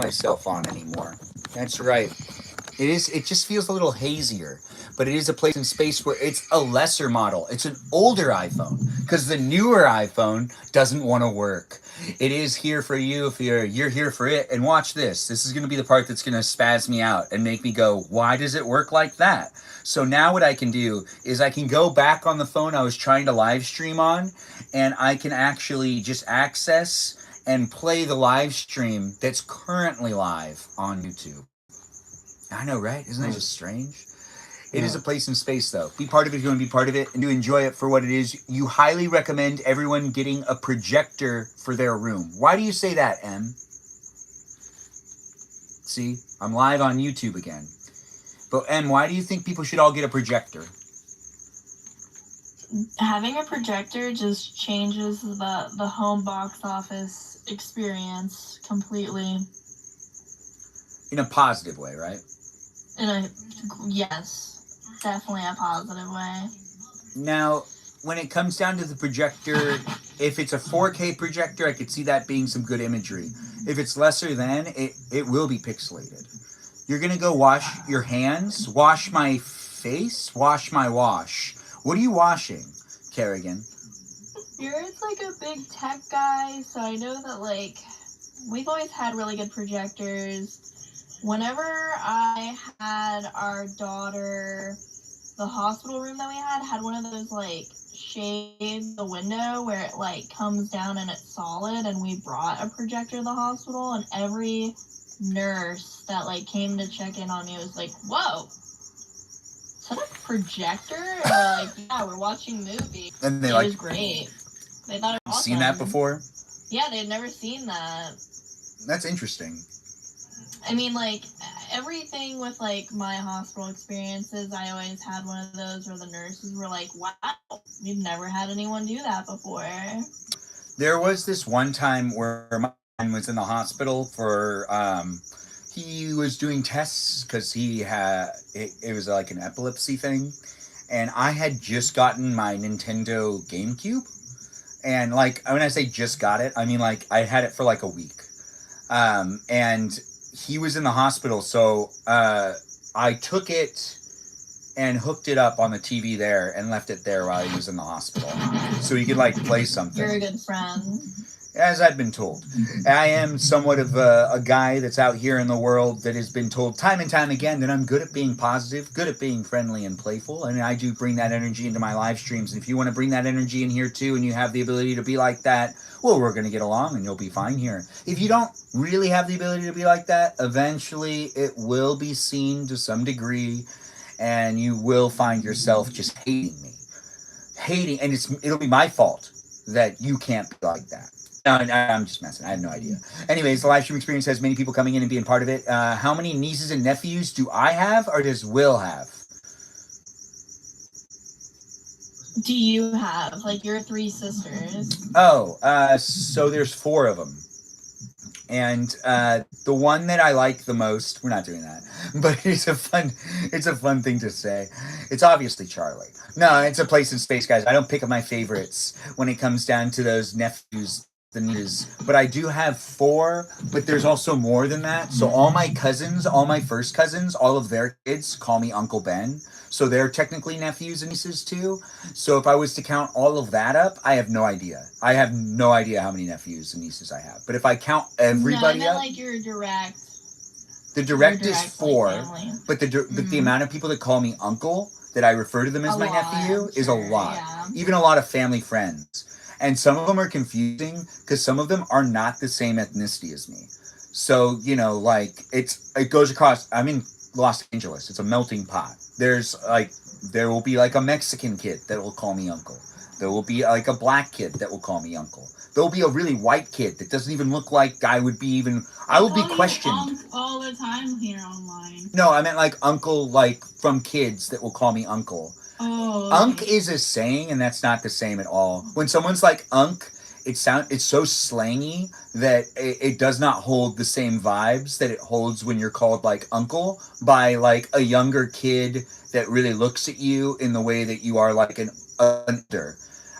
myself on anymore. That's right. It is. It just feels a little hazier, but it is a place in space where it's a lesser model. It's an older iPhone because the newer iPhone doesn't want to work. It is here for you if you're here for it. And watch this. This is going to be the part that's going to spaz me out and make me go, "Why does it work like that?" So now what I can do is I can go back on the phone I was trying to live stream on, and I can actually just access and play the live stream that's currently live on YouTube. I know, right? Isn't that just strange? It is a place in space, though. Be part of it if you want to be part of it, and to enjoy it for what it is. You highly recommend everyone getting a projector for their room. Why do you say that, Em? See, I'm live on YouTube again. But Em, why do you think people should all get a projector? Having a projector just changes the home box office experience completely. In a positive way, right? Yes, definitely a positive way. Now, when it comes down to the projector, if it's a 4K projector, I could see that being some good imagery. If it's lesser than, it will be pixelated. You're going to go wash your hands, wash my face, wash my wash. What are you washing, Kerrigan? You're like a big tech guy, so I know that, like, we've always had really good projectors. Whenever I had our daughter, the hospital room that we had one of those, like, shades the window where it, like, comes down and it's solid, and we brought a projector to the hospital, and every nurse that, like, came to check in on me was like, "Whoa, is that a projector?" And we're like, "Yeah, we're watching movies." And it was great. They thought it was awesome. Seen that before? Yeah, they had never seen that. That's interesting. I mean, like, everything with, like, my hospital experiences, I always had one of those where the nurses were like, "Wow, we've never had anyone do that before." There was this one time where mine was in the hospital for, he was doing tests because he had, it was like an epilepsy thing. And I had just gotten my Nintendo GameCube. And, like, when I say just got it, I mean, like, I had it for, like, a week. And he was in the hospital, so I took it and hooked it up on the TV there and left it there while he was in the hospital. So he could, like, play something. You're a good friend. As I've been told. I am somewhat of a guy that's out here in the world that has been told time and time again that I'm good at being positive, good at being friendly and playful, and I do bring that energy into my live streams. And if you want to bring that energy in here too, and you have the ability to be like that, well, we're going to get along and you'll be fine here. If you don't really have the ability to be like that, eventually it will be seen to some degree, and you will find yourself just hating me. And it'll be my fault that you can't be like that. No, I'm just messing. I have no idea. Anyways, the live stream experience has many people coming in and being part of it. How many nieces and nephews do I have, or does Will have? Do you have? Like, your 3 sisters. Oh, so there's 4 of them. And the one that I like the most, we're not doing that, but it's a fun thing to say. It's obviously Charlie. No, it's a place in space, guys. I don't pick up my favorites when it comes down to those nephews. The nieces, but I do have 4, but there's also more than that. So all my cousins, all my first cousins, all of their kids call me Uncle Ben. So they're technically nephews and nieces too. So if I was to count all of that up, I have no idea. I have no idea how many nephews and nieces I have. But if I count everybody up, like your direct. The direct is 4, but the amount of people that call me uncle, that I refer to them as my nephew, is a lot. Yeah. Even a lot of family friends. And some of them are confusing because some of them are not the same ethnicity as me. So, you know, like, it goes across. I'm in Los Angeles. It's a melting pot. There will be like a Mexican kid that will call me uncle. There will be like a black kid that will call me uncle. There will be a really white kid that doesn't even look like I would be even. I will be questioned all the time here online. No, I meant like uncle, like from kids that will call me uncle. Oh, Unk is a saying, and that's not the same at all. When someone's like unk, it's so slangy that it does not hold the same vibes that it holds when you're called like uncle by like a younger kid that really looks at you in the way that you are like an under.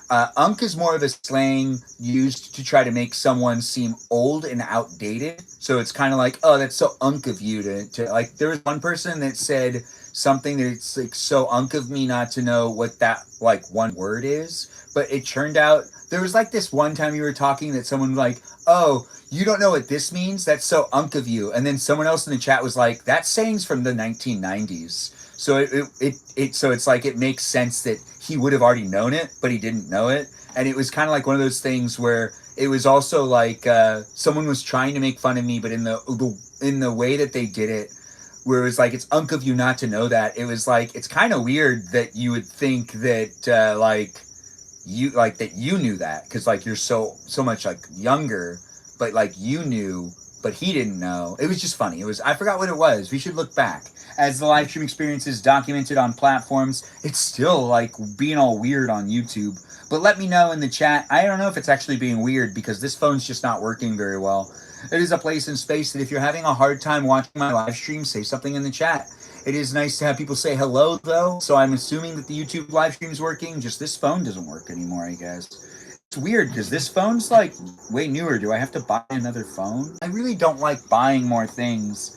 Unk is more of a slang used to try to make someone seem old and outdated. So it's kind of like, oh, that's so unk of you to like. There was one person that said something that's like so unk of me not to know what that like one word is. But it turned out there was like this one time you were talking that someone was like, oh, you don't know what this means? That's so unk of you. And then someone else in the chat was like, that saying's from the 1990s. So so it's like it makes sense that he would have already known it, but he didn't know it. And it was kind of like one of those things where it was also like someone was trying to make fun of me, but in the way that they did it, where it was like it's unk of you not to know that. It was like it's kind of weird that you would think that that you knew that because like you're so much like younger, but like you knew, but he didn't know. It was just funny. It was I forgot what it was. We should look back. As the live stream experience is documented on platforms, it's still like being all weird on YouTube. But let me know in the chat. I don't know if it's actually being weird because this phone's just not working very well. It is a place in space that if you're having a hard time watching my live stream, say something in the chat. It is nice to have people say hello though. So I'm assuming that the YouTube live stream is working. Just this phone doesn't work anymore, I guess. It's weird because this phone's like way newer. Do I have to buy another phone? I really don't like buying more things.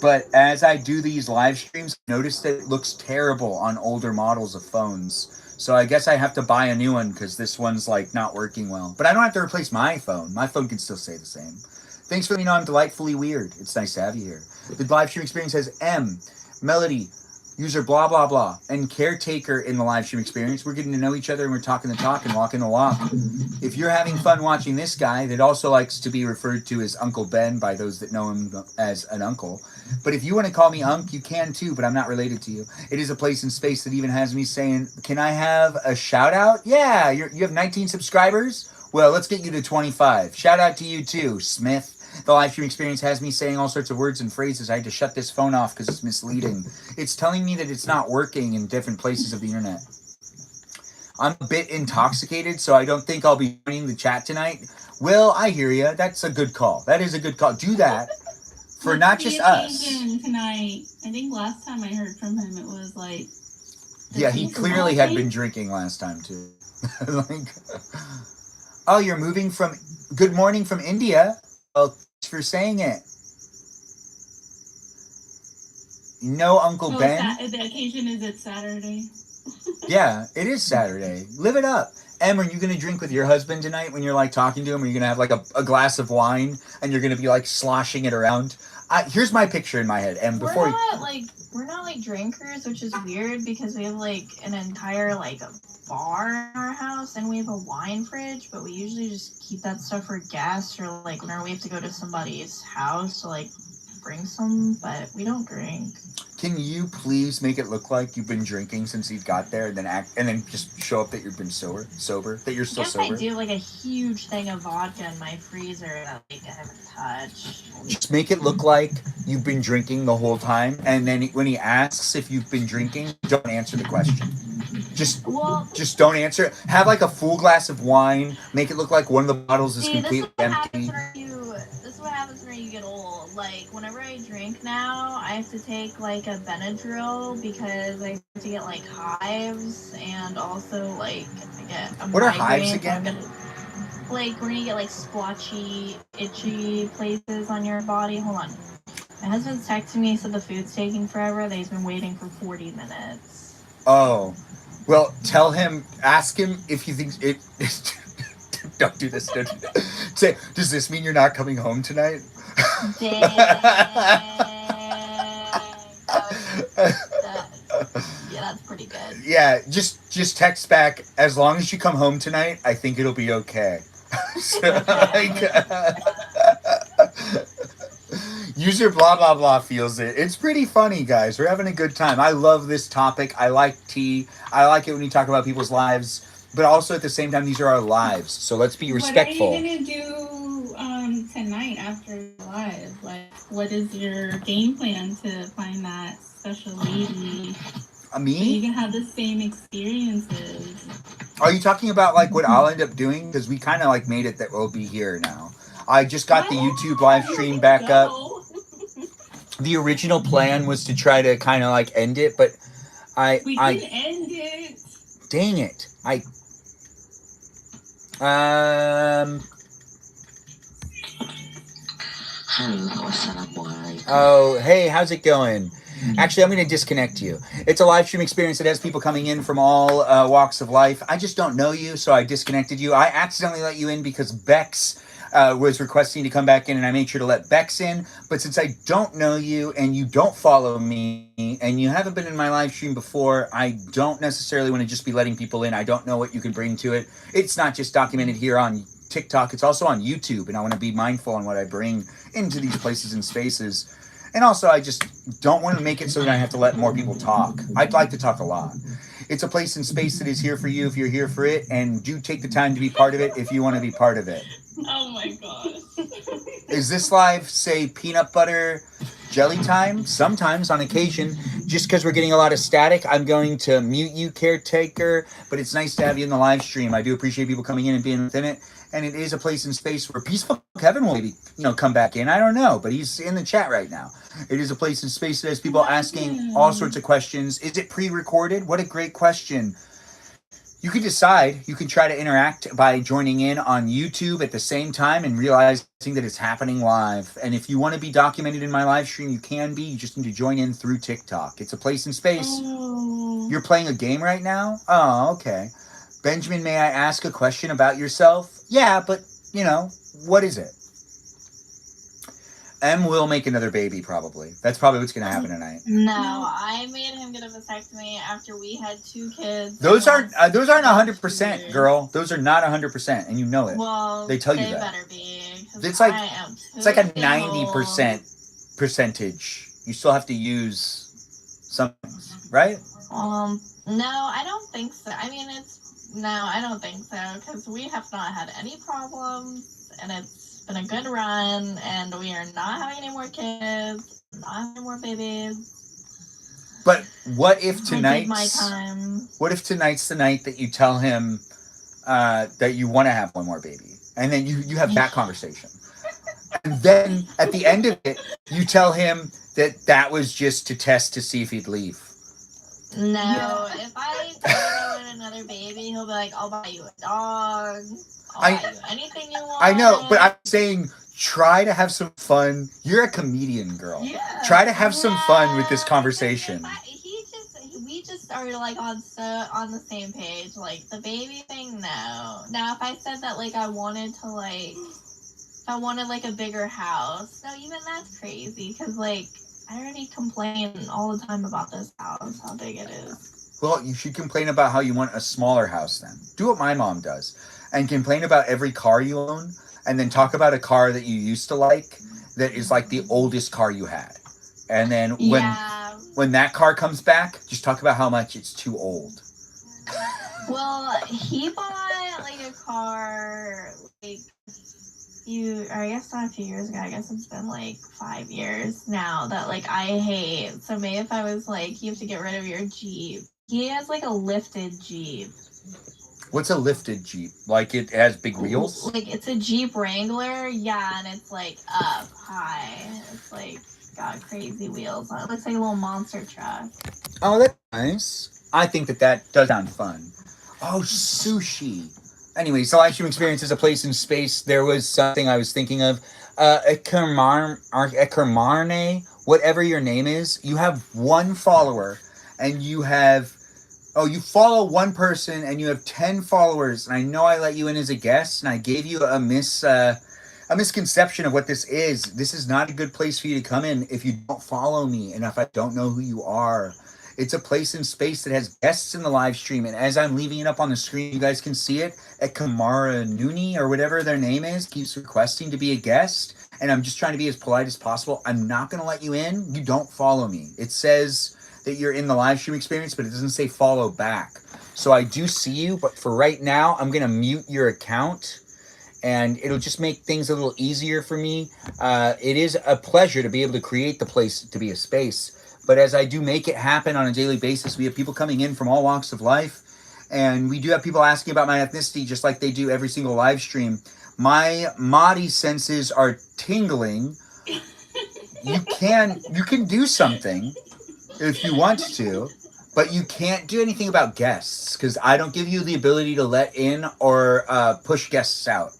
But as I do these live streams, I notice that it looks terrible on older models of phones. So I guess I have to buy a new one because this one's like not working well. But I don't have to replace my phone. My phone can still stay the same. Thanks for letting me know I'm delightfully weird. It's nice to have you here. The live stream experience has M, Melody, user blah blah blah, and Caretaker in the live stream experience. We're getting to know each other and we're talking the talk and walking the walk. If you're having fun watching this guy that also likes to be referred to as Uncle Ben by those that know him as an uncle, but if you want to call me Unk, you can too, but I'm not related to you. It is a place in space that even has me saying, can I have a shout out? Yeah, you have 19 subscribers? Well, let's get you to 25. Shout out to you too, Smith. The live stream experience has me saying all sorts of words and phrases. I had to shut this phone off because it's misleading. It's telling me that it's not working in different places of the internet. I'm a bit intoxicated, so I don't think I'll be joining the chat tonight. Will, I hear you. That's a good call. That is a good call. Do that for not just us. Tonight, I think last time I heard from him, it was like... Yeah, he clearly had been drinking last time, too. Like, oh, you're moving from... Good morning from India. Well, thanks for saying it. You know Uncle Ben? The occasion is it Saturday? Yeah, it is Saturday. Live it up. Em, are you going to drink with your husband tonight when you're like talking to him? Are you going to have like a glass of wine and you're going to be like sloshing it around? Here's my picture in my head. Em, before we're not like drinkers, which is weird because we have like an entire like bar in our house and we have a wine fridge, but we usually just keep that stuff for guests or like whenever we have to go to somebody's house to like bring some, but we don't drink. Can you please make it look like you've been drinking since you got there, and then just show up that you've been sober, that you're still sober? I do like a huge thing of vodka in my freezer that like, I haven't touched. Just make it look like you've been drinking the whole time, and then when he asks if you've been drinking, don't answer the question. Just don't answer. Have like a full glass of wine. Make it look like one of the bottles is completely empty. This is what happens when you get old. Like whenever I drink now, I have to take like a Benadryl because I have to get like hives and also like I get a What are migraine, hives again? Like when you get like splotchy, itchy places on your body. Hold on. My husband's texting me, said the food's taking forever. That he's been waiting for 40 minutes. Oh. Well, ask him if he thinks it. Don't do this. Don't do that. Say, does this mean you're not coming home tonight? Dang. That's pretty good. Yeah, just text back. As long as you come home tonight, I think it'll be okay. User blah blah blah feels it. It's pretty funny, guys. We're having a good time. I love this topic. I like tea. I like it when you talk about people's lives, but also at the same time, these are our lives. So let's be respectful. What are you gonna do tonight after live? Like, what is your game plan to find that special lady? Me? So you can have the same experiences. Are you talking about like what I'll end up doing? Because we kind of like made it that we'll be here now. I just got the YouTube live stream back up. The original plan was to try to kind of like end it, but we can end it. Dang it! Hello, assalamualaikum. Oh, hey, how's it going? Actually, I'm going to disconnect you. It's a live stream experience that has people coming in from all walks of life. I just don't know you, so I disconnected you. I accidentally let you in because Bex was requesting to come back in, and I made sure to let Bex in. But since I don't know you and you don't follow me and you haven't been in my live stream before, I don't necessarily want to just be letting people in. I don't know what you can bring to it. It's not just documented here on TikTok, it's also on YouTube, and I want to be mindful on what I bring into these places and spaces. And also, I just don't want to make it so that I have to let more people talk. I'd like to talk a lot. It's a place and space that is here for you if you're here for it, and do take the time to be part of it if you want to be part of it. Oh my gosh. Is this live, say, peanut butter jelly time? Sometimes, on occasion. Just because we're getting a lot of static, I'm going to mute you, caretaker. But it's nice to have you in the live stream. I do appreciate people coming in and being within it. And it is a place and space where Peaceful Kevin will maybe, come back in. I don't know, but he's in the chat right now. It is a place and space that has people asking all sorts of questions. Is it pre-recorded? What a great question. You can decide. You can try to interact by joining in on YouTube at the same time and realizing that it's happening live. And if you want to be documented in my live stream, you can be. You just need to join in through TikTok. It's a place and space. Oh. You're playing a game right now? Oh, okay. Benjamin, may I ask a question about yourself? Yeah, but, what is it? M will make another baby, probably. That's probably what's going to happen tonight. No, I made him get a vasectomy after we had 2 kids. Those aren't 100%, girl. Those are not 100%, and you know it. Well, they tell you that. Better be. It's like a 90% percentage. You still have to use something, right? No, I don't think so. I mean, I don't think so, because we have not had any problems, and it's been a good run, and we are not having any more kids, not having any more babies. But what if tonight? My time. What if tonight's the night that you tell him that you want to have one more baby, and then you have that conversation, and then at the end of it, you tell him that was just to test to see if he'd leave. No, if I tell him I want another baby, he'll be like, "I'll buy you a dog. I'll buy you anything you want." I know, but I'm saying try to have some fun. You're a comedian, girl. Yeah. Try to have some fun with this conversation. We just are like on the same page. Like the baby thing, no. Now, if I said that I wanted a bigger house, no, even that's crazy because I already complain all the time about this house, how big it is. Well, you should complain about how you want a smaller house then. Do what my mom does. And complain about every car you own. And then talk about a car that you used to like that is like the oldest car you had. And then when that car comes back, just talk about how much it's too old. Well, he bought a car I guess not a few years ago. I guess it's been 5 years now that I hate. So maybe if I was you have to get rid of your Jeep. He has a lifted Jeep. What's a lifted Jeep? It has big wheels? It's a Jeep Wrangler, yeah, and it's up high. It's got crazy wheels on it. It looks like a little monster truck. Oh, that's nice. I think that does sound fun. Oh, sushi. Anyways, the live stream experience is a place in space. There was something I was thinking of. Ekermarne, whatever your name is, you have 1 follower, and you follow 1 person, and you have 10 followers. And I know I let you in as a guest, and I gave you a misconception of what this is. This is not a good place for you to come in if you don't follow me, and if I don't know who you are. It's a place in space that has guests in the live stream, and as I'm leaving it up on the screen, you guys can see it. Kamara Nooney, or whatever their name is, keeps requesting to be a guest, and I'm just trying to be as polite as possible. I'm not going to let you in. You don't follow me. It says that you're in the live stream experience, but it doesn't say follow back. So I do see you, but for right now, I'm going to mute your account, and it'll just make things a little easier for me. It is a pleasure to be able to create the place to be a space. But as I do make it happen on a daily basis, we have people coming in from all walks of life. And we do have people asking about my ethnicity, just like they do every single live stream. My Mahdi senses are tingling. You can do something if you want to. But you can't do anything about guests because I don't give you the ability to let in or push guests out,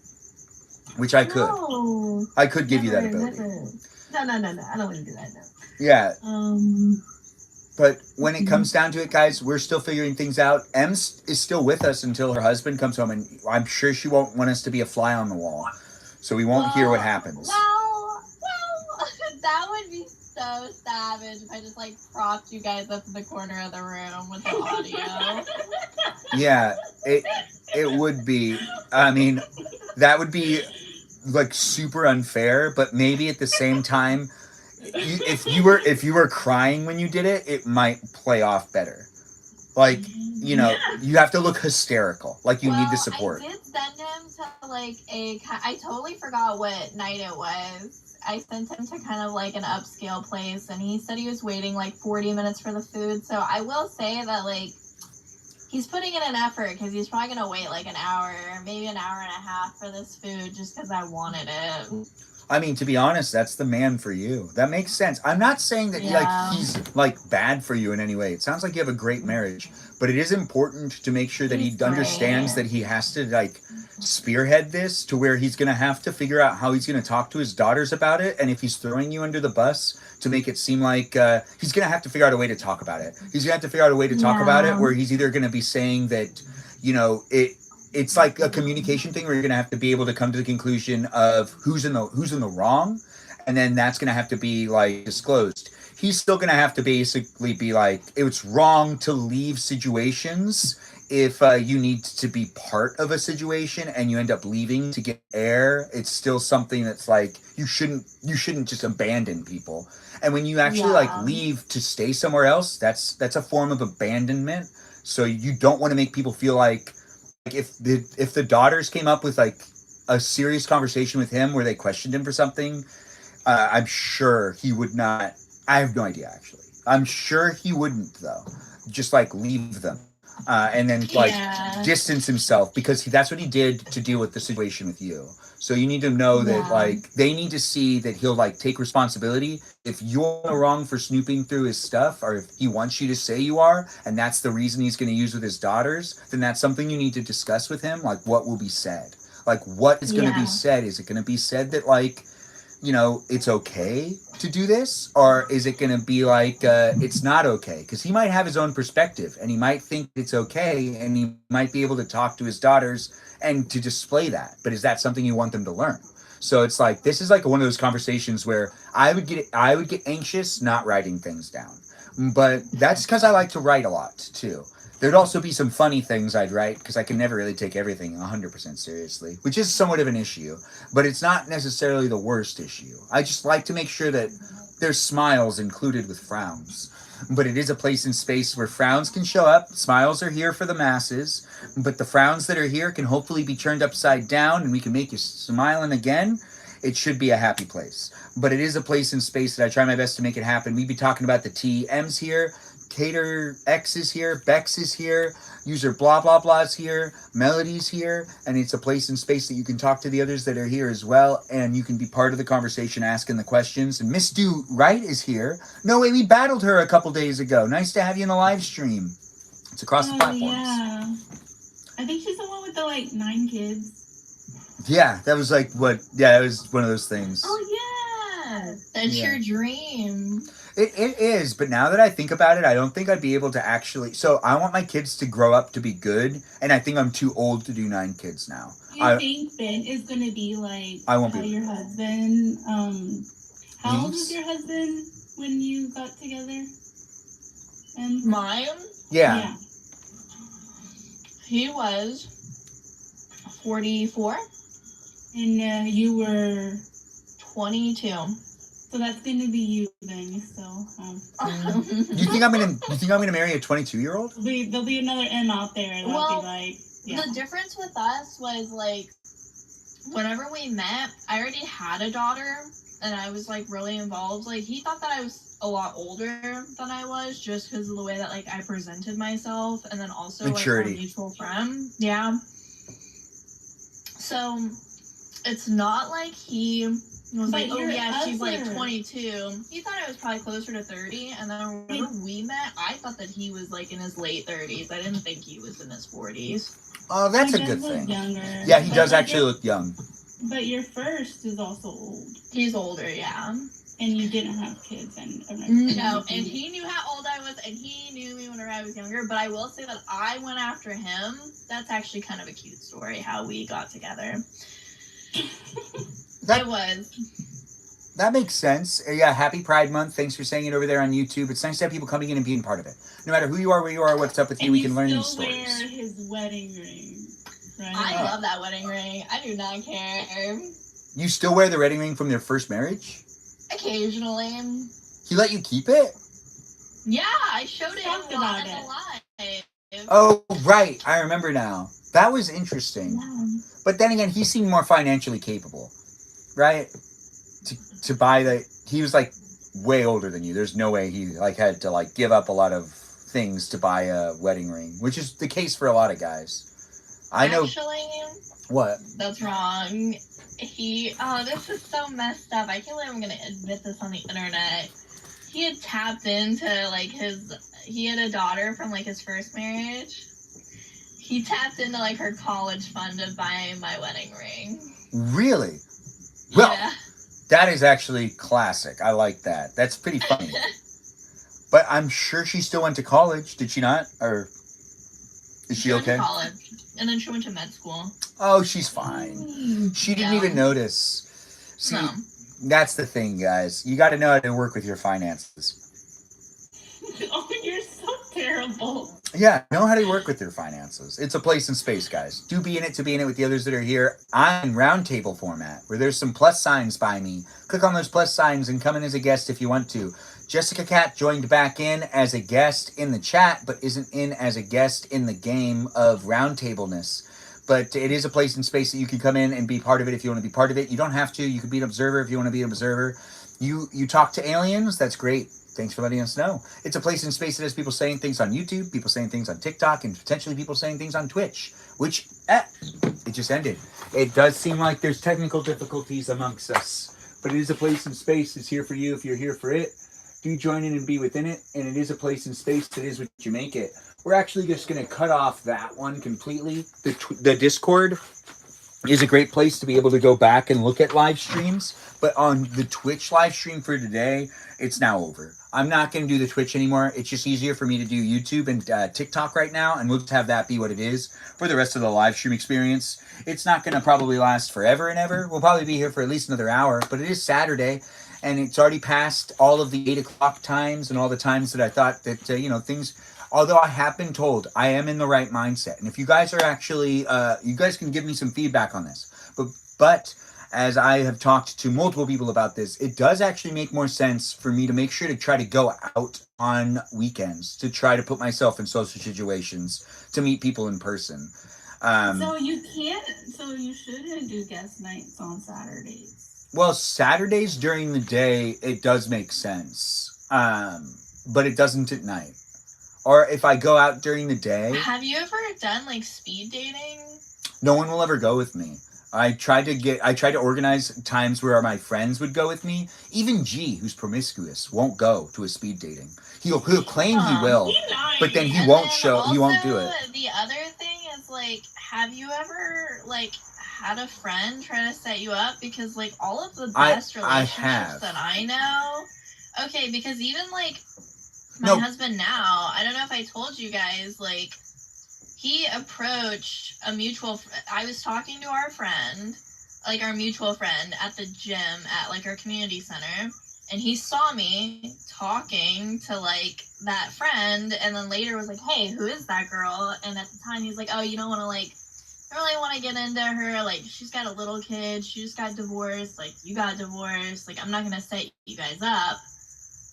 which I could. No. I could give you that Never, ability. never. No. I don't want to do that. No. Yeah. But when it Mhm. comes down to it, guys, we're still figuring things out. Ems is still with us until her husband comes home, and I'm sure she won't want us to be a fly on the wall. So we won't hear what happens. Well, that would be so savage if I just like propped you guys up in the corner of the room with the audio. Yeah, it would be. I mean, that would be like super unfair, but maybe at the same time, if you were crying when you did it, it might play off better. Like, you know, you have to look hysterical, like you need the support. I did send him to like I totally forgot what night it was. I sent him to kind of like an upscale place, and he said he was waiting like 40 minutes for the food. So I will say that like he's putting in an effort because he's probably gonna wait like an hour, maybe an hour and a half for this food just because I wanted it. I mean, to be honest, that's the man for you. That makes sense. I'm not saying that he's like bad for you in any way. It sounds like you have a great marriage, but it is important to make sure that he understands that he has to like spearhead this to where he's going to have to figure out how he's going to talk to his daughters about it. And if he's throwing you under the bus to make it seem like he's going to have to figure out a way to talk about it. He's going to have to figure out a way to talk about it where he's either going to be saying that, you know, it's like a communication thing where you're going to have to be able to come to the conclusion of who's in the wrong, and then that's going to have to be like disclosed. He's still going to have to basically be like, it's wrong to leave situations if you need to be part of a situation and you end up leaving to get air. It's still something that's like you shouldn't just abandon people. And when you actually like leave to stay somewhere else, that's a form of abandonment. So you don't want to make people feel like if the daughters came up with like a serious conversation with him where they questioned him for something, I'm sure he would not. I have no idea actually. I'm sure he wouldn't though. Just like leave them and then like distance himself because that's what he did to deal with the situation with you. So you need to know that like they need to see that he'll like take responsibility. If you're wrong for snooping through his stuff, or if he wants you to say you are, and that's the reason he's going to use with his daughters, then that's something you need to discuss with him. Like what will be said? Like what is going to be said? Is it going to be said that like, you know, it's okay to do this? Or is it going to be like, it's not okay? Because he might have his own perspective and he might think it's okay and he might be able to talk to his daughters and to display that. But is that something you want them to learn? So it's like, this is like one of those conversations where I would get anxious not writing things down. But that's because I like to write a lot too. There'd also be some funny things I'd write because I can never really take everything 100% seriously, which is somewhat of an issue, but it's not necessarily the worst issue. I just like to make sure that there's smiles included with frowns. But it is a place in space where frowns can show up. Smiles are here for the masses, but the frowns that are here can hopefully be turned upside down and we can make you smiling again. It should be a happy place. But it is a place in space that I try my best to make it happen. We'd be talking about the TMs here. Cater X is here, Bex is here, user blah blah blah is here, Melody's here, and it's a place in space that you can talk to the others that are here as well, and you can be part of the conversation asking the questions. And Miss Do Right is here. No way, we battled her a couple days ago. Nice to have you in the live stream. It's across the platforms. Yeah. I think she's the one with the like 9 kids. Yeah, that was like what? Yeah, it was one of those things. Oh yeah, that's your dream. It is, but now that I think about it, I don't think I'd be able to actually. So I want my kids to grow up to be good, and I think I'm too old to do 9 kids now. Do you think Ben is going to be like I won't how be. your husband? How old was your husband when you got together? And Mine? Yeah. He was 44. And you were 22. So that's gonna be you then. So You think I'm gonna marry a 22-year-old? There'll be another M out there that'll be like. The difference with us was like, whenever we met, I already had a daughter, and I was like really involved. Like he thought that I was a lot older than I was, just because of the way that like I presented myself, and then also maturity. Like our mutual friend. Yeah. So it's not like he And was But like, oh your yeah, she's like other- 22. He thought I was probably closer to 30. And then whenever we met, I thought that he was like in his late 30s. I didn't think he was in his 40s. Oh, that's He a good does look thing. Younger. Yeah, he But does like actually your- look young. But your first is also old, He's older, yeah. and you didn't have kids, and No, and he knew how old I was, and he knew me whenever I was younger. But I will say that I went after him. That's actually kind of a cute story, how we got together. It was. That makes sense. Yeah, happy Pride Month. Thanks for saying it over there on YouTube. It's nice to have people coming in and being part of it. No matter who you are, where you are, what's up with you, we can learn these still wear stories. his wedding ring, right? I love that wedding ring. I do not care. You still wear the wedding ring from their first marriage? Occasionally. He let you keep it? Yeah, I showed it Talked in about the live. Oh, right. I remember now. That was interesting. Yeah. But then again, he seemed more financially capable, right? To buy the... He was, like, way older than you. There's no way he, like, had to, like, give up a lot of things to buy a wedding ring, which is the case for a lot of guys. I know... Actually, What? that's wrong. This is so messed up. I can't believe I'm gonna admit this on the internet. He had tapped into, like, he had a daughter from, like, his first marriage. He tapped into, like, her college fund to buy my wedding ring. Really? Well, Yeah. that is actually classic. I like that. That's pretty funny. But I'm sure she still went to college. Did she not? Or is she went to okay? college, and then she went to med school. Oh, she's fine. She didn't Yeah. even notice. See, No. that's the thing, guys. You got to know how to work with your finances. Oh, you're so terrible. Yeah, know how to work with your finances. It's a place in space, guys. Do be in it to be in it with the others that are here. I'm in roundtable format, where there's some plus signs by me. Click on those plus signs and come in as a guest if you want to. Jessica Cat joined back in as a guest in the chat, but isn't in as a guest in the game of roundtableness. But it is a place in space that you can come in and be part of it if you want to be part of it. You don't have to. You can be an observer if you want to be an observer. You talk to aliens. That's great. Thanks for letting us know. It's a place in space that has people saying things on YouTube, people saying things on TikTok, and potentially people saying things on Twitch, which, it just ended. It does seem like there's technical difficulties amongst us, but it is a place in space. It's here for you if you're here for it. Do join in and be within it, and it is a place in space that is what you make it. We're actually just going to cut off that one completely. The Discord is a great place to be able to go back and look at live streams, but on the Twitch live stream for today, it's now over. I'm not going to do the Twitch anymore. It's just easier for me to do YouTube and TikTok right now, and we'll just have that be what it is for the rest of the live stream experience. It's not going to probably last forever and ever. We'll probably be here for at least another hour, but it is Saturday, and it's already past all of the 8 o'clock times and all the times that I thought that, things... Although I have been told I am in the right mindset. And if you guys are actually, you guys can give me some feedback on this. But as I have talked to multiple people about this, it does actually make more sense for me to make sure to try to go out on weekends, to try to put myself in social situations, to meet people in person. So you shouldn't do guest nights on Saturdays. Well, Saturdays during the day, it does make sense. But it doesn't at night. Or if I go out during the day. Have you ever done like speed dating? No one will ever go with me. I tried to organize times where my friends would go with me. Even G, who's promiscuous, won't go to a speed dating. He'll claim he will, but then he won't do it. The other thing is like, have you ever like had a friend try to set you up? Because like all of the best relationships that I know. Okay, because even like my husband now, I don't know if I told you guys, like, he approached a mutual... I was talking to our friend, like, our mutual friend at the gym at, like, our community center, and he saw me talking to, like, that friend, and then later was like, hey, who is that girl? And at the time, he's like, oh, you don't want to, like... I don't really want to get into her, like, she's got a little kid, she just got divorced, like, you got divorced, like, I'm not going to set you guys up.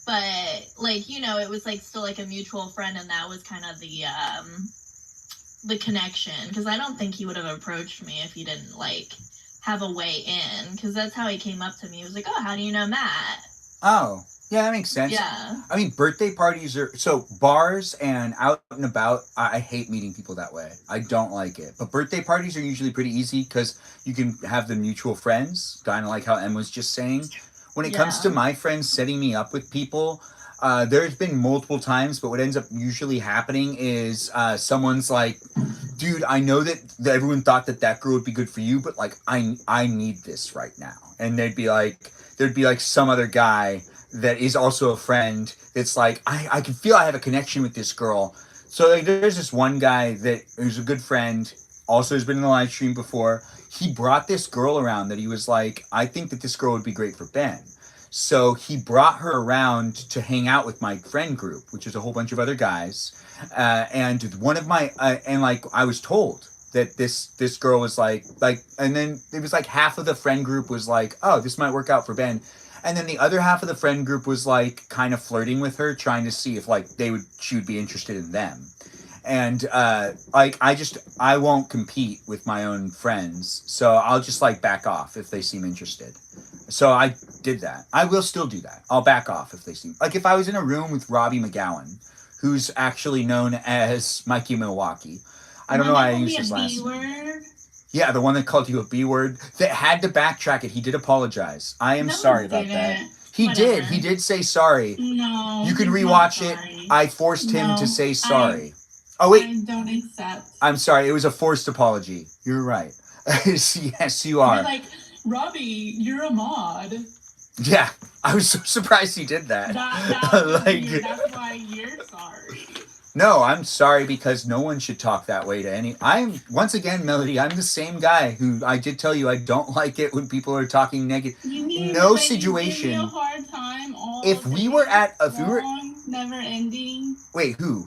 But, like, it was, like, still, like, a mutual friend, and that was kind of the connection. Because I don't think he would have approached me if he didn't, like, have a way in. Because that's how he came up to me. He was like, oh, how do you know Matt? Oh, Yeah, that makes sense. Yeah. I mean, birthday parties are so bars and out and about. I hate meeting people that way. I don't like it. But birthday parties are usually pretty easy because you can have the mutual friends, kind of like how Em was just saying. When it comes to Yeah. my friends setting me up with people, there's been multiple times, but what ends up usually happening is someone's like, dude, I know that everyone thought that girl would be good for you, but like I need this right now. And there'd be like some other guy that is also a friend that's like, I can feel I have a connection with this girl. So like there's this one guy that who's a good friend, also has been in the live stream before. He brought this girl around that he was like, I think that this girl would be great for Ben. So he brought her around to hang out with my friend group, which is a whole bunch of other guys. And one of my and like I was told that this girl was like, and then it was like half of the friend group was like, oh, this might work out for Ben, and then the other half of the friend group was like kind of flirting with her, trying to see if like she would be interested in them. And like I won't compete with my own friends, so I'll just like back off if they seem interested. So I did that. I will still do that. I'll back off if they seem like, if I was in a room with Robbie McGowan, who's actually known as Mikey Milwaukee. I don't know why I used his last name. Yeah, the one that called you a B word, that had to backtrack it. He did apologize. I am sorry about that. He did. He did say sorry. No. You can rewatch it. I forced him to say sorry. Oh, wait. I don't accept. I'm sorry. It was a forced apology. You're right. Yes, you are. You're like, Robbie, you're a mod. Yeah. I was so surprised he did that. Like, that's why you're sorry. No, I'm sorry because no one should talk that way to any. Once again, Melody, I'm the same guy who I did tell you I don't like it when people are talking negative. No situation. You give me a hard time all if we were never ending. Wait, who?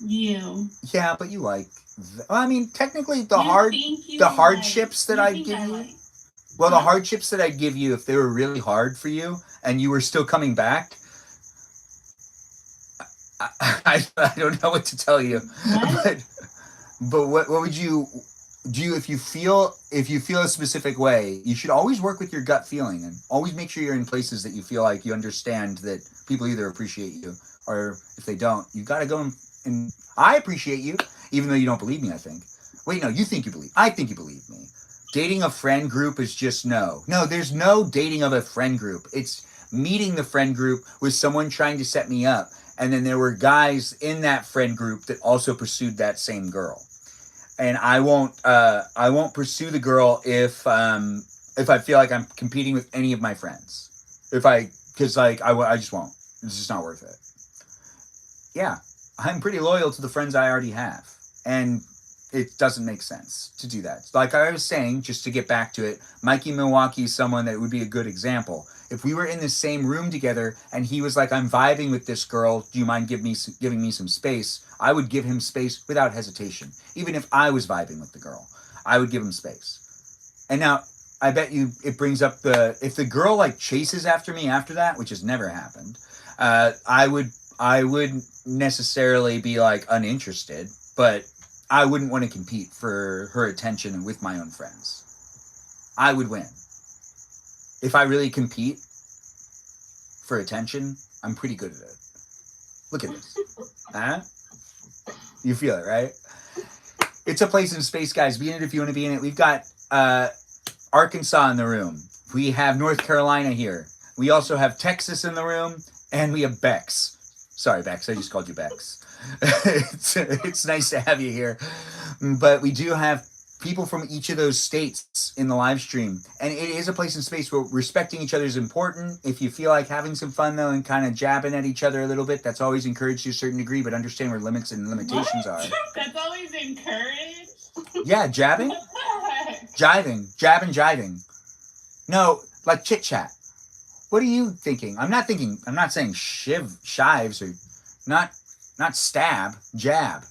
You. Yeah, but you like. I mean, technically, the hardships that I'd give you. Well, the hardships that I'd give you, if they were really hard for you and you were still coming back, I don't know what to tell you. But what would you do if you feel a specific way? You should always work with your gut feeling and always make sure you're in places that you feel like you understand that people either appreciate you or if they don't, you got to go and I appreciate you, even though you don't believe me, I think. Wait, no, you think you believe. I think you believe me. Dating a friend group is just no. No, there's no dating of a friend group. It's meeting the friend group with someone trying to set me up. And then there were guys in that friend group that also pursued that same girl. And I won't pursue the girl if I feel like I'm competing with any of my friends. Because I just won't. It's just not worth it. Yeah, I'm pretty loyal to the friends I already have. And it doesn't make sense to do that. Like I was saying, just to get back to it, Mikey Milwaukee is someone that would be a good example. If we were in the same room together and he was like, I'm vibing with this girl, do you mind giving me some space? I would give him space without hesitation. Even if I was vibing with the girl, I would give him space. And now, I bet you it brings up if the girl like chases after me after that, which has never happened, I would necessarily be like uninterested, but I wouldn't want to compete for her attention with my own friends. I would win. If I really compete for attention, I'm pretty good at it. Look at this. Huh? You feel it, right? It's a place in space, guys. Be in it if you want to be in it. We've got Arkansas in the room. We have North Carolina here. We also have Texas in the room. And we have Bex. Sorry, Bex. I just called you Bex. It's nice to have you here. But we do have people from each of those states in the live stream. And it is a place in space where respecting each other is important. If you feel like having some fun, though, and kind of jabbing at each other a little bit, that's always encouraged to a certain degree, but understand where limits and limitations are. That's always encouraged? Yeah, jabbing. Jiving. Jab and jiving. No, like chit-chat. What are you thinking? I'm not saying shives or not stab, jab.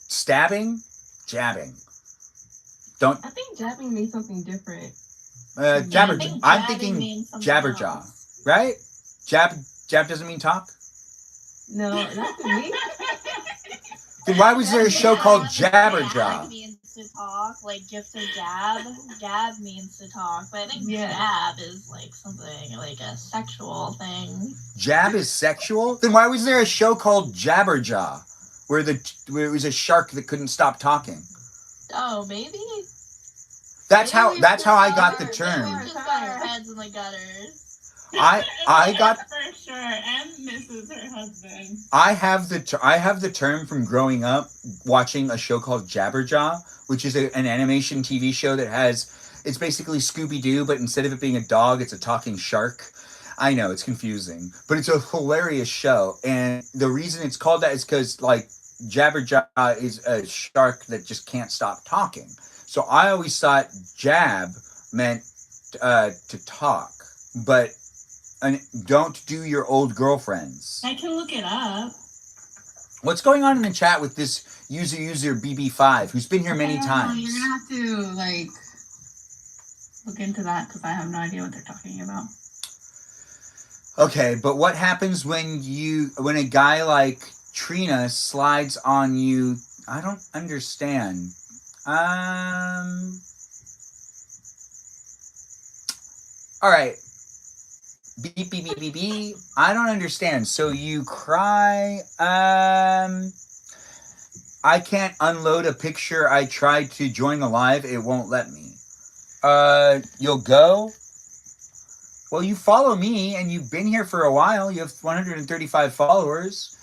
Stabbing, jabbing. I think jabbing means something different. I'm thinking jabberjaw, right? Jab doesn't mean talk? No, not to me. Then why was there a show called Jabberjaw? to talk, like gift or gab. Gab means to talk, but I think Yeah. jab is like something like a sexual thing. Jab is sexual? Then why was there a show called Jabberjaw, where it was a shark that couldn't stop talking? Oh, maybe. That's how Maybe I got the maybe term. we just got our heads in the gutters. I got for sure, and misses her husband. I have the term from growing up watching a show called Jabberjaw, which is an animation TV show that it's basically Scooby-Doo, but instead of it being a dog, it's a talking shark. I know, it's confusing, but it's a hilarious show. And the reason it's called that is because, like, Jabberjaw is a shark that just can't stop talking. So I always thought jab meant to talk, but don't do your old girlfriends. I can look it up. What's going on in the chat with this user BB5, who's been here many times? You're gonna have to like look into that because I have no idea what they're talking about. Okay, but what happens when a guy like Trina slides on you? I don't understand. All right. Beep, beep, beep, beep, beep. I don't understand. So you cry. I can't unload a picture. I tried to join the live. It won't let me. You'll go? Well, you follow me and you've been here for a while. You have 135 followers.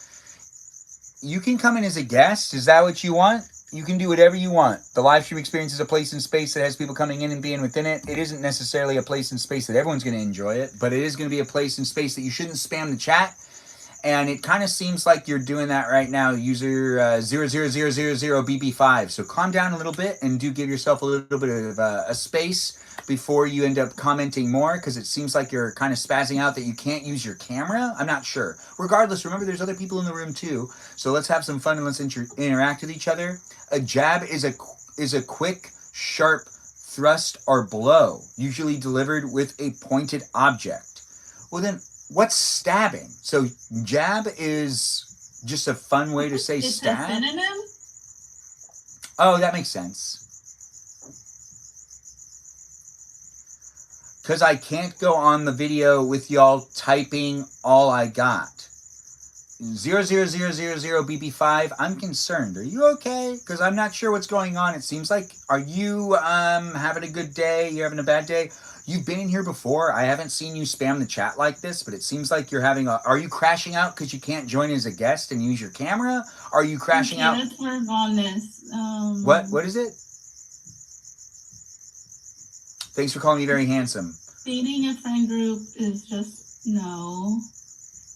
You can come in as a guest. Is that what you want? You can do whatever you want. The live stream experience is a place and space that has people coming in and being within it. It isn't necessarily a place and space that everyone's going to enjoy it, but it is going to be a place and space that you shouldn't spam the chat. And it kind of seems like you're doing that right now, user 00000BB5. So calm down a little bit and do give yourself a little bit of a space before you end up commenting more, because it seems like you're kind of spazzing out that you can't use your camera. I'm not sure. Regardless, remember there's other people in the room too. So let's have some fun and let's interact with each other. A jab is a quick, sharp thrust or blow, usually delivered with a pointed object. Well then, what's stabbing? So jab is just a fun way to say it's stab? a synonym? Oh, that makes sense. Because I can't go on the video with y'all typing all I got. 00000BB5, I'm concerned. Are you okay? Because I'm not sure what's going on. It seems like, are you having a good day? You're having a bad day? You've been in here before. I haven't seen you spam the chat like this, but it seems like you're having are you crashing out because you can't join as a guest and use your camera? Are you crashing out? Let's work on this. What is it? Thanks for calling me very handsome. Dating a friend group is just no.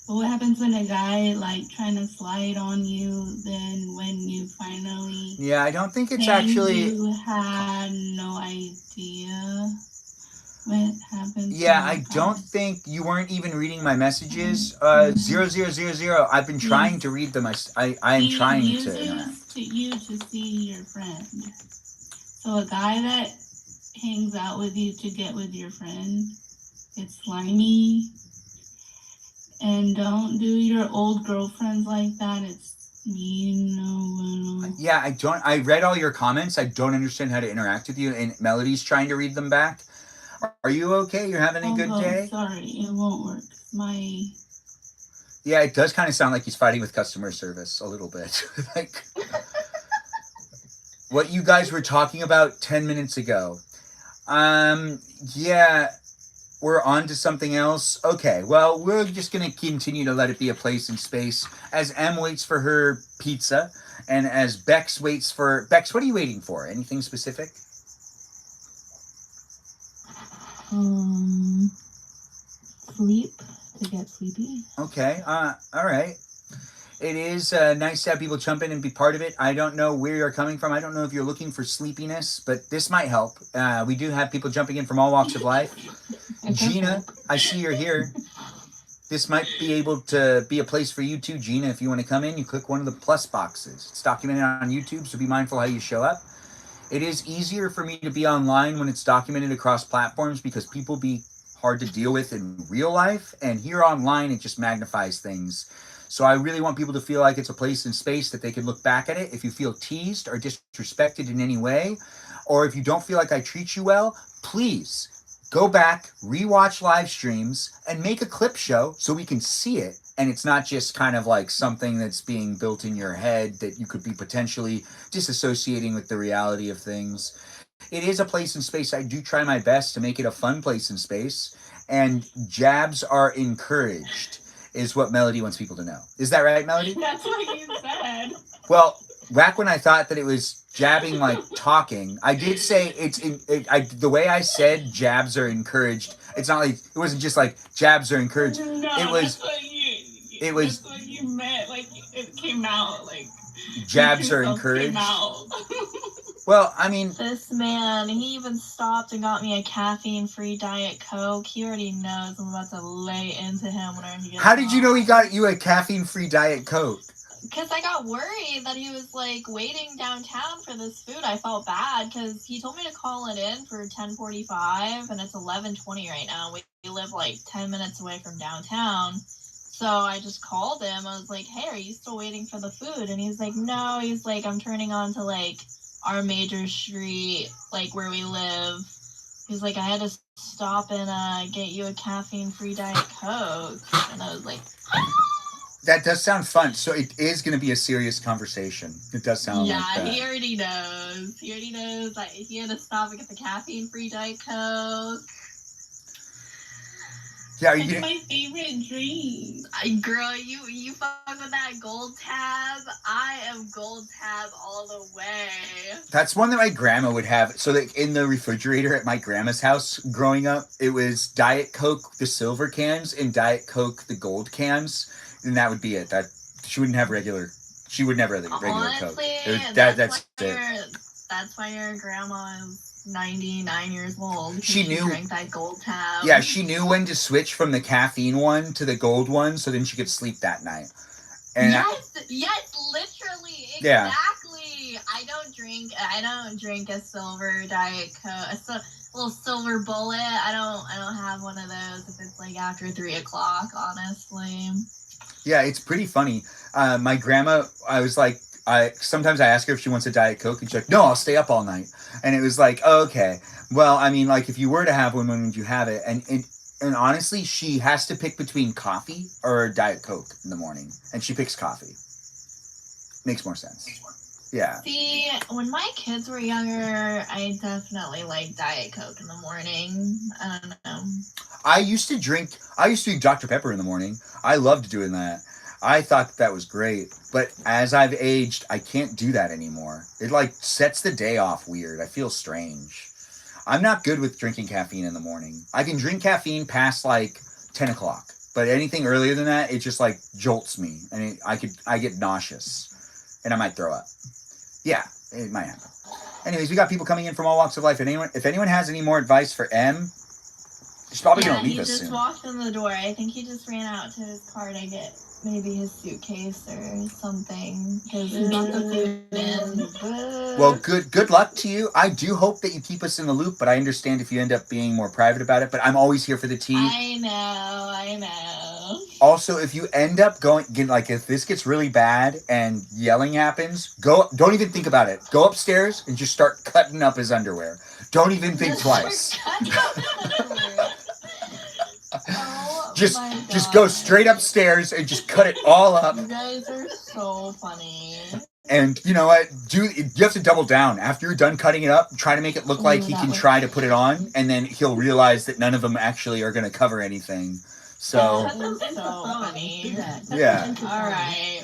But what happens when a guy like trying to slide on you? Then when you finally, Yeah, I don't think it's actually. You had no idea what happened. Yeah, I don't think you weren't even reading my messages. 0000. I've been trying to read them. I am trying to. To you to see your friend. So a guy that hangs out with you to get with your friend, it's slimy. And don't do your old girlfriends like that. It's mean. No. Yeah, I read all your comments. I don't understand how to interact with you. And Melody's trying to read them back. Are you okay? You're having a good day? Sorry, it won't work. Yeah, it does kind of sound like he's fighting with customer service a little bit. Like what you guys were talking about 10 minutes ago. Yeah, we're on to something else. Okay, well, we're just going to continue to let it be a place and space as Em waits for her pizza and as Bex waits for... Bex, what are you waiting for? Anything specific? Sleep, to get sleepy. Okay, all right. It is nice to have people jump in and be part of it. I don't know where you're coming from. I don't know if you're looking for sleepiness, but this might help. We do have people jumping in from all walks of life. Gina, I see you're here. This might be able to be a place for you too, Gina. If you want to come in, you click one of the plus boxes. It's documented on YouTube, so be mindful how you show up. It is easier for me to be online when it's documented across platforms because people be hard to deal with in real life, and here online it just magnifies things. So I really want people to feel like it's a place and space that they can look back at it. If you feel teased or disrespected in any way, or if you don't feel like I treat you well, please go back, rewatch live streams, and make a clip show so we can see it. And it's not just kind of like something that's being built in your head that you could be potentially disassociating with the reality of things. It is a place and space. I do try my best to make it a fun place and space. And jabs are encouraged, is what Melody wants people to know. Is that right, Melody? That's what you said. Well, back when I thought that it was jabbing like talking, I did say the way I said jabs are encouraged. It's not like it wasn't just like jabs are encouraged. No, It was. That's what you meant. Like it came out. Like Jabs are yourself encouraged. Came out. Well, I mean, This man, he even stopped and got me a caffeine-free Diet Coke. He already knows I'm about to lay into him whenever he gets how did you know home. he got you a caffeine-free Diet Coke? Because I got worried that he was like waiting downtown for this food. I felt bad because he told me to call it in for 10:45, and it's 11:20 right now. We live like 10 minutes away from downtown. So I just called him. I was like, hey, are you still waiting for the food? And he's like, no. He's like, I'm turning on to like our major street, like where we live. He's like, I had to stop and get you a caffeine-free Diet Coke. And I was like, That does sound fun. So it is going to be a serious conversation. It does sound yeah, like that. he already knows. He already knows that he had to stop and get the caffeine-free Diet Coke. Yeah, are you It's gonna, my favorite drink. Girl, you fuck with that gold tab. I am gold tab all the way. that's one that my grandma would have. So that in the refrigerator at my grandma's house growing up, it was Diet Coke, the silver cans, and Diet Coke, the gold cans. And that would be it. That she wouldn't have regular. She would never have regular Honestly, Coke. It was- that's it. why your grandma is 99 years old. She knew- drank that gold tab. Yeah, she knew when to switch from the caffeine one to the gold one, so then she could sleep that night. And yes, literally, Yeah. exactly. I don't drink a silver Diet Coke, a little silver bullet. I don't have one of those if it's like after 3 o'clock. Honestly. yeah, it's pretty funny. My grandma, I was like, sometimes I ask her if she wants a Diet Coke, and she's like, no, I'll stay up all night. And it was like, oh, okay. Well, I mean, like, if you were to have one, when would you have it? And honestly, she has to pick between coffee or Diet Coke in the morning. And she picks coffee. Makes more sense. Yeah. See, when my kids were younger, I definitely liked Diet Coke in the morning. I don't know. I used to drink Dr. Pepper in the morning. I loved doing that. I thought that was great. But as I've aged, I can't do that anymore. It like sets the day off weird. I feel strange. I'm not good with drinking caffeine in the morning. I can drink caffeine past like 10 o'clock. But anything earlier than that, it just like jolts me. And I get nauseous. And I might throw up. Yeah, it might happen. Anyways, we got people coming in from all walks of life. And if anyone has any more advice for M, she's probably going to leave us he just soon. walked in the door. I think he just ran out to his car to get maybe his suitcase or something. Because he got the food in. Well, good luck to you. I do hope that you keep us in the loop, but I understand if you end up being more private about it. But I'm always here for the tea. I know. Also, if you end up if this gets really bad and yelling happens, don't even think about it. Go upstairs and just start cutting up his underwear. Don't even think twice. Oh, Just go straight upstairs and just cut it all up. You guys are so funny. And you know what? You have to double down. After you're done cutting it up, try to make it look like he can try to put it on, and then he'll realize that none of them actually are going to cover anything. So, That's so funny. yeah. All right.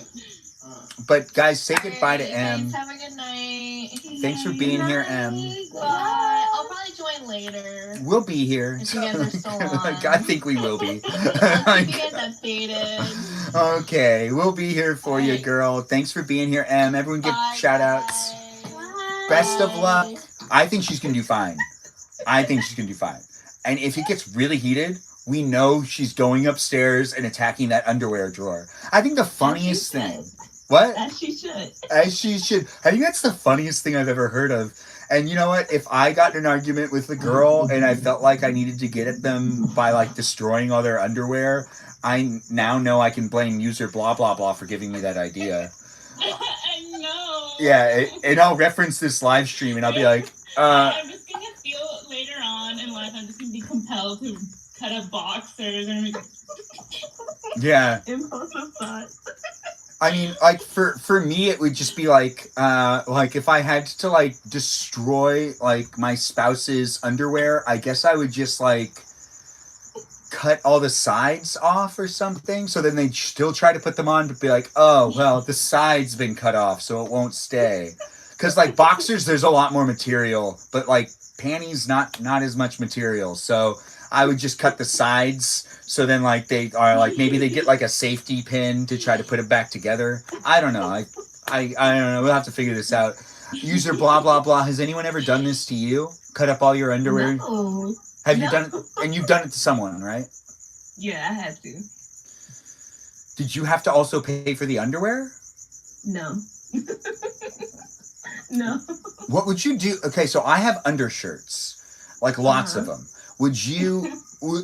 But guys, say goodbye to All right, M. you guys have a good night. Thanks for being here, M. Bye. I'll probably join later. We'll be here. If you guys are still on. I think we will be. I'll keep you guys updated. Okay, we'll be here for you, girl. Thanks for being here, M. Everyone give Bye, shout outs. guys. Best of luck. I think she's going to do fine. And if it gets really heated, we know she's going upstairs and attacking that underwear drawer. I think the funniest thing. What? As she should. As she should. I think that's the funniest thing I've ever heard of. And you know what? If I got in an argument with a girl and I felt like I needed to get at them by like destroying all their underwear, I now know I can blame user blah blah blah for giving me that idea. I know. Yeah, and I'll reference this live stream and I'll be like, I'm just gonna feel later on in life. I'm just gonna be compelled to cut a box. There's gonna be. yeah. Impulsive thought. I mean, like for me, it would just be like if I had to like destroy like my spouse's underwear, I guess I would just like cut all the sides off or something. So then they still try to put them on to be like, oh well, the side's been cut off, so it won't stay. Because like boxers, there's a lot more material, but like panties, not as much material. So I would just cut the sides. So then like they are like maybe they get like a safety pin to try to put it back together. I don't know. I don't know. We'll have to figure this out. User blah blah blah. Has anyone ever done this to you? Cut up all your underwear? No. Have you done it? And you've done it to someone, right? Yeah, I had to. Did you have to also pay for the underwear? No. No. What would you do? Okay, so I have undershirts, like lots of them. Would you,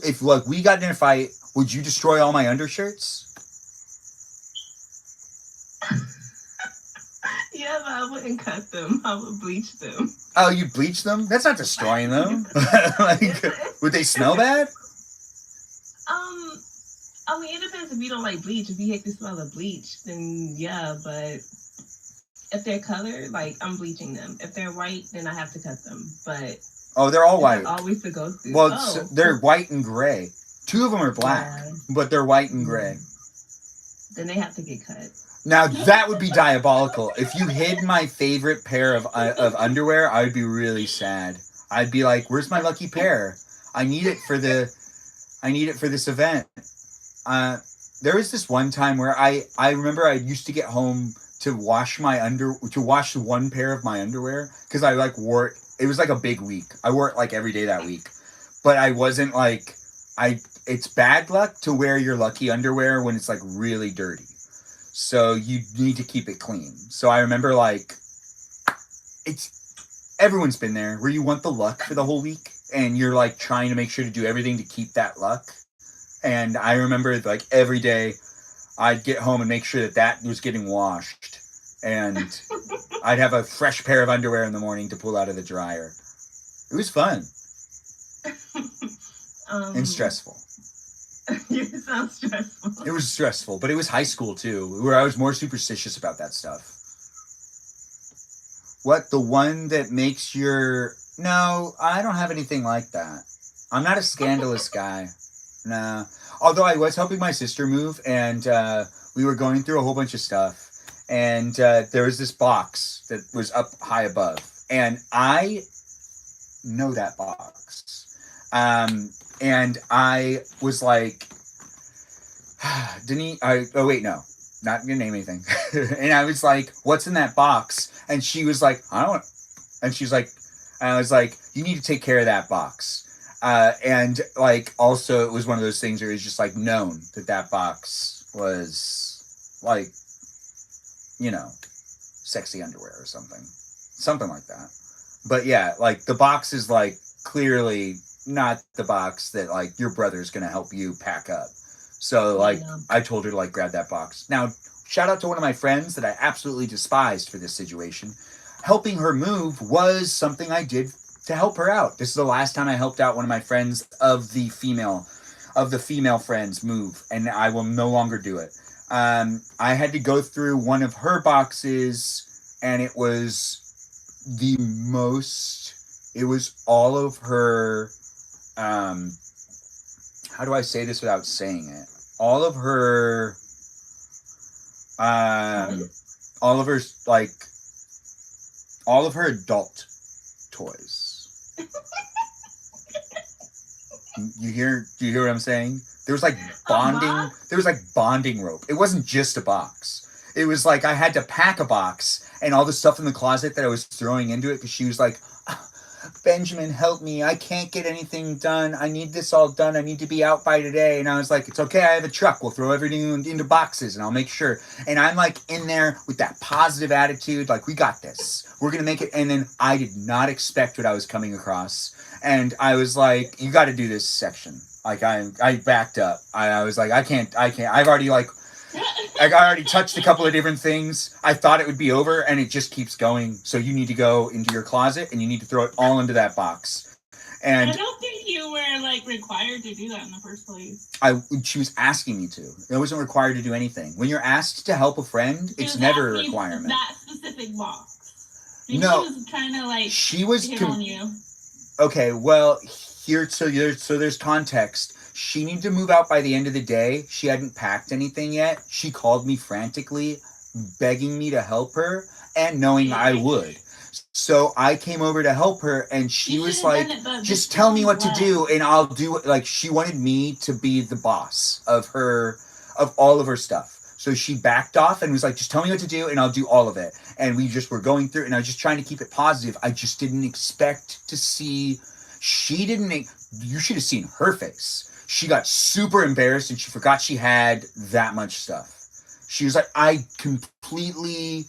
if like we got in a fight, would you destroy all my undershirts? Yeah, but I wouldn't cut them. I would bleach them. Oh, you'd bleach them? That's not destroying them. Like, would they smell bad? I mean, it depends if you don't like bleach. If you hate the smell of bleach, then yeah, but if they're colored, like I'm bleaching them. If they're white, then I have to cut them. But oh, they're all white. Always the go-to. Well, they're white and gray. 2 of them are black, but they're white and gray. Then they have to get cut. Now that would be diabolical. If you hid my favorite pair of underwear, I would be really sad. I'd be like, "Where's my lucky pair? I need it for this event." There was this one time where I remember I used to get home to wash one pair of my underwear because I like wore it. It was like a big week. I wore it like every day that week, but I wasn't like it's bad luck to wear your lucky underwear when it's like really dirty. So you need to keep it clean. So I remember like everyone's been there where you want the luck for the whole week and you're like trying to make sure to do everything to keep that luck. And I remember like every day I'd get home and make sure that was getting washed. And I'd have a fresh pair of underwear in the morning to pull out of the dryer. It was fun. And stressful. It sounds stressful. It was stressful, but it was high school too, where I was more superstitious about that stuff. What, the one that makes your... No, I don't have anything like that. I'm not a scandalous guy. Nah. Although I was helping my sister move, and we were going through a whole bunch of stuff. And there was this box that was up high above. And I know that box. And I was like, oh wait, no, not gonna name anything. And I was like, what's in that box? And she was like, I don't. And she's like, and I was like, you need to take care of that box. And like, also it was one of those things where it was just like known that box was like, you know, sexy underwear or something like that. But yeah, like the box is like clearly not the box that like your brother's gonna help you pack up. So like I told her to like grab that box. Now shout out to one of my friends that I absolutely despised for this situation. Helping her move was something I did to help her out. This is the last time I helped out one of my friends of the female friends move, and I will no longer do it. I had to go through one of her boxes, and it was all of her, how do I say this without saying it? All of her adult toys. Do you hear what I'm saying? There was like bonding rope. It wasn't just a box. It was like I had to pack a box and all the stuff in the closet that I was throwing into it because she was like, Benjamin, help me. I can't get anything done. I need this all done. I need to be out by today. And I was like, it's okay. I have a truck. We'll throw everything into boxes and I'll make sure. And I'm like in there with that positive attitude. Like, we got this. We're going to make it. And then I did not expect what I was coming across. And I was like, you got to do this section. Like I backed up. I was like, I can't. I've already like I already touched a couple of different things. I thought it would be over, and it just keeps going. So you need to go into your closet, and you need to throw it all into that box. And I don't think you were like required to do that in the first place. She was asking me to. I wasn't required to do anything. When you're asked to help a friend, it's never a requirement. That specific box. Maybe No, she was trying to like. She was hit on you. Okay, well, there's context. She needed to move out by the end of the day. She hadn't packed anything yet. She called me frantically, begging me to help her, and knowing I would. So I came over to help her, and she was like, just tell me what to do, and I'll do it. Like, she wanted me to be the boss of all of her stuff. So she backed off and was like, just tell me what to do, and I'll do all of it. And we just were going through, and I was just trying to keep it positive. I just didn't expect to see, you should have seen her face. She got super embarrassed, and she forgot she had that much stuff. She was like, I completely,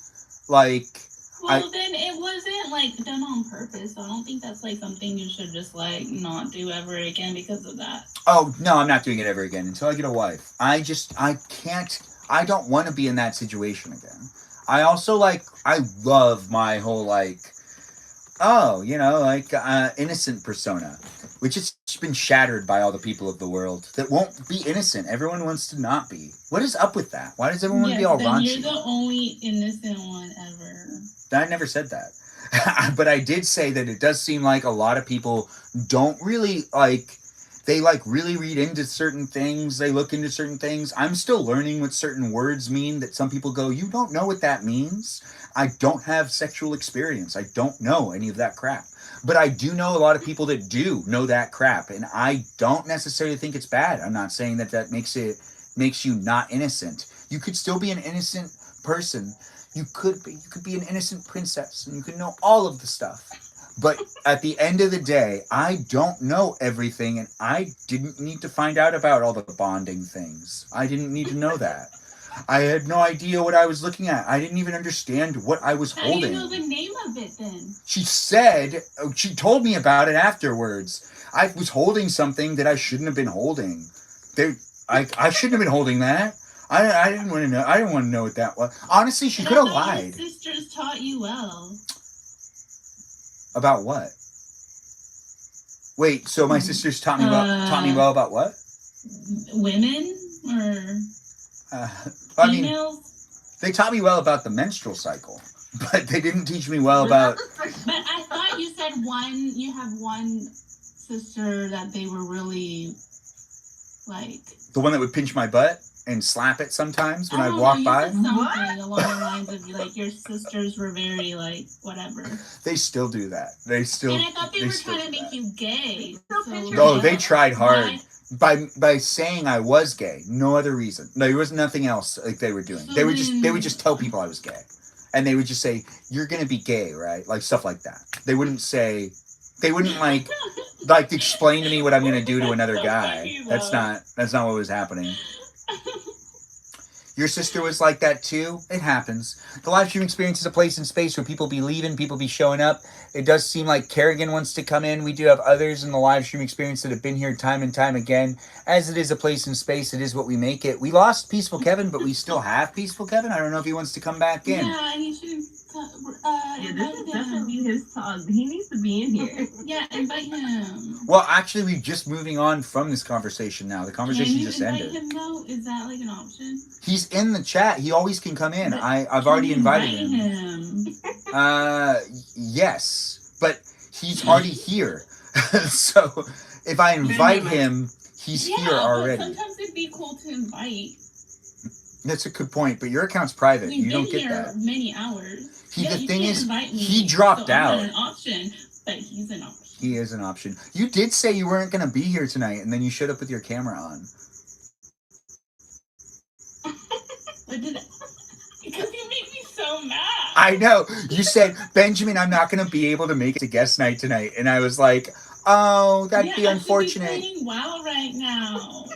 like... Well, then it wasn't like done on purpose. So I don't think that's like something you should just like not do ever again because of that. Oh, no, I'm not doing it ever again until I get a wife. I don't want to be in that situation again. I also I love my whole innocent persona, which has been shattered by all the people of the world that won't be innocent. Everyone wants to not be. What is up with that? Why does everyone want to be all raunchy? You're the only innocent one ever. I never said that. But I did say that it does seem like a lot of people don't really they really read into certain things. They look into certain things. I'm still learning what certain words mean that some people go, you don't know what that means. I don't have sexual experience. I don't know any of that crap. But I do know a lot of people that do know that crap. And I don't necessarily think it's bad. I'm not saying that makes you not innocent. You could still be an innocent person. You could be an innocent princess, and you could know all of the stuff. But at the end of the day, I don't know everything, and I didn't need to find out about all the bonding things. I didn't need to know that. I had no idea what I was looking at. I didn't even understand what I was holding. How do you know the name of it then? She told me about it afterwards. I was holding something that I shouldn't have been holding. I shouldn't have been holding that. I didn't want to know. I didn't want to know what that was. Honestly, she could have lied. Your sisters taught you well. About what? Wait, so my sisters taught me well about what? Women or I females? mean, they taught me well about the menstrual cycle, but they didn't teach me well about. But I thought you said you have one sister that they were really like. The one that would pinch my butt and slap it sometimes when I walk by. Something along the lines of like your sisters were very like whatever. They still do that. And I thought they were trying to make you gay. No, they tried hard. By saying I was gay, no other reason. No, there was nothing else like they were doing. They would just tell people I was gay, and they would just say, "You're gonna be gay, right?" Like stuff like that. They wouldn't like explain to me what I'm gonna do to another guy. That's not what was happening. Your sister was like that too? It happens. The live stream experience is a place and space where people be leaving, people be showing up. It does seem like Kerrigan wants to come in. We do have others in the live stream experience that have been here time and time again. As it is a place and space, it is what we make it. We lost Peaceful Kevin, but we still have Peaceful Kevin. I don't know if he wants to come back in. Yeah, he should. This is definitely his talk. He needs to be in here. Yeah, invite him. Well, actually, we're just moving on from this conversation now. The conversation just ended. Can you invite him though? Is that like an option? He's in the chat. He always can come in. I've already invited him. Yes, but he's already here. So if I invite him, he's here already. Sometimes it'd be cool to invite. That's a good point, but your account's private. You don't get that. Many hours. The thing is, he dropped out. I'm not an option, but he's an option. He is an option. You did say you weren't going to be here tonight, and then you showed up with your camera on. Because you make me so mad. I know. You said, Benjamin, I'm not going to be able to make it to guest night tonight. And I was like, oh, that'd be unfortunate. I'm playing WoW right now.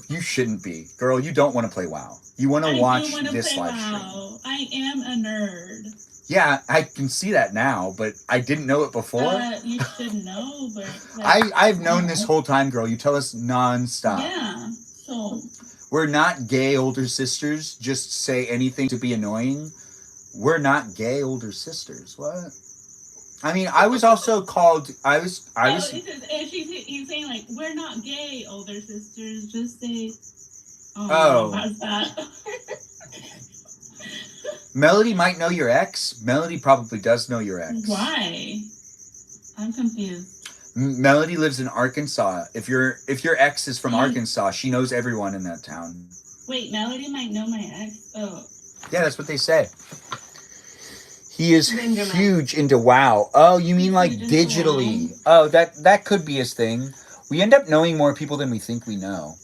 You shouldn't be. Girl, you don't want to play WoW. You want to watch this live stream. I am a nerd. Yeah, I can see that now, but I didn't know it before. You should know, but like, I've known this whole time, girl. You tell us nonstop. yeah. So We're not gay older sisters. Just say anything to be annoying. We're not gay older sisters. What? I mean, I was also called. I was. and he's saying like we're not gay older sisters. Just say, Oh. how's that? Melody might know your ex. Melody probably does know your ex. Why? I'm confused. Melody lives in Arkansas. If your ex is from Arkansas, she knows everyone in that town. Wait, Melody might know my ex. Oh. Yeah, that's what they say. He is huge into WoW. Oh, you mean like digitally? Oh, that could be his thing. We end up knowing more people than we think we know.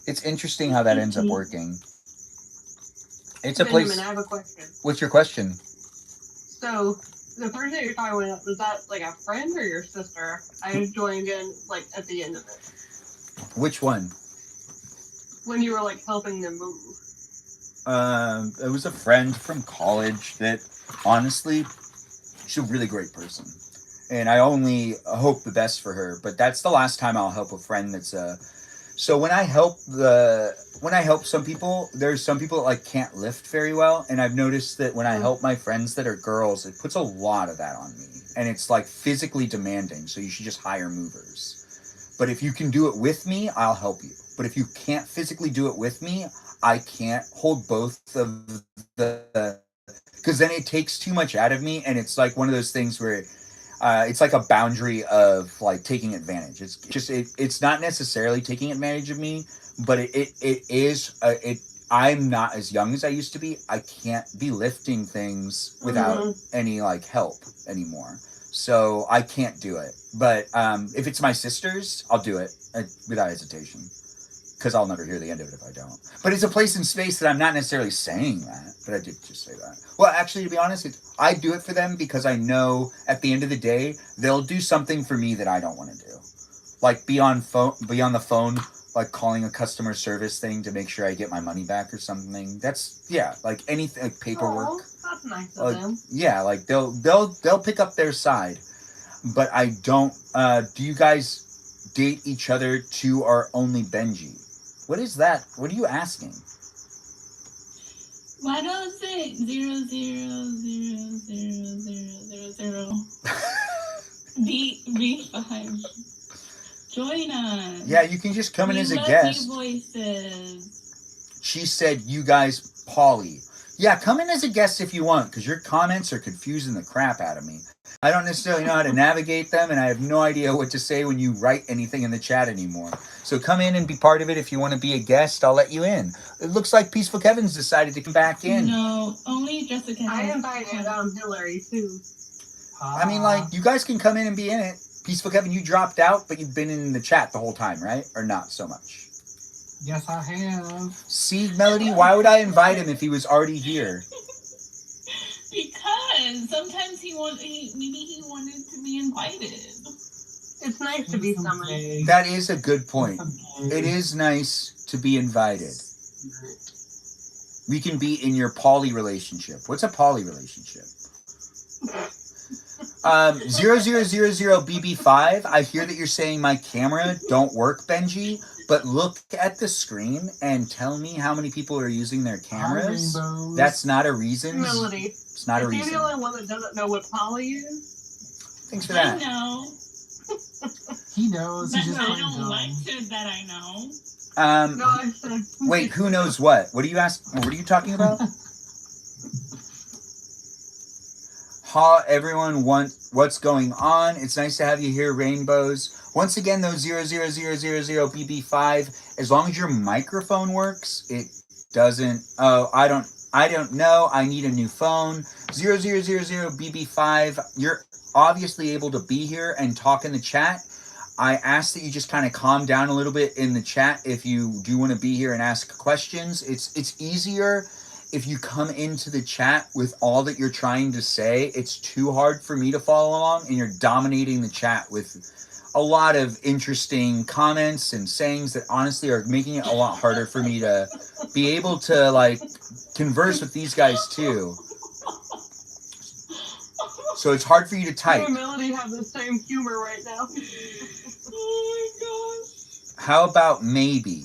It's interesting how that ends up working. It's a place. Benjamin, I have a question. What's your question? So, the person that you're talking about, was that like a friend or your sister? I joined in like at the end of it. Which one? When you were like helping them move. It was a friend from college that, honestly, she's a really great person. And I only hope the best for her. But that's the last time I'll help a friend that's So when I help some people, there's some people that like can't lift very well, and I've noticed that when I help my friends that are girls, it puts a lot of that on me, and it's like physically demanding. So you should just hire movers. But if you can do it with me, I'll help you. But if you can't physically do it with me, I can't hold both of the, because then it takes too much out of me, and it's like one of those things where. It's like a boundary of like taking advantage. It's just it's not necessarily taking advantage of me, but it is. I'm not as young as I used to be. I can't be lifting things without any like help anymore. So I can't do it. But if it's my sister's, I'll do it without hesitation. Because I'll never hear the end of it if I don't. But it's a place in space that I'm not necessarily saying that, but I did just say that. Well, actually, to be honest, I do it for them because I know at the end of the day, they'll do something for me that I don't want to do. Like be on the phone, like calling a customer service thing to make sure I get my money back or something. That's, yeah, like anything, like paperwork. Oh, that's nice of them. Yeah, like they'll pick up their side. But I don't, do you guys date each other to or only Benji? What is that? What are you asking? Why don't say 0000000 B5? Join us. Yeah, you can just come in as a guest. Voices. She said, "You guys, Polly." Yeah, come in as a guest if you want, because your comments are confusing the crap out of me. I don't necessarily know how to navigate them, and I have no idea what to say when you write anything in the chat anymore. So come in and be part of it. If you want to be a guest, I'll let you in. It looks like Peaceful Kevin's decided to come back in. No, only Jessica. I invited Hillary too. I mean, like, you guys can come in and be in it. Peaceful Kevin, you dropped out, but you've been in the chat the whole time, right? Or not so much? Yes, I have. See, Melody, why would I invite him if he was already here? Because sometimes maybe he wanted to be invited. It's nice to be summoned. That is a good point. It is nice to be invited. We can be in your poly relationship. What's a poly relationship? 0000BB5. I hear that you're saying my camera don't work, Benji. But look at the screen and tell me how many people are using their cameras. That's not a reason. Melody. It's not a reason. Is he the only one that doesn't know what poly is? Thanks for that. I know. He knows. But He's just I plain don't dumb. like to that I know. No, I said. Wait, who knows what? What are you asking? What are you talking about? Ha, everyone, what's going on? It's nice to have you here, Rainbows. Once again, those 00000BB5, as long as your microphone works, it doesn't. Oh, I don't know. I need a new phone. 0000BB5, you're obviously able to be here and talk in the chat. I ask that you just kind of calm down a little bit in the chat if you do want to be here and ask questions. It's easier if you come into the chat with all that you're trying to say. It's too hard for me to follow along, and you're dominating the chat with a lot of interesting comments and sayings that honestly are making it a lot harder for me to be able to like converse with these guys too. So it's hard for you to Me type. and Melody have the same humor right now. Oh my gosh. How about maybe?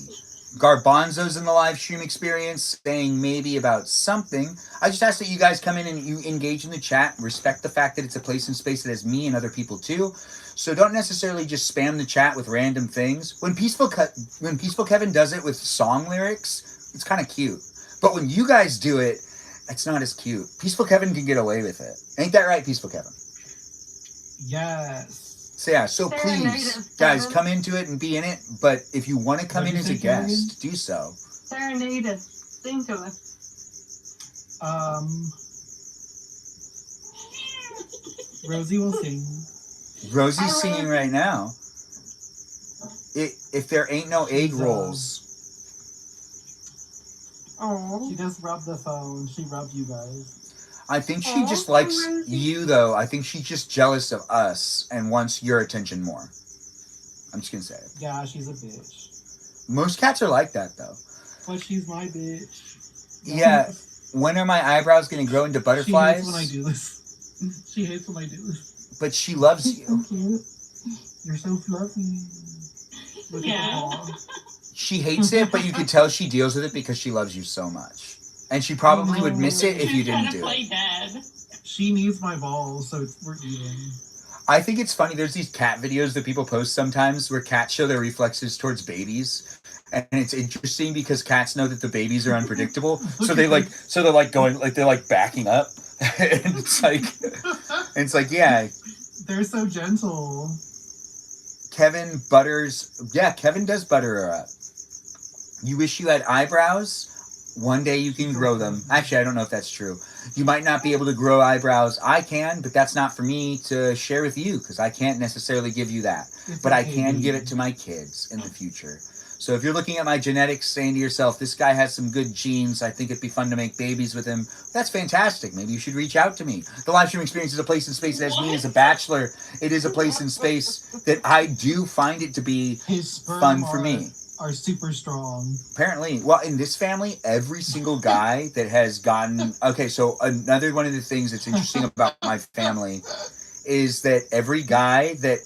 Garbanzo's in the live stream experience saying maybe about something. I just ask that you guys come in and you engage in the chat. Respect the fact that it's a place and space that has me and other people too. So don't necessarily just spam the chat with random things. When Peaceful Kevin does it with song lyrics, it's kind of cute. But when you guys do it, it's not as cute. Peaceful Kevin can get away with it. Ain't that right, Peaceful Kevin? Yes. So yeah, so Serenade please, us, guys, Kevin. come into it and be in it. But if you want to come What'd in you as a say, Kevin? guest, do so. Serenade us. Sing to us. Rosie will sing. Rosie's singing right now. If there ain't no egg She's, rolls, Oh. She just rubbed the phone. She rubbed you guys. I think she Aw, just likes Rosie. you though. I think she's just jealous of us and wants your attention more. I'm just gonna say it. Yeah, she's a bitch. Most cats are like that though. But she's my bitch. Yeah. When are my eyebrows gonna grow into She butterflies? hates when I do this. She hates when I do this. But she loves you. cute. You're so fluffy. Look Yeah. at the ball. She hates it, but you can tell she deals with it because she loves you so much. And she probably would miss it if you didn't do play it. dead. She needs my balls, so we're eating. I think it's funny. There's these cat videos that people post sometimes where cats show their reflexes towards babies. And it's interesting because cats know that the babies are unpredictable. So they're going, like, they're like backing up. And it's like, yeah, They're so gentle. Kevin does butter her up. You wish you had eyebrows? One day you can grow them. Actually, I don't know if that's true. You might not be able to grow eyebrows. I can, but that's not for me to share with you because I can't necessarily give you that. It's But I okay, can give baby. it to my kids in the future. So if you're looking at my genetics, saying to yourself, this guy has some good genes, I think it'd be fun to make babies with him, that's fantastic. Maybe you should reach out to me. The live stream experience is a place in space that has me as a bachelor. It is a place in space that I do find it to be His sperm fun for me. are super strong. Apparently, well, in this family, every single guy that has gotten... Okay, so another one of the things that's interesting about my family is that every guy that,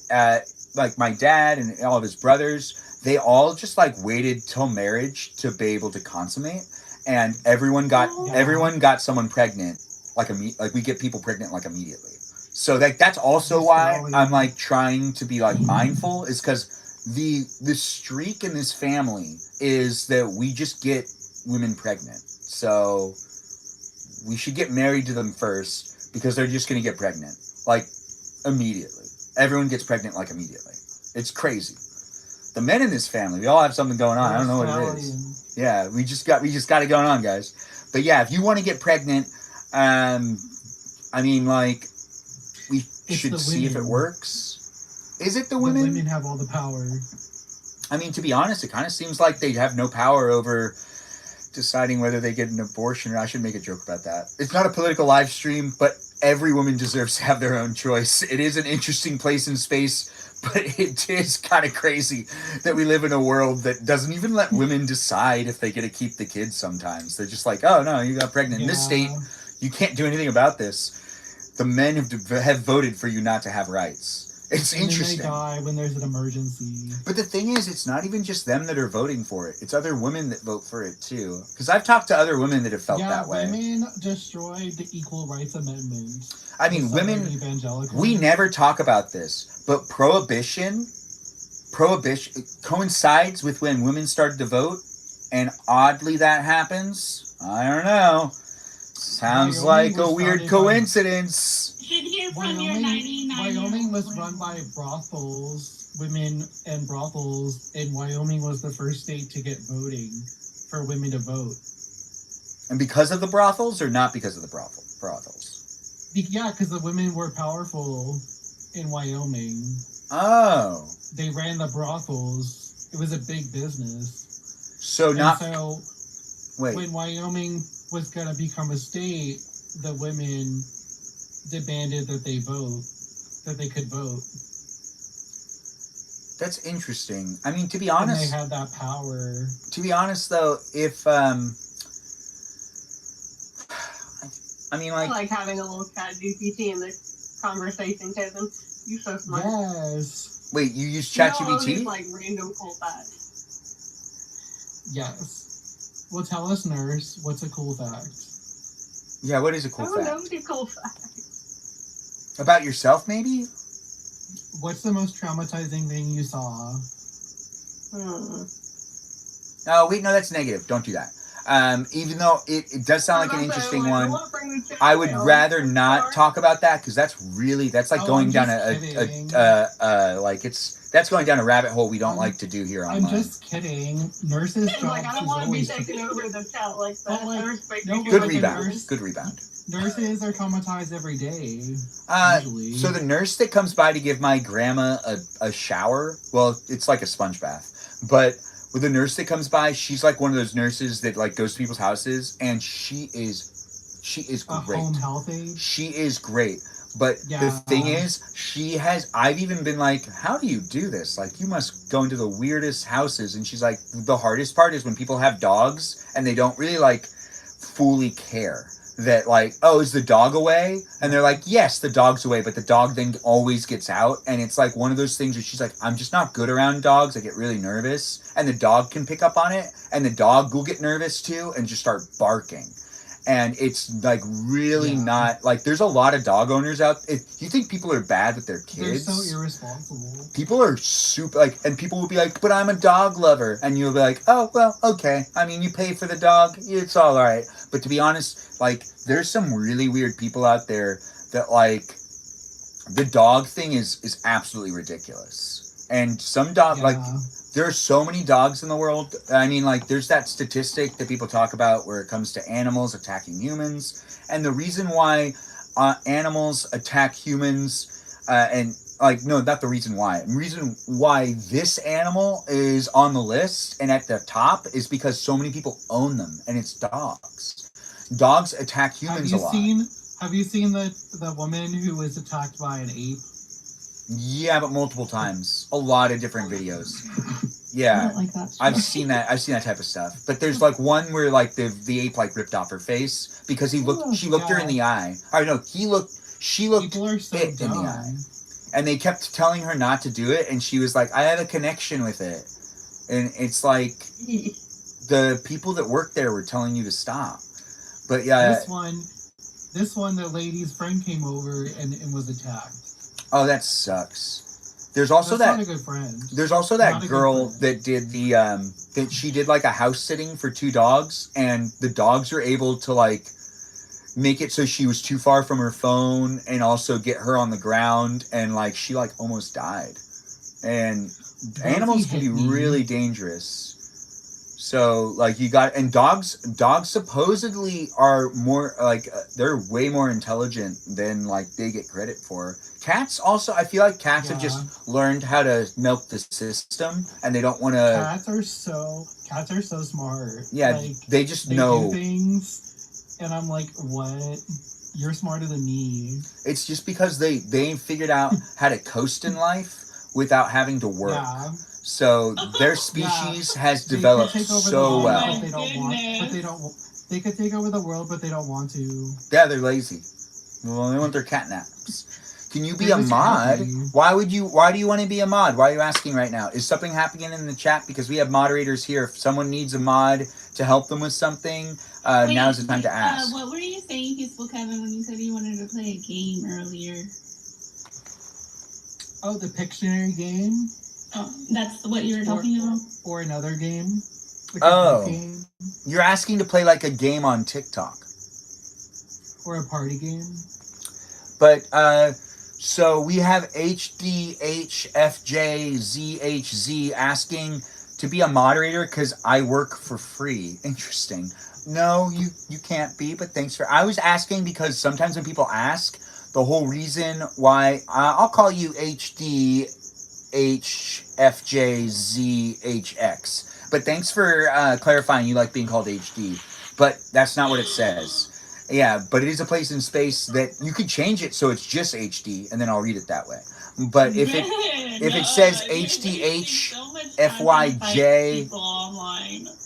like my dad and all of his brothers, they all just like waited till marriage to be able to consummate. And everyone got someone pregnant, like we get people pregnant like immediately. So that's also why I'm like trying to be like mindful, is because the streak in this family is that we just get women pregnant. So we should get married to them first because they're just going to get pregnant like immediately. Everyone gets pregnant like immediately. It's crazy. The men in this family, we all have something going on. I don't know what it is. Yeah, we just got it going on, guys. But yeah, if you want to get pregnant, I mean, like, we should see if it works. Is it the women? The women have all the power. I mean, to be honest, it kind of seems like they have no power over deciding whether they get an abortion, or I should make a joke about that. It's not a political live stream, but every woman deserves to have their own choice. It is an interesting place in space, but it is kind of crazy that we live in a world that doesn't even let women decide if they get to keep the kids sometimes. They're just like, oh, no, you got pregnant. In this state, you can't do anything about this. The men have voted for you not to have rights. It's interesting. Then they die when there's an emergency. But the thing is, it's not even just them that are voting for it. It's other women that vote for it, too. Because I've talked to other women that have felt that way. Women destroyed the Equal Rights Amendment. I mean, women, we never talk about this, but prohibition coincides with when women started to vote, and oddly that happens. I don't know. Sounds like a weird coincidence. Should hear from your 99 Wyoming was run by brothels, women and brothels, and Wyoming was the first state to get voting for women to vote. And because of the brothels, or not because of the brothels? Yeah, because the women were powerful in Wyoming. Oh. They ran the brothels. It was a big business. So when Wyoming was going to become a state, the women demanded that they could vote. That's interesting. I mean, to be honest, and they had that power. To be honest, though, if I mean, like having a little chat GPT in the conversation, Kevin. You're so smart. Yes. Wait, you use You know all these, ChatGPT? like random cool facts. Yes. Well, tell us, nurse, what's a cool fact? Yeah, what is a I cool don't know fact? any cool facts. About yourself, maybe? What's the most traumatizing thing you saw? Oh, wait, no, that's negative. Don't do that. Even though it does sound like an interesting one, I would rather not talk about that because that's like Oh, going I'm down just kidding. that's going down a rabbit hole we don't like to do here I'm online. just kidding. Nurses' job Like, I don't is want to be always... taking over the chat like that. But, like, Nurse, make no, me Good like a rebound. nurse- Good rebound. Nurses are traumatized every day. Usually. So the nurse that comes by to give my grandma a shower, well, it's like a sponge bath, but with the nurse that comes by, she's like one of those nurses that like goes to people's houses, and she is A great. home health aide. She is great. But the Yeah. thing is, I've even been like, how do you do this? Like, you must go into the weirdest houses. And she's like, the hardest part is when people have dogs and they don't really like fully care that like, oh, is the dog away? And they're like, yes, the dog's away, but the dog then always gets out. And it's like one of those things where she's like, I'm just not good around dogs. I get really nervous. And the dog can pick up on it. And the dog will get nervous too and just start barking. And it's like really not like there's a lot of dog owners out. If you think people are bad with their kids, They're so irresponsible. people are super like, and people will be like, but I'm a dog lover. And you'll be like, oh, well, okay. I mean, you pay for the dog. It's all right. But to be honest, like there's some really weird people out there that like the dog thing is absolutely ridiculous. And some dog, like there are so many dogs in the world. I mean, like, there's that statistic that people talk about where it comes to animals attacking humans. And the reason why animals attack humans, and, like, no, not the reason why. The reason why this animal is on the list and at the top is because so many people own them, and it's dogs. Dogs attack humans a lot. Have you seen the woman who was attacked by an ape? Yeah, but multiple times. A lot of different videos. Yeah. I don't like that. I've seen that type of stuff. But there's like one where like the ape like ripped off her face because she looked her in the eye. Or no, she looked People are so it in the dumb. eye. And they kept telling her not to do it and she was like, I have a connection with it. And it's like the people that work there were telling you to stop. But yeah. This one, the lady's friend came over and was attacked. Oh, that sucks. There's also That's not a good friend. There's also that Not a good girl friend. that did the that she did like a house sitting for 2 dogs, and the dogs were able to like make it so she was too far from her phone, and also get her on the ground, and like she like almost died. And animals can be really dangerous. So like dogs supposedly are more like they're way more intelligent than like they get credit for. Cats also, I feel like cats have just learned how to milk the system, and they don't want to. Cats are so smart. Yeah, like, they just they know do things, and I'm like, what? You're smarter than me. It's just because they figured out how to coast in life without having to work. Yeah. So their species has developed so well. They could take over the world, but they don't want to. Yeah, they're lazy. Well, they want their cat naps. Can you be They're a just mod? happy. Why do you want to be a mod? Why are you asking right now? Is something happening in the chat? Because we have moderators here. If someone needs a mod to help them with something, now's the time to ask. What were you saying, Peaceful Kevin, when you said you wanted to play a game earlier? Oh, the Pictionary game? Oh, that's what you were talking about? Or another game? Like Oh. a game? You're asking to play like a game on TikTok. Or a party game? But, so we have HDHFJZHZ asking to be a moderator because I work for free. Interesting. No, you can't be, but thanks for... I was asking because sometimes when people ask, the whole reason why... I'll call you HDHFJZHX. But thanks for clarifying you like being called HD. But that's not what it says. Yeah, but it is a place in space that you could change it so it's just HD, and then I'll read it that way. But if it says HDHFYJ...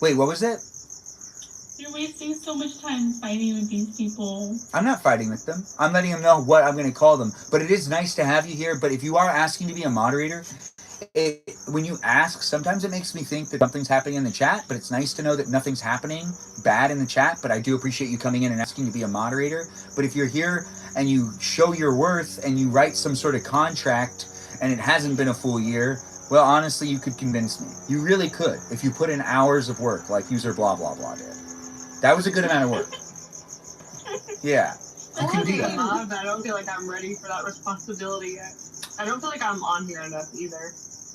Wait, what was it? You're wasting so much time fighting with these people. I'm not fighting with them. I'm letting them know what I'm going to call them. But it is nice to have you here. But if you are asking to be a moderator, when you ask, sometimes it makes me think that something's happening in the chat, but it's nice to know that nothing's happening bad in the chat. But I do appreciate you coming in and asking to be a moderator. But if you're here and you show your worth and you write some sort of contract and it hasn't been a full year, well, honestly, you could convince me. You really could if you put in hours of work like user blah, blah, blah did. That was a good amount of work. Yeah. You can do that. I don't feel like I'm ready for that responsibility yet. I don't feel like I'm on here enough either.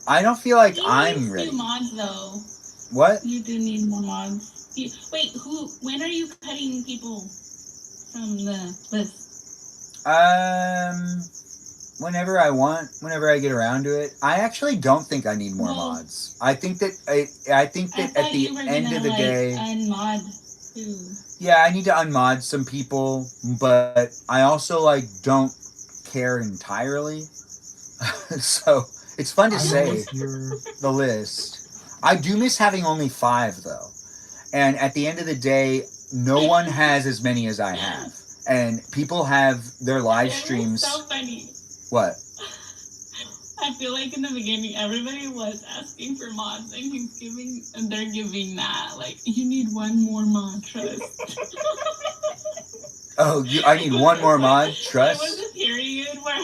I don't feel like You I'm need ready. new mods, though. What? You do need more mods. When are you cutting people from the list? Whenever I want, whenever I get around to it. I actually don't think I need more mods. I think that I think that at the end of the day, unmod too. yeah, I need to unmod some people, but I also like don't care entirely. So it's fun to say the list. I do miss having only 5 though, and at the end of the day, no one has as many as I have, and people have their live streams. So funny. What? I feel like in the beginning everybody was asking for mods and they're giving that. Like, you need one more mod, trust. Oh, I need one more mod, trust. There was a period where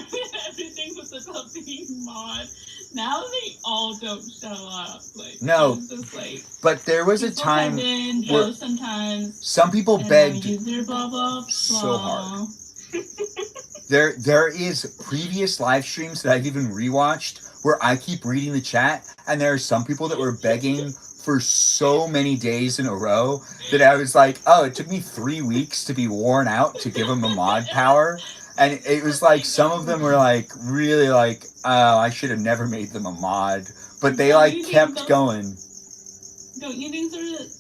everything was about being mod. Now they all don't show up. Like, no, just like, but there was a time where sometimes some people begged blah, blah, blah. so hard. There is previous live streams that I've even rewatched where I keep reading the chat, and there are some people that were begging for so many days in a row that I was like, oh, it took me 3 weeks to be worn out to give them a mod power. And it was like some of them were like really like, oh, I should have never made them a mod, but they like kept going. Don't you think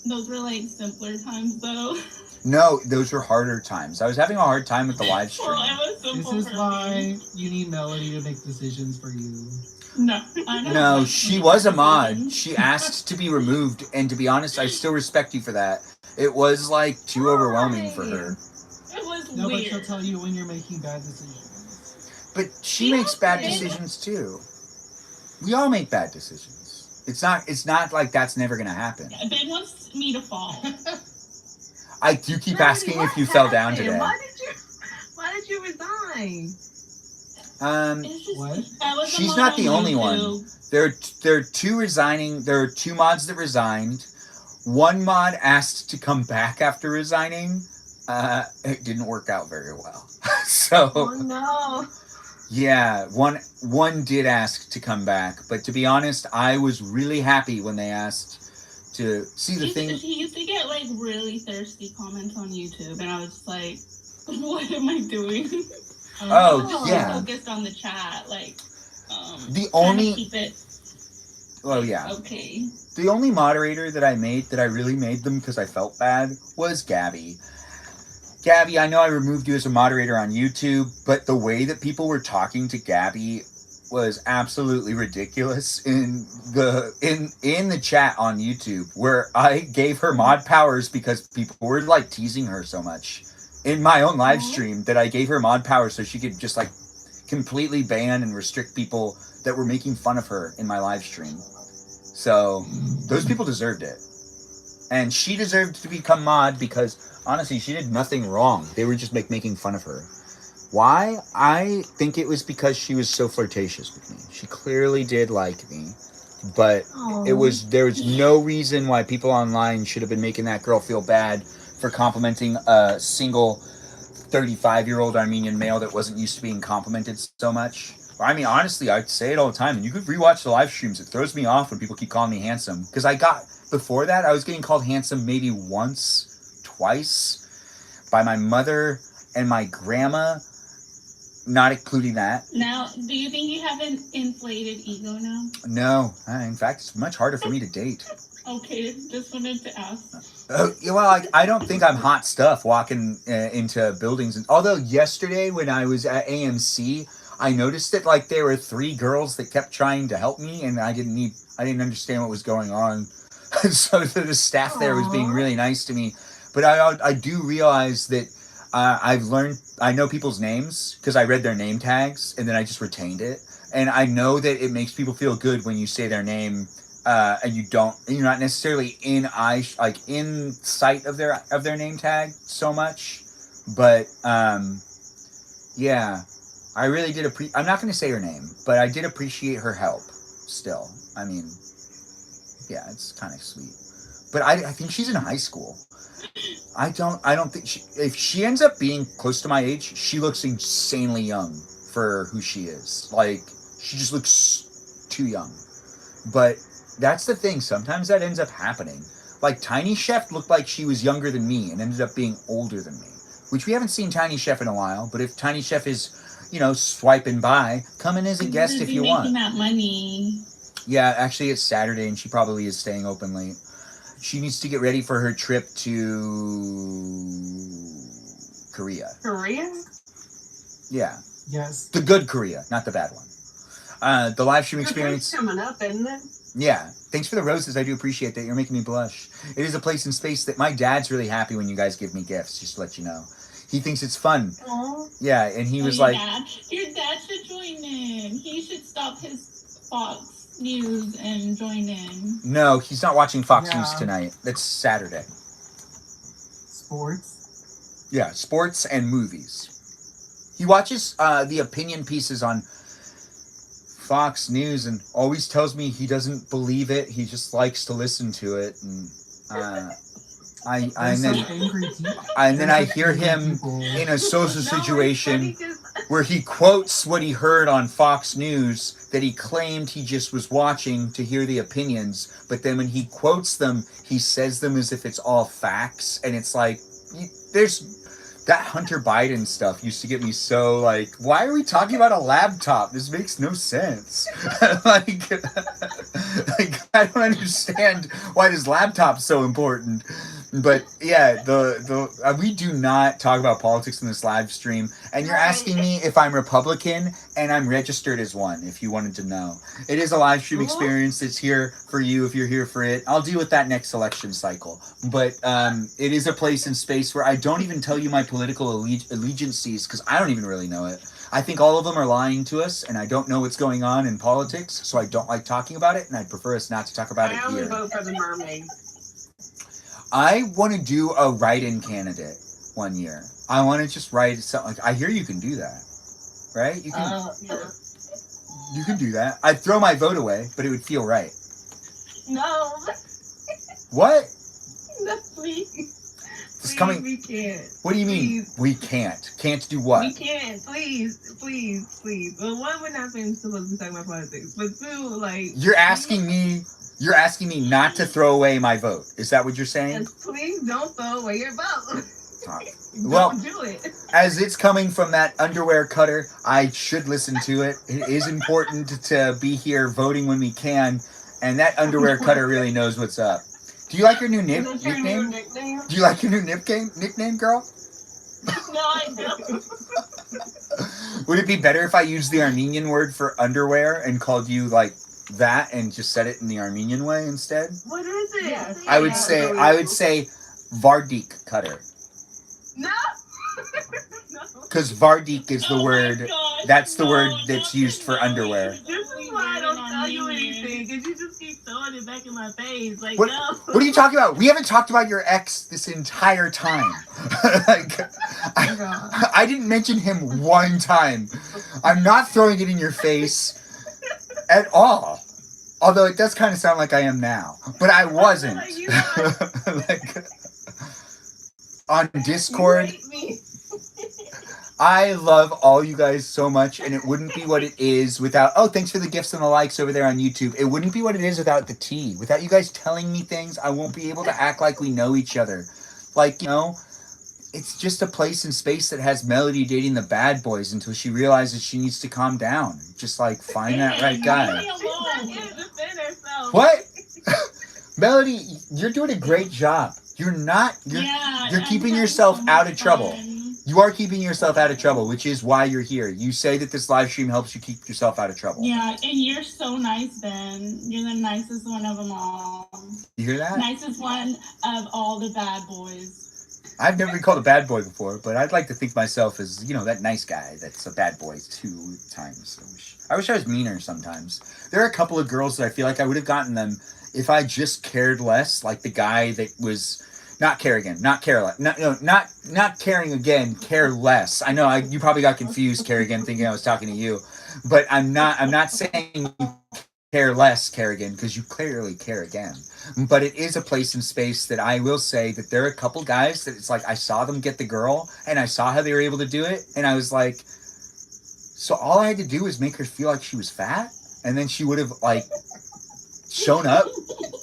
those were like simpler times though? No, those were harder times. I was having a hard time with the live stream. This is why you need Melody to make decisions for you. No, she was a mod. She asked to be removed, and to be honest, I still respect you for that. It was like too overwhelming for her. It was no, weird. but she'll tell you when you're making bad decisions. But she makes bad decisions too. We all make bad decisions. It's not like that's never gonna happen. Ben wants me to fall. I do keep asking if you fell down today. Why did you resign? What? She's not the only one. There are 2 resigning. There are 2 mods that resigned. One mod asked to come back after resigning. It didn't work out very well. So. Oh no. Yeah, one did ask to come back, but to be honest, I was really happy when they asked to see the thing. He used to get like really thirsty comments on YouTube, and I was like, "What am I doing?" Oh yeah. Focused on the chat, like the only. Keep it. Oh yeah. Okay. The only moderator that I made that I really made them because I felt bad was Gabby. Gabby, I know I removed you as a moderator on YouTube, but the way that people were talking to Gabby was absolutely ridiculous in the chat on YouTube, where I gave her mod powers because people were like teasing her so much in my own live stream that I gave her mod powers so she could just like completely ban and restrict people that were making fun of her in my live stream. So those people deserved it. And she deserved to become mod because honestly, she did nothing wrong. They were just making fun of her. Why? I think it was because she was so flirtatious with me. She clearly did like me, but there was no reason why people online should have been making that girl feel bad for complimenting a single 35-year-old Armenian male that wasn't used to being complimented so much. I mean, honestly, I say it all the time, and you could rewatch the live streams. It throws me off when people keep calling me handsome, because before that, I was getting called handsome maybe once, twice, by my mother and my grandma, not including that. Now, do you think you have an inflated ego now? No. In fact, it's much harder for me to date. Okay, just wanted to ask. Well, I don't think I'm hot stuff walking into buildings. Although yesterday when I was at AMC, I noticed that like there were 3 girls that kept trying to help me, and I didn't understand what was going on. So the staff there was being really nice to me. But I do realize that I know people's names because I read their name tags and then I just retained it. And I know that it makes people feel good when you say their name and you're not necessarily in sight of their name tag so much. But yeah, I really did I'm not going to say her name, but I did appreciate her help still. I mean, yeah, it's kind of sweet. But I think she's in high school. I don't think if she ends up being close to my age, she looks insanely young for who she is. Like, she just looks too young. But that's the thing. Sometimes that ends up happening. Like, Tiny Chef looked like she was younger than me and ended up being older than me. Which we haven't seen Tiny Chef in a while. But if Tiny Chef is, swiping by, come in as a guest if you want. Making that money. Yeah, actually it's Saturday and she probably is staying open late. She needs to get ready for her trip to Korea. Korea? Yeah. Yes. The good Korea, not the bad one. The live stream experience. Coming up, isn't it? Yeah. Thanks for the roses. I do appreciate that. You're making me blush. It is a place in space that my dad's really happy when you guys give me gifts, just to let you know. He thinks it's fun. Aww. Yeah, and he was your like... Your dad should join in. He should stop his Fox News and join in. No, he's not watching Fox News tonight. That's Saturday. Sports? Yeah, sports and movies. He watches the opinion pieces on Fox News and always tells me he doesn't believe it. He just likes to listen to it. And then I hear him in a social situation where he quotes what he heard on Fox News that he claimed he just was watching to hear the opinions. But then when he quotes them, he says them as if it's all facts. And it's like, that Hunter Biden stuff used to get me so like, why are we talking about a laptop? This makes no sense. like, I don't understand why this laptop's so important. But yeah, we do not talk about politics in this live stream. And you're asking me if I'm Republican, and I'm registered as one, if you wanted to know. It is a live stream experience that's here for you if you're here for it. I'll deal with that next election cycle. But it is a place in space where I don't even tell you my political allegiances, because I don't even really know it. I think all of them are lying to us, and I don't know what's going on in politics, so I don't like talking about it, and I'd prefer us not to talk about it here. I only vote for the mermaid. I want to do a write-in candidate one year. I want to just write something. Like, I hear you can do that, right? You can. You can do that. I'd throw my vote away, but it would feel right. No. What? No, please. It's coming. We can't. What do you mean? We can't? Can't do what? We can't. Please. Well, one, we're not supposed to be talking about politics, but two, like. You're asking me not to throw away my vote. Is that what you're saying? Yes, please don't throw away your vote. Well, don't do it. As it's coming from that underwear cutter, I should listen to it. It is important to be here voting when we can, and that underwear cutter really knows what's up. Do you like your new nickname? Do you like your new nickname, girl? No, I don't. Would it be better if I used the Armenian word for underwear and called you like that and just said it in the Armenian way instead? What is it? Yes. I would say Vardik cutter. No. Because Vardik is the word. Gosh, That's the word that's used for underwear. This is why I don't tell you anything, because you just keep throwing it back in my face. Like, What, no. what are you talking about? We haven't talked about your ex this entire time. I didn't mention him one time. I'm not throwing it in your face at all. Although it does kind of sound like I am now. But I wasn't. Like, on Discord, You hate me. I love all you guys so much, and it wouldn't be what it is without... Oh, thanks for the gifts and the likes over there on YouTube. It wouldn't be what it is without the tea. Without you guys telling me things, I won't be able to act like we know each other. Like, it's just a place in space that has Melody dating the bad boys until she realizes she needs to calm down. Just, like, find that right guy. What? Melody, you're doing a great job. You're keeping yourself out of trouble. You are keeping yourself out of trouble, which is why you're here. You say that this live stream helps you keep yourself out of trouble. Yeah, and you're so nice, Ben. You're the nicest one of them all. You hear that? Nicest one of all the bad boys. I've never been called a bad boy before, but I'd like to think myself as, you know, that nice guy that's a bad boy 2 times. I wish I was meaner sometimes. There are a couple of girls that I feel like I would have gotten them if I just cared less, like the guy that was not care again, not care less, not caring again, care less. I know you probably got confused, care again, thinking I was talking to you, but I'm not saying care less, care again, because you clearly care again. But it is a place and space that I will say that there are a couple guys that it's like I saw them get the girl and I saw how they were able to do it, and I was like, so all I had to do was make her feel like she was fat, and then she would have like shown up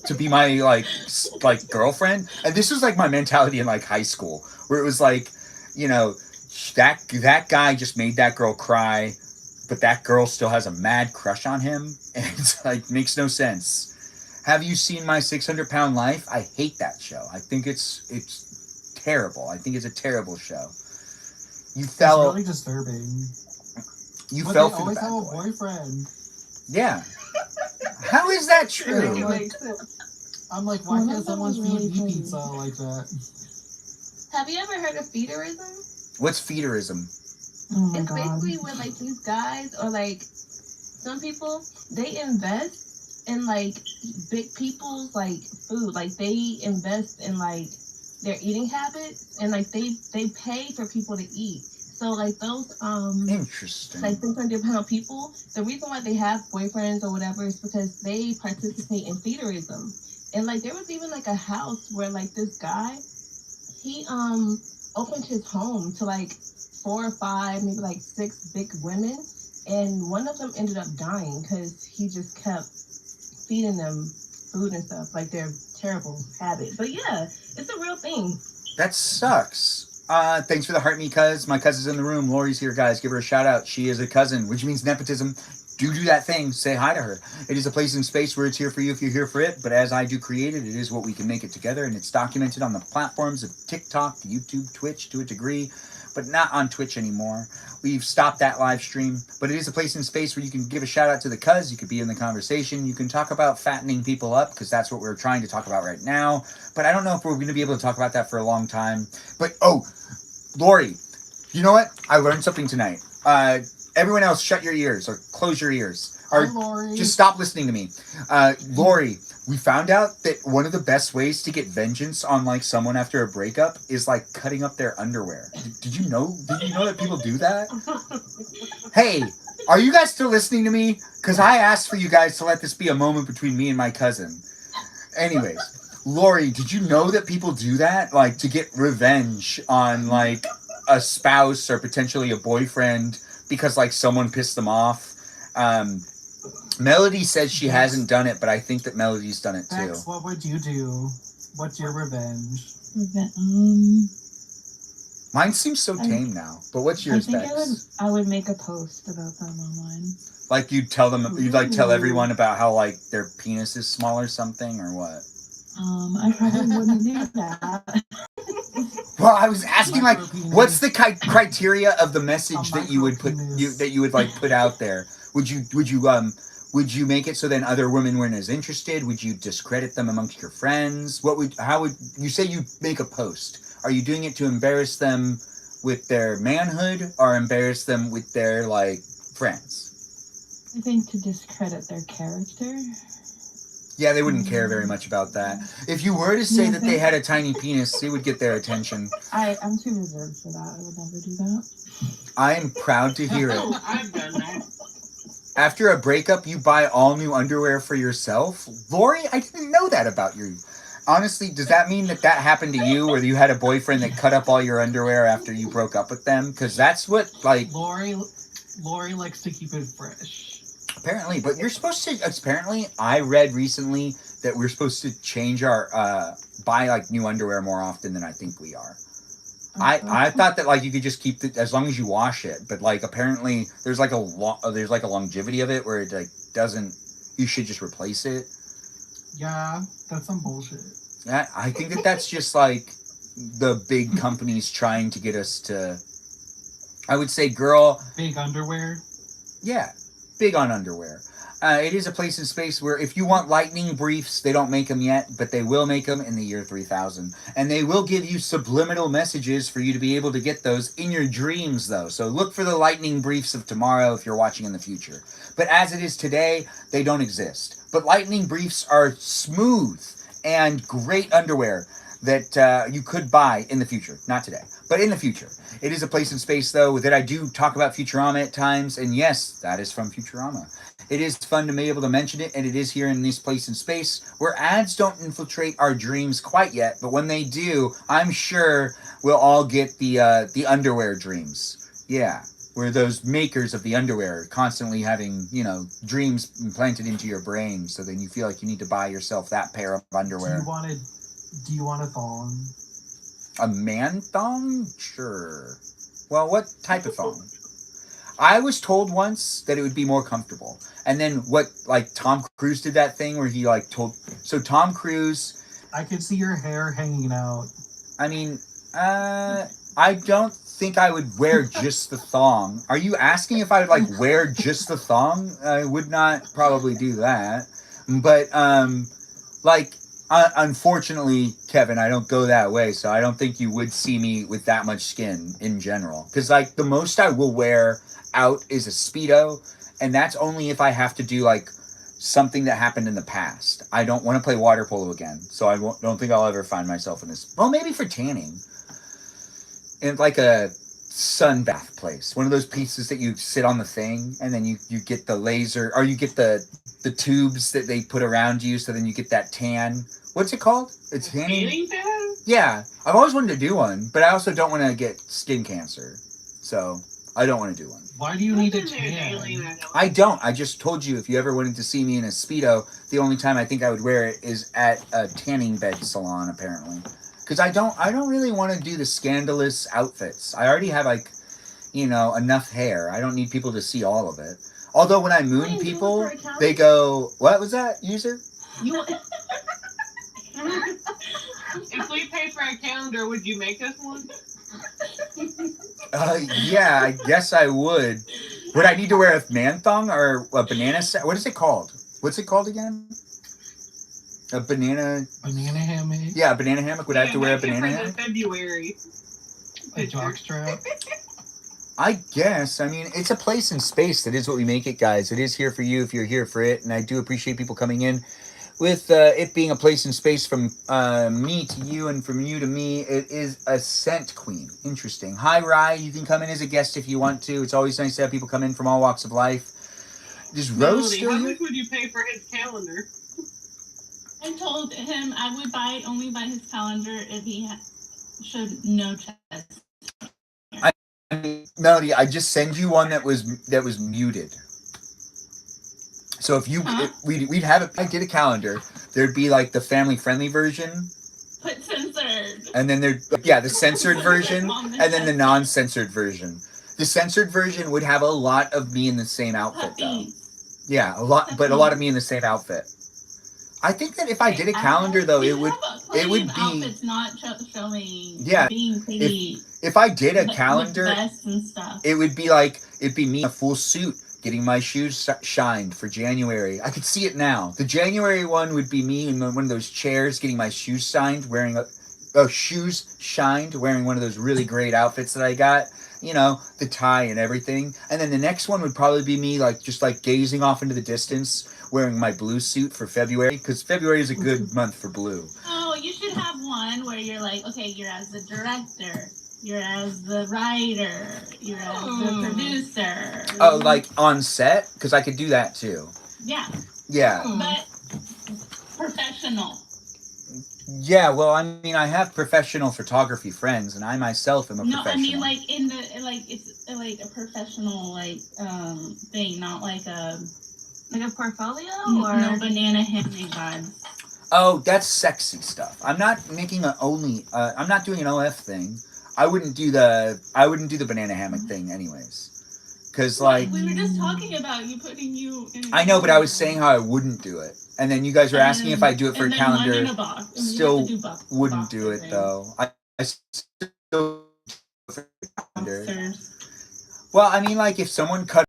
to be my like girlfriend. And this was like my mentality in like high school, where it was like, you know, that guy just made that girl cry, but that girl still has a mad crush on him, and it's like makes no sense. Have you seen My 600-Pound Life? I hate that show. I think it's terrible. I think it's a terrible show. It's really disturbing. You but fell they for always the have bad a boy. boyfriend. Yeah. How is that true? It makes sense. I'm like, why Well, can't that someone was feed really me funny. pizza like that? Have you ever heard of feederism? What's feederism? Oh my It's god. basically when like these guys or like some people they invest in like big people's like food. Like they invest in like their eating habits and like they pay for people to eat. So like those Interesting. like 600-pound people, the reason why they have boyfriends or whatever is because they participate in feederism. And like there was even like a house where like this guy, he opened his home to like 4 or 5, maybe like 6 big women, and one of them ended up dying because he just kept feeding them food and stuff, like their terrible habit. But yeah, it's a real thing. That sucks. Thanks for the heart me cuz. My cousin's in the room. Lori's here, guys. Give her a shout out. She is a cousin, which means nepotism. Do that thing. Say hi to her. It is a place and space where it's here for you if you're here for it. But as I do create it, it is what we can make it together. And it's documented on the platforms of TikTok, YouTube, Twitch to a degree, but not on Twitch anymore. We've stopped that live stream. But it is a place and space where you can give a shout out to the cuz. You could be in the conversation. You can talk about fattening people up because that's what we're trying to talk about right now. But I don't know if we're going to be able to talk about that for a long time. But, Lori, you know what? I learned something tonight. Everyone else, shut your ears or close your ears. Or Hi, Lori. just stop listening to me. Lori, we found out that one of the best ways to get vengeance on like someone after a breakup is like cutting up their underwear. Did you know that people do that? Hey, are you guys still listening to me? Because I asked for you guys to let this be a moment between me and my cousin. Anyways, Lori, did you know that people do that? Like to get revenge on like a spouse or potentially a boyfriend because like someone pissed them off. Melody says she hasn't done it, but I think that Melody's done it too. Bex, what would you do? What's your revenge? Mine seems so tame now, but what's yours, I think Bex? I would make a post about them online. Like you'd tell everyone about how like their penis is small or something, or what? I probably wouldn't do that. Well, I was asking like, what's the criteria of the message that you would put out there? Would you make it so then other women weren't as interested? Would you discredit them amongst your friends? How would you say you make a post? Are you doing it to embarrass them with their manhood or embarrass them with their like friends? I think to discredit their character. Yeah, they wouldn't care very much about that. If you were to say that they had a tiny penis, it would get their attention. I'm too reserved for that. I would never do that. I am proud to hear it. I've done that. After a breakup, you buy all new underwear for yourself? Lori, I didn't know that about you. Honestly, does that mean that happened to you, where you had a boyfriend that cut up all your underwear after you broke up with them? Because that's what, like... Lori likes to keep it fresh. Apparently, but you're supposed to... Apparently, I read recently that we're supposed to change our... buy, like, new underwear more often than I think we are. I thought that like you could just keep it as long as you wash it, but like apparently there's like a longevity of it where it like doesn't. You should just replace it. Yeah, that's some bullshit. I think that's just like the big companies trying to get us to. I would say, girl. Big underwear. Yeah, big on underwear. It is a place in space where if you want lightning briefs, they don't make them yet, but they will make them in the year 3000. And they will give you subliminal messages for you to be able to get those in your dreams, though. So look for the lightning briefs of tomorrow if you're watching in the future. But as it is today, they don't exist. But lightning briefs are smooth and great underwear that you could buy in the future. Not today, but in the future. It is a place in space, though, that I do talk about Futurama at times. And yes, that is from Futurama. It is fun to be able to mention it, and it is here in this place in space where ads don't infiltrate our dreams quite yet. But when they do, I'm sure we'll all get the underwear dreams. Yeah, where those makers of the underwear are constantly having, dreams implanted into your brain, so then you feel like you need to buy yourself that pair of underwear. Do you want a thong? A man thong? Sure. Well, what type of thong? I was told once that it would be more comfortable. And then Tom Cruise did that thing where he so Tom Cruise. I could see your hair hanging out. I mean, I don't think I would wear just the thong. Are you asking if I would wear just the thong? I would not probably do that. But, unfortunately, Kevin, I don't go that way, so I don't think you would see me with that much skin in general. Because, the most I will wear out is a Speedo, and that's only if I have to do, something that happened in the past. I don't want to play water polo again, so I don't think I'll ever find myself in this. Well, maybe for tanning. In, a sun bath place. One of those pieces that you sit on the thing, and then you get the laser, or you get the tubes that they put around you, so then you get that tan. What's it called? It's tanning? Yeah. I've always wanted to do one, but I also don't want to get skin cancer. So, I don't want to do one. Why do you need a tan? I don't. I just told you if you ever wanted to see me in a Speedo, the only time I think I would wear it is at a tanning bed salon, apparently. Because I don't really want to do the scandalous outfits. I already have, enough hair. I don't need people to see all of it. Although when I moon people, they go, what was that, user? If we pay for a calendar, would you make us one? Yeah, I guess I would. Would I need to wear a man thong or a banana set? What is it called? What's it called again? A banana hammock? Yeah, a banana hammock. Would I have to wear a banana hammock? February. A jockstrap? I guess. I mean, it's a place in space. That is what we make it, guys. It is here for you if you're here for it. And I do appreciate people coming in. With it being a place in space from me to you and from you to me, it is a scent queen. Interesting. Hi, Rye. You can come in as a guest if you want to. It's always nice to have people come in from all walks of life. Is Rose still how here? much would you pay for his calendar? I told him I would only buy his calendar if he showed no chest. Melody, I just send you one that was muted. So if you we'd have it. I get a calendar. There'd be the family friendly version. Put censored. And then the censored version, and then the non-censored version. The censored version would have a lot of me in the same outfit, though. Yeah, a lot of me in the same outfit. I think that if I did a calendar, though, it would be outfits not showing. Yeah, being pretty. If I did a calendar, vests and stuff. it would be it'd be me in a full suit getting my shoes shined for January. I could see it now. The January one would be me in one of those chairs getting my shoes signed, wearing shoes shined, wearing one of those really great outfits that I got. The tie and everything. And then the next one would probably be me just gazing off into the distance, wearing my blue suit for February, because February is a good month for blue. Oh, you should have one where you're okay, you're as the director, you're as the writer, you're as the producer. Oh, on set? Because I could do that too. Yeah. Yeah. But professional. Yeah, well, I mean, I have professional photography friends, and I myself am a professional. No, I mean, in the it's a professional thing, not a portfolio or no banana hammock vibes. Oh, that's sexy stuff. I'm not making I'm not doing an OF thing. I wouldn't do the banana hammock thing anyways. Because we were just talking about you putting you in. I know, but I was saying how I wouldn't do it. And then you guys were asking if I do it for a calendar. Still wouldn't do it, though. I still do it for a calendar. Well, I mean, if someone cut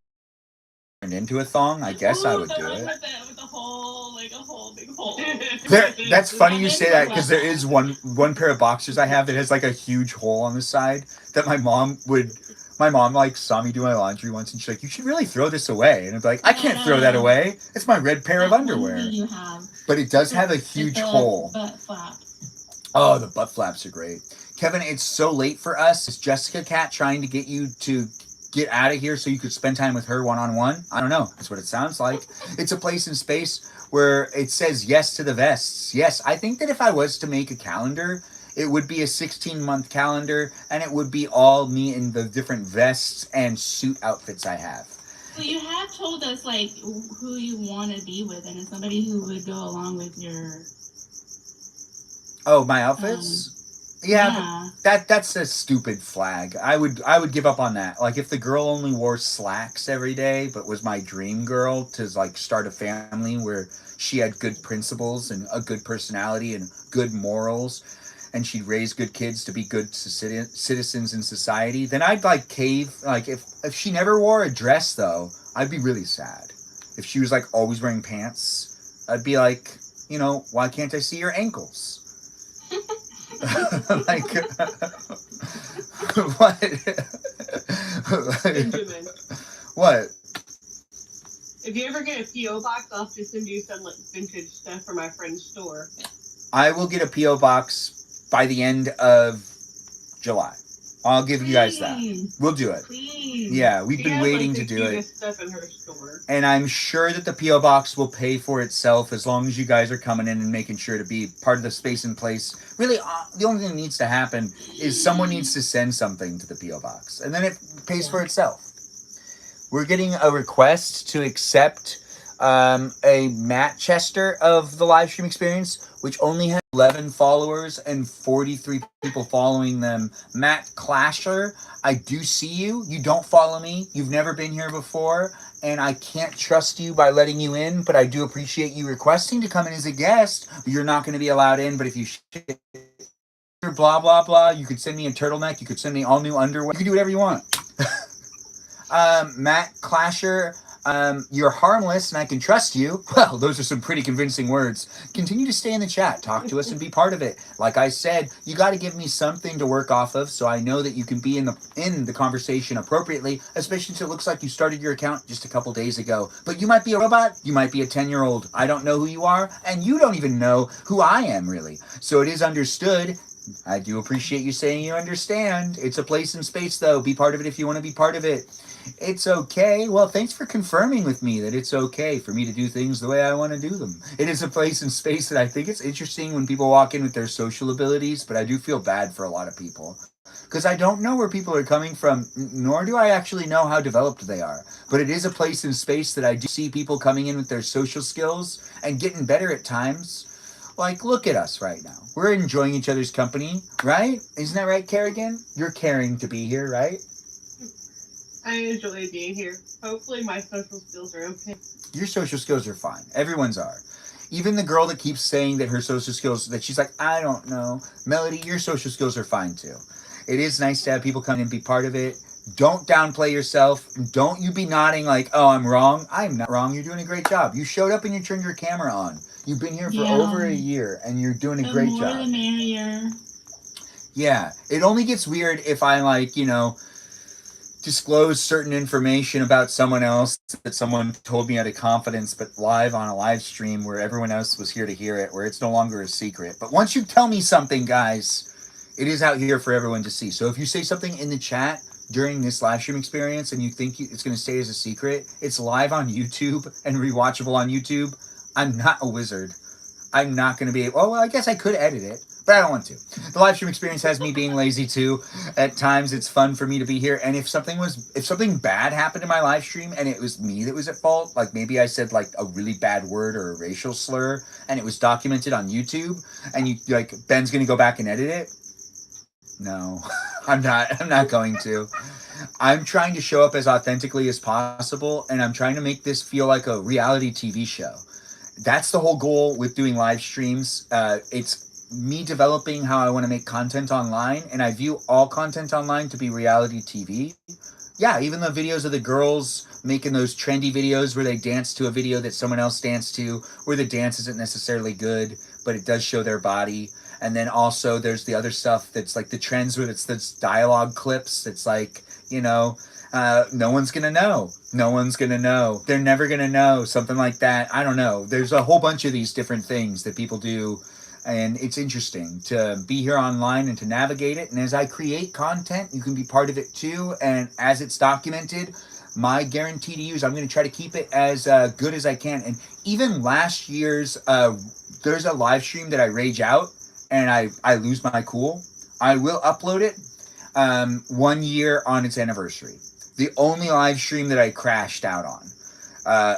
into into a thong, I guess I would the do one it. with the hole, like a whole big hole. That's funny you say that, because there is one pair of boxers I have that has like a huge hole on the side that my mom like saw me do my laundry once, and she's like, "You should really throw this away." And I'm like, "I can't throw that away. It's my red pair of underwear." You have. But it does have a huge hole. Butt flap. Oh, the butt flaps are great. Kevin, it's so late for us. Is Jessica Cat trying to get you to get out of here so you could spend time with her one-on-one? I don't know. That's what it sounds like. It's a place in space where it says yes to the vests. Yes, I think that if I was to make a calendar, it would be a 16-month calendar, and it would be all me in the different vests and suit outfits I have. So you have told us, like, who you want to be with, and it's somebody who would go along with your... Oh, my outfits? Yeah. That's a stupid flag. I would give up on that. Like, if the girl only wore slacks every day, but was my dream girl to, like, start a family where she had good principles and a good personality and good morals, and she'd raise good kids to be good citizens in society, then I'd, like, cave. Like, if she never wore a dress, though, I'd be really sad. If she was, like, always wearing pants, I'd be like, you know, why can't I see your ankles? Like, what? Benjamin, What? if you ever get a P.O. box, I'll have to send you some like vintage stuff from my friend's store. I will get a P.O. box by the end of July. I'll give you guys that. We'll do it. Please. Yeah, we've She been has, waiting like, to the do it. cutest stuff in her store. And I'm sure that the P.O. box will pay for itself as long as you guys are coming in and making sure to be part of the space and place. Really, the only thing that needs to happen is someone needs to send something to the P.O. box. And then it pays for itself. We're getting a request to accept a Matt Chester of the live stream experience, which only has 11 followers and 43 people following them. Matt Clasher, I do see you. You don't follow me. You've never been here before, and I can't trust you by letting you in, but I do appreciate you requesting to come in as a guest. You're not going to be allowed in, but if you blah, blah, blah, you could send me a turtleneck. You could send me all new underwear. You can do whatever you want. Matt Clasher, you're harmless and I can trust you. Well, those are some pretty convincing words. Continue to stay in the chat. Talk to us and be part of it. Like I said, you got to give me something to work off of so I know that you can be in the conversation appropriately, especially since it looks like you started your account just a couple days ago. But you might be a robot. You might be a 10-year-old. I don't know who you are, and you don't even know who I am, really. So it is understood. I do appreciate you saying you understand. It's a place in space, though. Be part of it if you want to be part of it. It's okay. Well, thanks for confirming with me that it's okay for me to do things the way I want to do them. It is a place in space that I think it's interesting when people walk in with their social abilities, but I do feel bad for a lot of people because I don't know where people are coming from, nor do I actually know how developed they are. But it is a place in space that I do see people coming in with their social skills and getting better at times. Like, look at us right now. We're enjoying each other's company, right? Isn't that right, Kerrigan? You're caring to be here, right? I enjoy being here. Hopefully my social skills are okay. Your social skills are fine. Everyone's are. Even the girl that keeps saying that her social skills, that she's like, I don't know. Melody, your social skills are fine too. It is nice to have people come in and be part of it. Don't downplay yourself. Don't you be nodding like, oh, I'm wrong. I'm not wrong. You're doing a great job. You showed up and you turned your camera on. You've been here for over a year and you're doing a great job. The more the merrier. Yeah. It only gets weird if I, like, you know, disclose certain information about someone else that someone told me out of confidence, but live on a live stream where everyone else was here to hear it, where it's no longer a secret. But once you tell me something, guys, it is out here for everyone to see. So if you say something in the chat during this live stream experience and you think it's going to stay as a secret, it's live on YouTube and rewatchable on YouTube. I'm not a wizard. I'm not going to be able... Oh, well, I guess I could edit it, but I don't want to. The live stream experience has me being lazy too. At times, it's fun for me to be here. And if something bad happened in my live stream and it was me that was at fault, like maybe I said like a really bad word or a racial slur, and it was documented on YouTube, and you like Ben's going to go back and edit it. No, I'm not going to. I'm trying to show up as authentically as possible, and I'm trying to make this feel like a reality TV show. That's the whole goal with doing live streams. It's me developing how I want to make content online, and I view all content online to be reality TV. Yeah, even the videos of the girls making those trendy videos where they dance to a video that someone else danced to, where the dance isn't necessarily good, but it does show their body. And then also there's the other stuff that's like the trends where it's this dialogue clips. It's like, you know, no one's gonna know. No one's gonna know. They're never gonna know. Something like that. I don't know. There's a whole bunch of these different things that people do. And it's interesting to be here online and to navigate it. And as I create content, you can be part of it too. And as it's documented, my guarantee to you is I'm going to try to keep it as good as I can. And even last year's, there's a live stream that I rage out and I lose my cool. I will upload it 1 year on its anniversary. The only live stream that I crashed out on.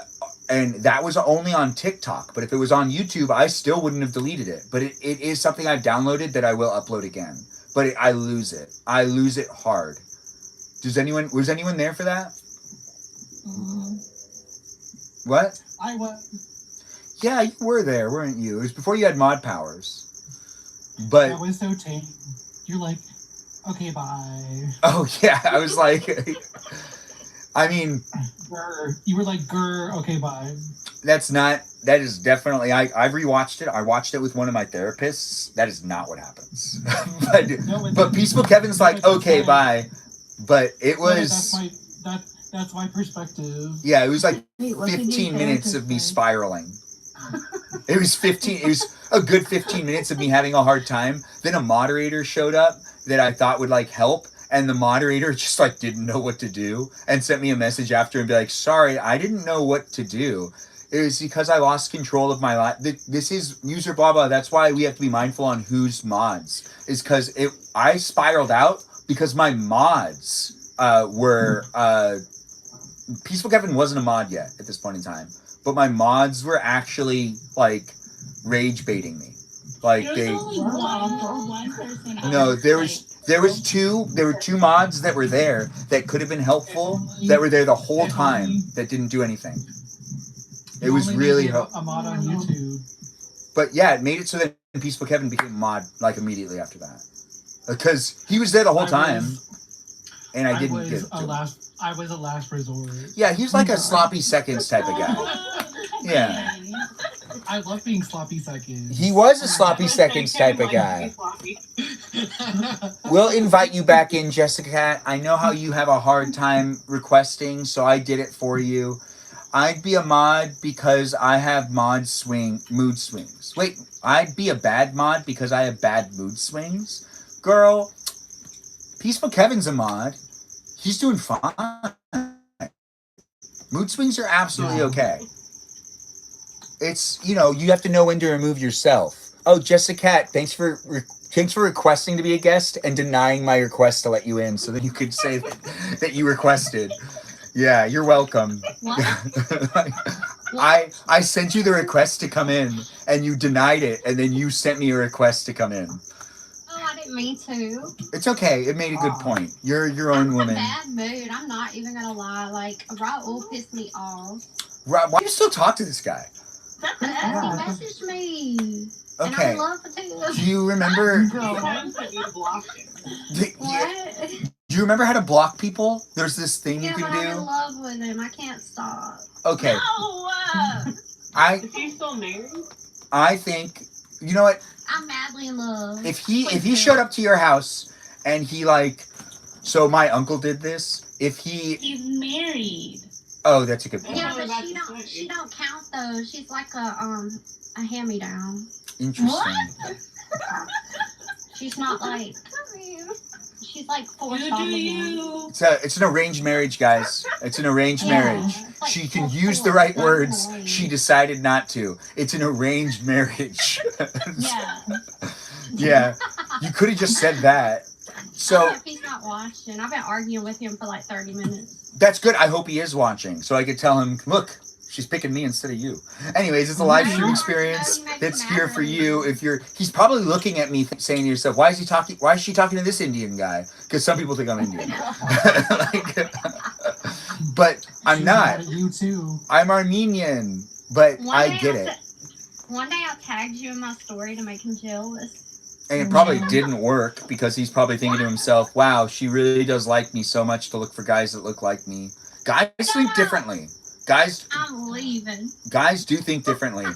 And that was only on TikTok. But if it was on YouTube, I still wouldn't have deleted it. But it is something I've downloaded that I will upload again. But I lose it. I lose it hard. Was anyone there for that? What? I was. Yeah, you were there, weren't you? It was before you had mod powers. But That was so tame. You're like, okay, bye. oh yeah, I was like, I mean, Grr. You were like, grr, okay, bye. that is definitely, I've rewatched it. I watched it with one of my therapists. That is not what happens. but Peaceful Kevin's like, okay, bye. But it was, That's my perspective. yeah, it was like Wait, what did 15 your minutes of me therapist say? spiraling. It was a good 15 minutes of me having a hard time. Then a moderator showed up that I thought would like help. And the moderator just like didn't know what to do and sent me a message after and be like, sorry, I didn't know what to do. It was because I lost control of my life. This is user blah blah. That's why we have to be mindful on who's mods. Is because I spiraled out because my mods were Peaceful Kevin wasn't a mod yet at this point in time. But my mods were actually like rage baiting me. Like There's only one person. No, there were two mods that were there that could have been helpful that were there the whole time that didn't do anything. It You was only really needed helpful. a mod on YouTube. But yeah, it made it so that Peaceful Kevin became a mod like immediately after that. Because he was there the whole time and I didn't get to him. I was a last resort. Yeah, he's like a sloppy seconds type of guy. Yeah. I love being sloppy second. He was a sloppy seconds type of guy. We'll invite you back in, Jessica. I know how you have a hard time requesting, so I did it for you. I'd be a mod because I have mood swings. Wait, I'd be a bad mod because I have bad mood swings? Girl, Peaceful Kevin's a mod. He's doing fine. Mood swings are absolutely okay. It's, you know, you have to know when to remove yourself. Oh, Jessica, thanks for requesting to be a guest and denying my request to let you in so that you could say that you requested. Yeah, you're welcome. What? I sent you the request to come in and you denied it and then you sent me a request to come in. Oh, I didn't mean to. It's okay. It made a good point. You're your own woman. I'm in a bad mood. I'm not even gonna lie. Like, Raul pissed me off. Why do you still talk to this guy? He messaged me. Okay. And I love it. Do you remember? What? Do you remember how to block people? There's this thing Yeah, you but can I'm in do. love with him. I can't stop. Okay. No! Is he still married? I think, you know what? I'm madly in love. If he showed up to your house and he like, so my uncle did this. He's married. Oh, that's a good point. Yeah, but she don't count though. She's like a hand-me-down. Interesting. What? She's not like. She's like forced You on do me. you. It's an arranged marriage, guys. It's an arranged marriage. It's like She can full use the force. right That's words. annoying. She decided not to. It's an arranged marriage. Yeah. Yeah. You could have just said that. I So don't know if he's not watching. I've been arguing with him for like 30 minutes. that's good. I hope he is watching so I could tell him, look, she's picking me instead of you. Anyways, it's a live I stream know, experience you make that's me here mad. for you. He's probably looking at me saying to yourself, why is she talking to this Indian guy? Because some people think I'm Indian. But I'm She's not. mad at you too. I'm Armenian, but I get it. One day I tagged you in my story to make him jealous. And it probably didn't work because he's probably thinking to himself, wow, she really does like me so much to look for guys that look like me. Guys think differently. Guys I'm leaving. guys do think differently.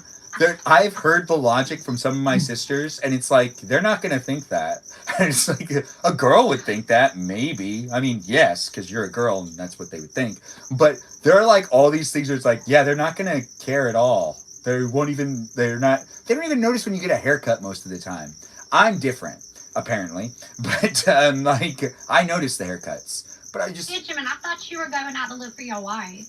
I've heard the logic from some of my sisters, and it's like they're not going to think that. And it's like a girl would think that, maybe. I mean, yes, because you're a girl, and that's what they would think. But there are like all these things where it's like, yeah, they're not going to care at all. They won't even. They're not. They don't even notice when you get a haircut most of the time. I'm different, apparently, but like I notice the haircuts. But I just. Benjamin, I thought you were going out to look for your wife.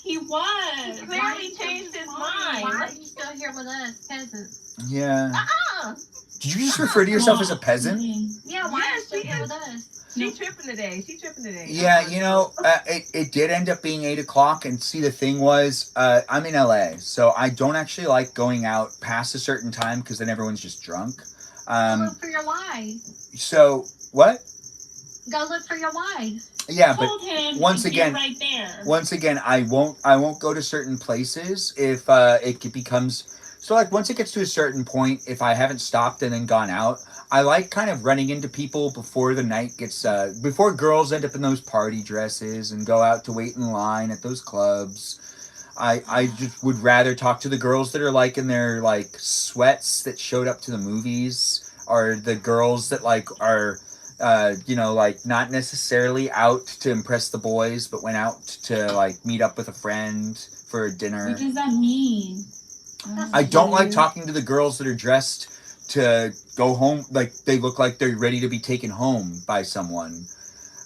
He was. He clearly changed his mind. Why are you still here with us, peasants? Yeah. Uh-uh. Did you just refer to yourself as a peasant? Yeah, why are you Yes, still here because- with us? She tripping today. Yeah, you know, it did end up being 8 o'clock, and see, the thing was, I'm in LA, so I don't actually like going out past a certain time because then everyone's just drunk. Go look for your wife. So what? Go look for your wife. Yeah, but Told him once to get again- right there. once again, I won't go to certain places if it becomes so. Like once it gets to a certain point, if I haven't stopped and then gone out, I like kind of running into people before the night gets before girls end up in those party dresses and go out to wait in line at those clubs. I just would rather talk to the girls that are like in their like sweats that showed up to the movies, or the girls that like are you know, like not necessarily out to impress the boys, but went out to like meet up with a friend for a dinner. What does that mean? I don't like talking to the girls that are dressed to go home, like they look like they're ready to be taken home by someone,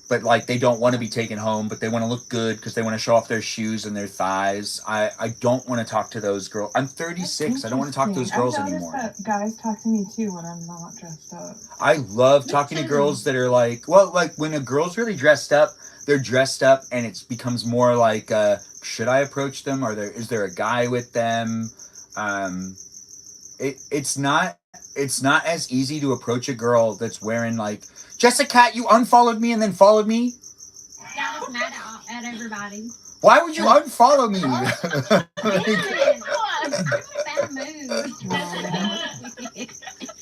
but like they don't want to be taken home, but they want to look good because they want to show off their shoes and their thighs. I don't want to talk to those girls. I'm 36. I don't want to talk to those girls anymore. That guys talk to me too when I'm not dressed up. I love talking to girls that are like, well, like when a girl's really dressed up, they're dressed up, and it becomes more like, should I approach them? Is there a guy with them? It's not as easy to approach a girl that's wearing like, Jessica, you unfollowed me and then followed me. I was mad at everybody. Why would you unfollow me? Benjamin, I'm in a bad mood.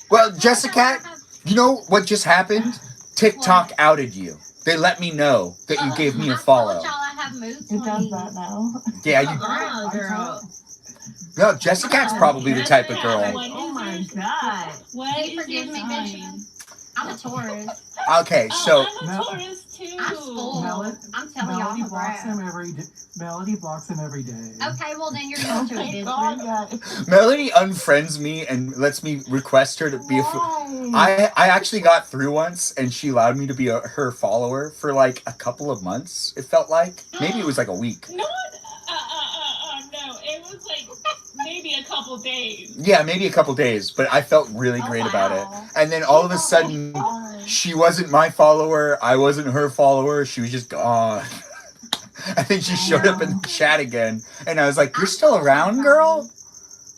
Well, Jessica, you know what just happened? TikTok outed you. They let me know that you gave me a I follow. told y'all I have mood It does swings. that now. Yeah, you. Uh-uh, girl. No, Jessica's probably the type of girl. Oh my god. What You is your forgive me, sign? Benjamin? I'm a Taurus. Okay, Oh, so I'm a No. Taurus too. I'm full. Mel- I'm telling y'all Melody I'm a blocks brat. him every day. Melody blocks him every day. Okay, well then you're used to it, God, Benjamin. yeah. Melanie unfriends me and lets me request her to be a. Why? I actually got through once, and she allowed me to be her follower for like a couple of months. It felt like maybe it was like a week. No, no. It was like maybe a couple days. Yeah, maybe a couple days, but I felt really Oh, great about it. wow. And then all of a sudden, she wasn't my follower. I wasn't her follower. She was just gone. And then she showed up in the chat again, and I was like, "You're still around, girl?"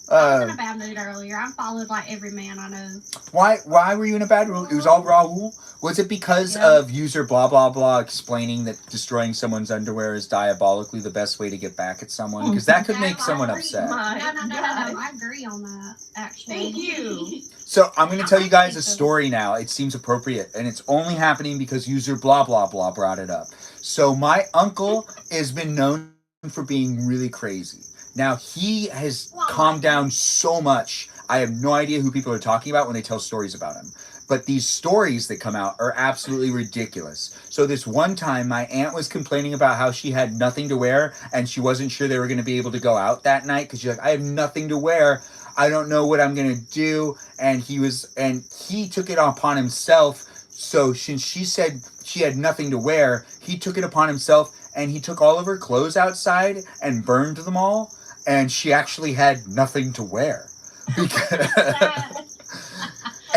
I was in a bad mood earlier. I followed like every man I know. Why were you in a bad mood? It was all Raul. Was it because Yeah. of user blah blah blah explaining that destroying someone's underwear is diabolically the best way to get back at someone? Because that could No, make I someone agree. upset. My No. God. I agree on that, actually. Thank you. So I'm going to tell you guys a story now. It seems appropriate, and it's only happening because user blah blah blah brought it up. So my uncle has been known for being really crazy. Now he has calmed down so much. I have no idea who people are talking about when they tell stories about him. But these stories that come out are absolutely ridiculous. So this one time, my aunt was complaining about how she had nothing to wear, and she wasn't sure they were going to be able to go out that night because she's like, I have nothing to wear. I don't know what I'm going to do. And he took it upon himself. So since she said she had nothing to wear, he took it upon himself, and he took all of her clothes outside and burned them all. And she actually had nothing to wear.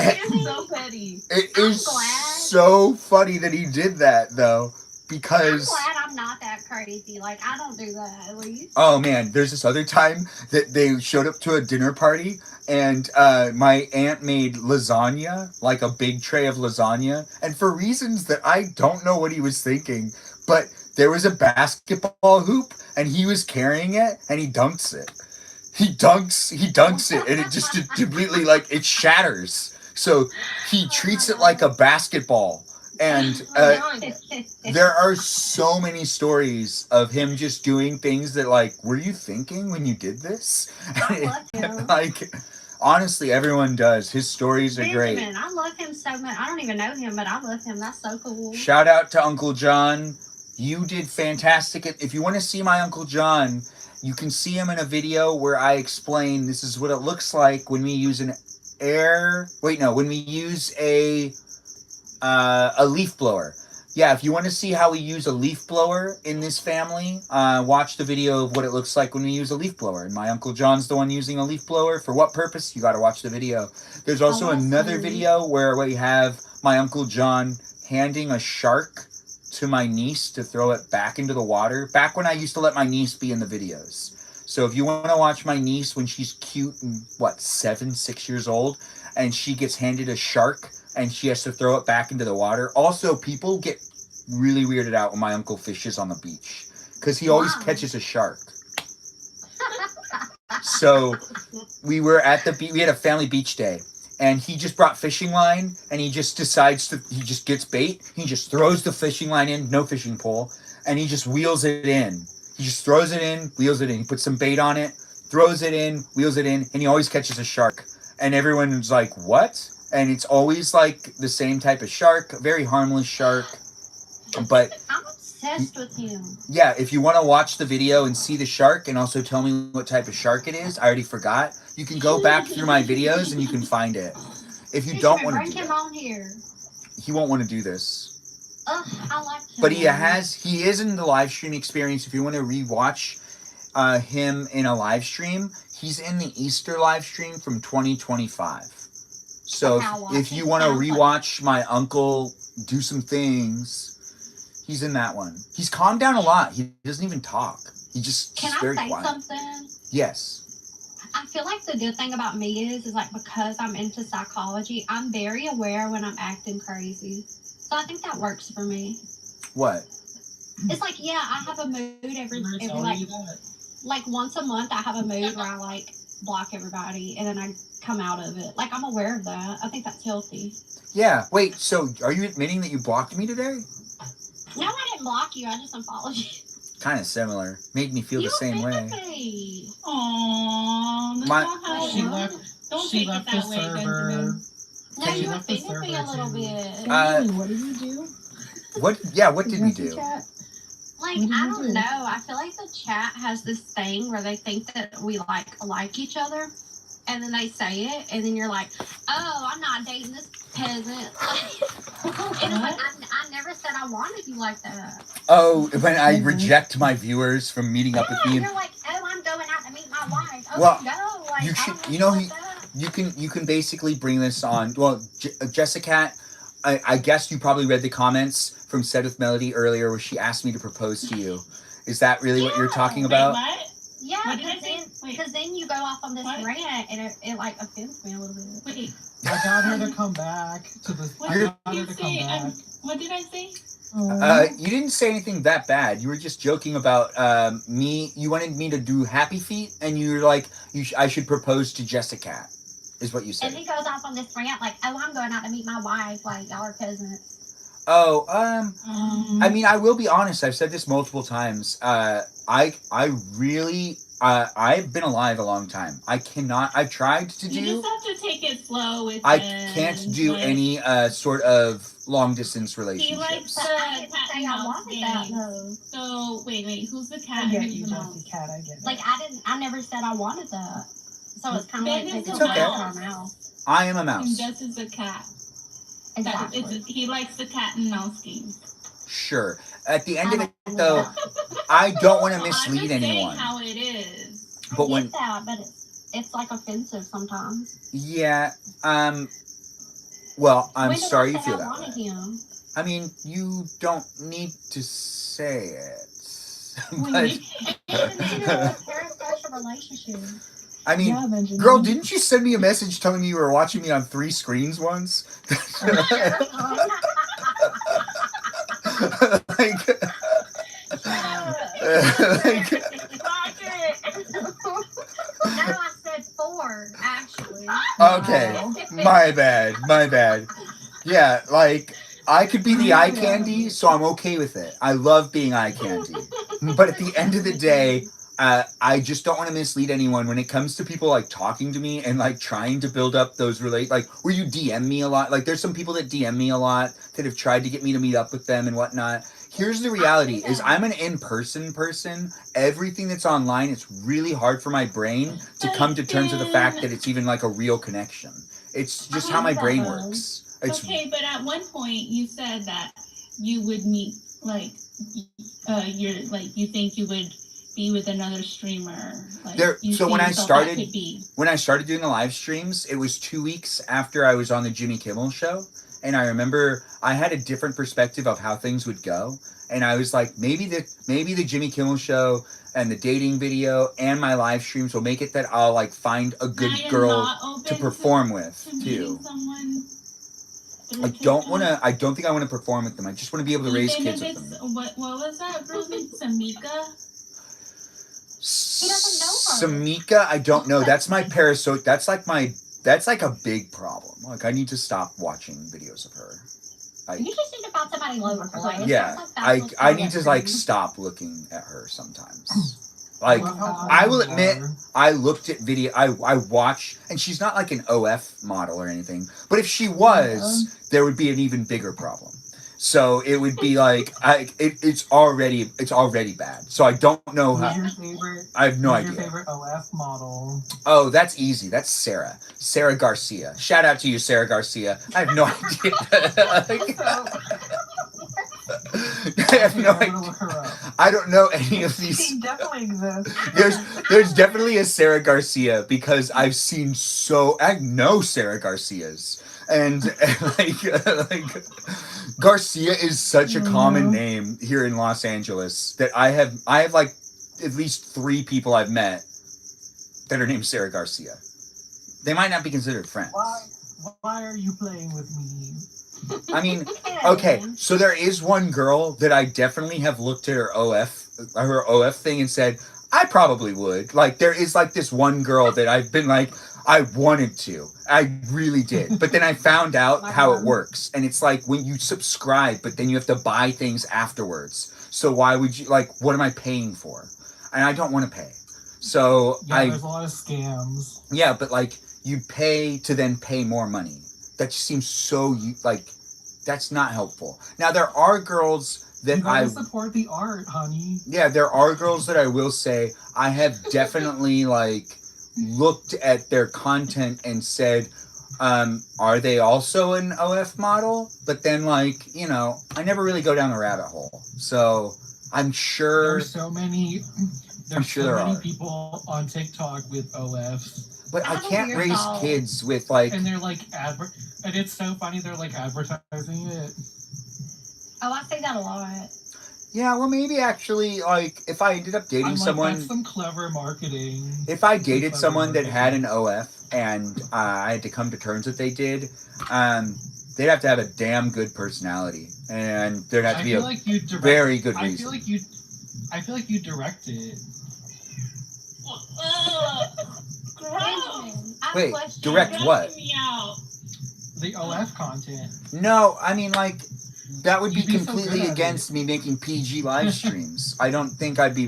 It's so petty. It I'm is glad. so funny that he did that, though, I'm because glad I'm not that crazy. Like, I don't do that, at least. oh man, there's this other time that they showed up to a dinner party, and my aunt made lasagna, like a big tray of lasagna, and for reasons that I don't know what he was thinking, but there was a basketball hoop, and he was carrying it, and he dunks it. He dunks it, and it just completely, like, it shatters. So he treats it like a basketball. And there are so many stories of him just doing things that, like, were you thinking when you did this? I love him. Like, honestly, everyone does. His stories are great. Benjamin, I love him so much. I don't even know him, but I love him. That's so cool. Shout out to Uncle John. You did fantastic. If you want to see my Uncle John, you can see him in a video where I explain this is what it looks like when we use when we use a leaf blower. Yeah, if you want to see how we use a leaf blower in this family, watch the video of what it looks like when we use a leaf blower. And my Uncle John's the one using a leaf blower. For what purpose? You got to watch the video. There's also another video where we have my Uncle John handing a shark to my niece to throw it back into the water. Back when I used to let my niece be in the videos. So if you want to watch my niece when she's cute and 6 years old, and she gets handed a shark and she has to throw it back into the water. Also, people get really weirded out when my uncle fishes on the beach because he always catches a shark. So we were at the beach. We had a family beach day, and he just brought fishing line, and he just he just gets bait. He just throws the fishing line in, no fishing pole, and he just wheels it in. He just throws it in, wheels it in. He puts some bait on it, throws it in, wheels it in, and he always catches a shark. And everyone's like, what? And it's always like the same type of shark, a very harmless shark. But I'm obsessed with him. Yeah, if you want to watch the video and see the shark and also tell me what type of shark it is, I already forgot. You can go back through my videos and you can find it. If you don't want to bring do him that, on here. he won't want to do this. Ugh, I like him. But he is in the live stream experience. If you want to rewatch him in a live stream, he's in the Easter live stream from 2025. So if you want to rewatch my uncle do some things, he's in that one. He's calmed down a lot. He doesn't even talk. He's very quiet. Can I say something? Yes. I feel like the good thing about me is like because I'm into psychology, I'm very aware when I'm acting crazy. So I think that works for me. What? It's like, yeah, I have a mood every like once a month I have a mood where I like block everybody and then I come out of it. Like I'm aware of that. I think that's healthy. Yeah. Wait, so are you admitting that you blocked me today? No, I didn't block you. I just unfollowed you. Kind of similar. Made me feel the same way. Aww. She left. Don't She take left it the that way, server. Benjamin. No, She you left the offended me a server, little too. bit. What did you do? What? Yeah. What did we do? Like, What did I you don't do? know. I feel like the chat has this thing where they think that we like each other, and then they say it, and then you're like, "Oh, I'm not dating this peasant." And it's like, I never said I wanted you like that. Oh, when I reject my viewers from meeting up with me. You're like, "Oh, I'm going out to meet my wife." Okay, Well, no, like, you I should. don't You know, like that. you can basically bring this on. Well, Jessica, I guess you probably read the comments from Said with Melody earlier where she asked me to propose to you. Is that really what you're talking about? Wait, what? Yeah, What did I say? Wait. because then you go off on this What? rant, and it like offends me a little bit. Wait, I got her to come back to the. what I did got her you to come say? back. What did I say? You didn't say anything that bad. You were just joking about me. You wanted me to do happy feet, and you were like, I should propose to Jessica, is what you said. And he goes off on this rant like, "Oh, I'm going out to meet my wife. Like, y'all are peasants." Oh, I mean, I will be honest. I've said this multiple times. I've been alive a long time. I've tried to You do. just have to take it slow with I him. can't do Like, any sort of long distance He relationships. likes the But I didn't cat say and I mouse wanted that game. though. So wait, who's the cat? I get and you, who's the mouse? Jesse Cat. I get it. Like, I never said I wanted that. So it's kind of like Ben is taking a a okay. mouse. Mouth. I am a And mouse. Jess is a cat. Exactly. He likes the cat and mouse game. Sure. At the end of it, I though, don't I don't want to I'm mislead just saying anyone. how it is. But get when, that, but it's like offensive sometimes. yeah, well, I'm When did sorry I you say feel I that wanted way. him? I mean, you don't need to say it. When But, you- It's a very special relationship. I mean, Yeah, Benjamin. girl, didn't you send me a message telling me you were watching me on 3 screens once? like, like, No, I said 4, actually. okay, my bad. Yeah, like, I could be the eye candy, so I'm okay with it. I love being eye candy. But at the end of the day, I just don't want to mislead anyone when it comes to people like talking to me and like trying to build up those like where you DM me a lot. Like there's some people that DM me a lot that have tried to get me to meet up with them and whatnot. Here's the reality is I'm an in-person person. Everything that's online, it's really hard for my brain to come to terms with the fact that it's even like a real connection. It's just how my brain works. It's Okay, but at one point you said that you would meet like you think you would be with another streamer. Like, so when I started doing the live streams, it was 2 weeks after I was on the Jimmy Kimmel show. And I remember I had a different perspective of how things would go. And I was like, maybe the Jimmy Kimmel show and the dating video and my live streams will make it that I'll like find a good girl to perform with too. I don't think I want to perform with them. I just want to be able to raise kids with them. What was that girl's name? Samika? He doesn't know her. Samika, I don't know. That's my parasite. That's like a big problem. Like I need to stop watching videos of her. You just need to find somebody local. Yeah, I need to like stop looking at her sometimes. Like I will admit, I looked at video. I watched, and she's not like an OF model or anything. But if she was, there would be an even bigger problem. So it would be like it's already bad. So I don't know how. I have no idea. Your favorite OF model? Oh, that's easy. That's Sarah Garcia. Shout out to you, Sarah Garcia. I have no idea. I have no idea. I don't know any of these. She definitely exists. There's definitely a Sarah Garcia because I've seen I know Sarah Garcias. And like Garcia is such a common name here in Los Angeles that I have like at least 3 people I've met that are named Sarah Garcia. They might not be considered friends. Why are you playing with me? I mean, okay, so there is one girl that I definitely have looked at her OF thing and said, I probably would. Like there is like this one girl that I've been like, I wanted to. I really did. But then I found out how it works. And it's like when you subscribe, but then you have to buy things afterwards. So why would you, like, what am I paying for? And I don't want to pay. So there's a lot of scams. Yeah, but like you pay to then pay more money. That just seems so, like, that's not helpful. Now there are girls that I support the art, honey. Yeah, there are girls that I will say I have definitely like looked at their content and said, are they also an OF model? But then like, you know, I never really go down the rabbit hole. So I'm sure there's so many people on TikTok with OFs. But I can't raise kids with like, and they're like and it's so funny they're like advertising it. Oh, I say that a lot. Yeah, well, maybe actually, like, if I ended up dating someone... That's some clever marketing. If I dated someone that had an OF and I had to come to terms that they did, they'd have to have a damn good personality. And there'd have to be very good reason. I feel like you direct it. Wait, direct what? The OF content. No, I mean, like... That would be completely against me making PG live streams. I really don't think I'd be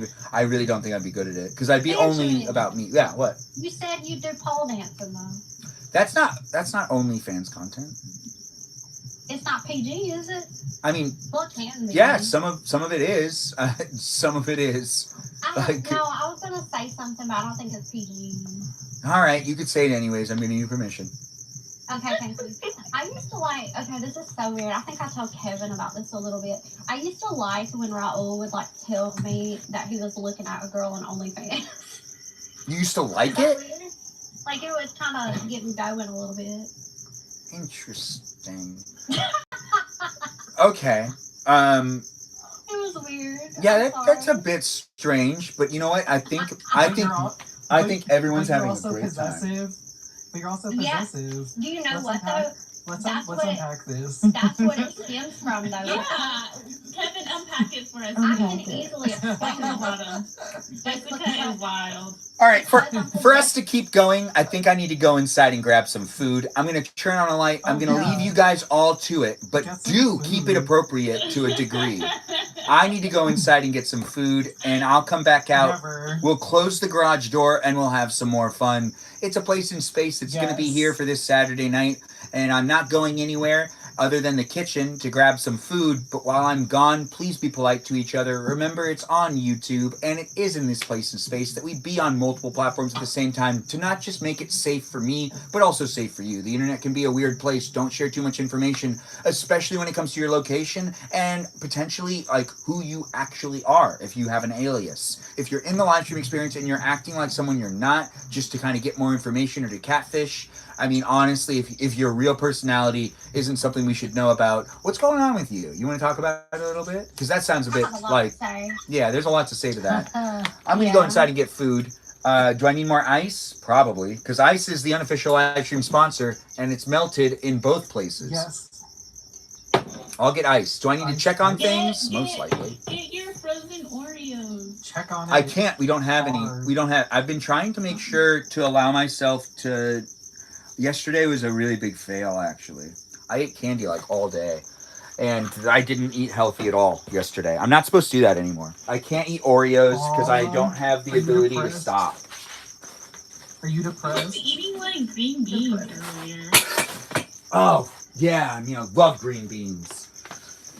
good at it because I'd be only about me. Yeah, what? You said you do pole dancing though. That's not OnlyFans content. It's not PG, is it? I mean, well, it can be. Yeah, some of it is. Some of it is. No, I was gonna say something, but I don't think it's PG. All right, you could say it anyways. I'm giving you permission. Okay, thank you. I used to like, this is so weird. I think I told Kevin about this a little bit. I used to like when Raul would like tell me that he was looking at a girl on OnlyFans. You used to like it? Weird? Like it would kind of get me going a little bit. Interesting. Okay. It was weird. Yeah, that's a bit strange, but you know what? I think everyone's having a great time. But you're also possessive. Yeah. Do you know what though? Let's That's what unpack this. That's what it stems from, though. Yeah, Kevin, unpack it for us. I Okay. can easily explain No it. bottom. Jessica is wild. All right, for us to keep going, I think I need to go inside and grab some food. I'm going to turn on a light. I'm going to leave you guys all to it, but do keep it appropriate to a degree. I need to go inside and get some food, and I'll come back out. Never. We'll close the garage door, and we'll have some more fun. It's a place in space that's going to be here for this Saturday night, and I'm not going anywhere other than the kitchen to grab some food. But while I'm gone, please be polite to each other. Remember, it's on YouTube, and it is in this place in space that we be on multiple platforms at the same time to not just make it safe for me, but also safe for you. The internet can be a weird place. Don't share too much information, especially when it comes to your location and potentially like who you actually are if you have an alias. If you're in the live stream experience and you're acting like someone you're not, just to kind of get more information or to catfish, I mean, honestly, if your real personality isn't something we should know about, what's going on with you? You want to talk about it a little bit? Because that sounds a bit like, yeah, there's a lot to say to that. I'm going to go inside and get food. Do I need more ice? Probably, because ice is the unofficial live stream sponsor, and it's melted in both places. Yes. I'll get ice. Do I need to check on things? Most likely. Get your frozen Oreos. Check on it. I can't. We don't have any. We don't have. I've been trying to make sure to allow myself to. Yesterday was a really big fail, actually. I ate candy like all day, and I didn't eat healthy at all yesterday. I'm not supposed to do that anymore. I can't eat Oreos because I don't have the ability to stop. Are you I depressed? was eating like green beans earlier. Oh, yeah. I mean, I love green beans.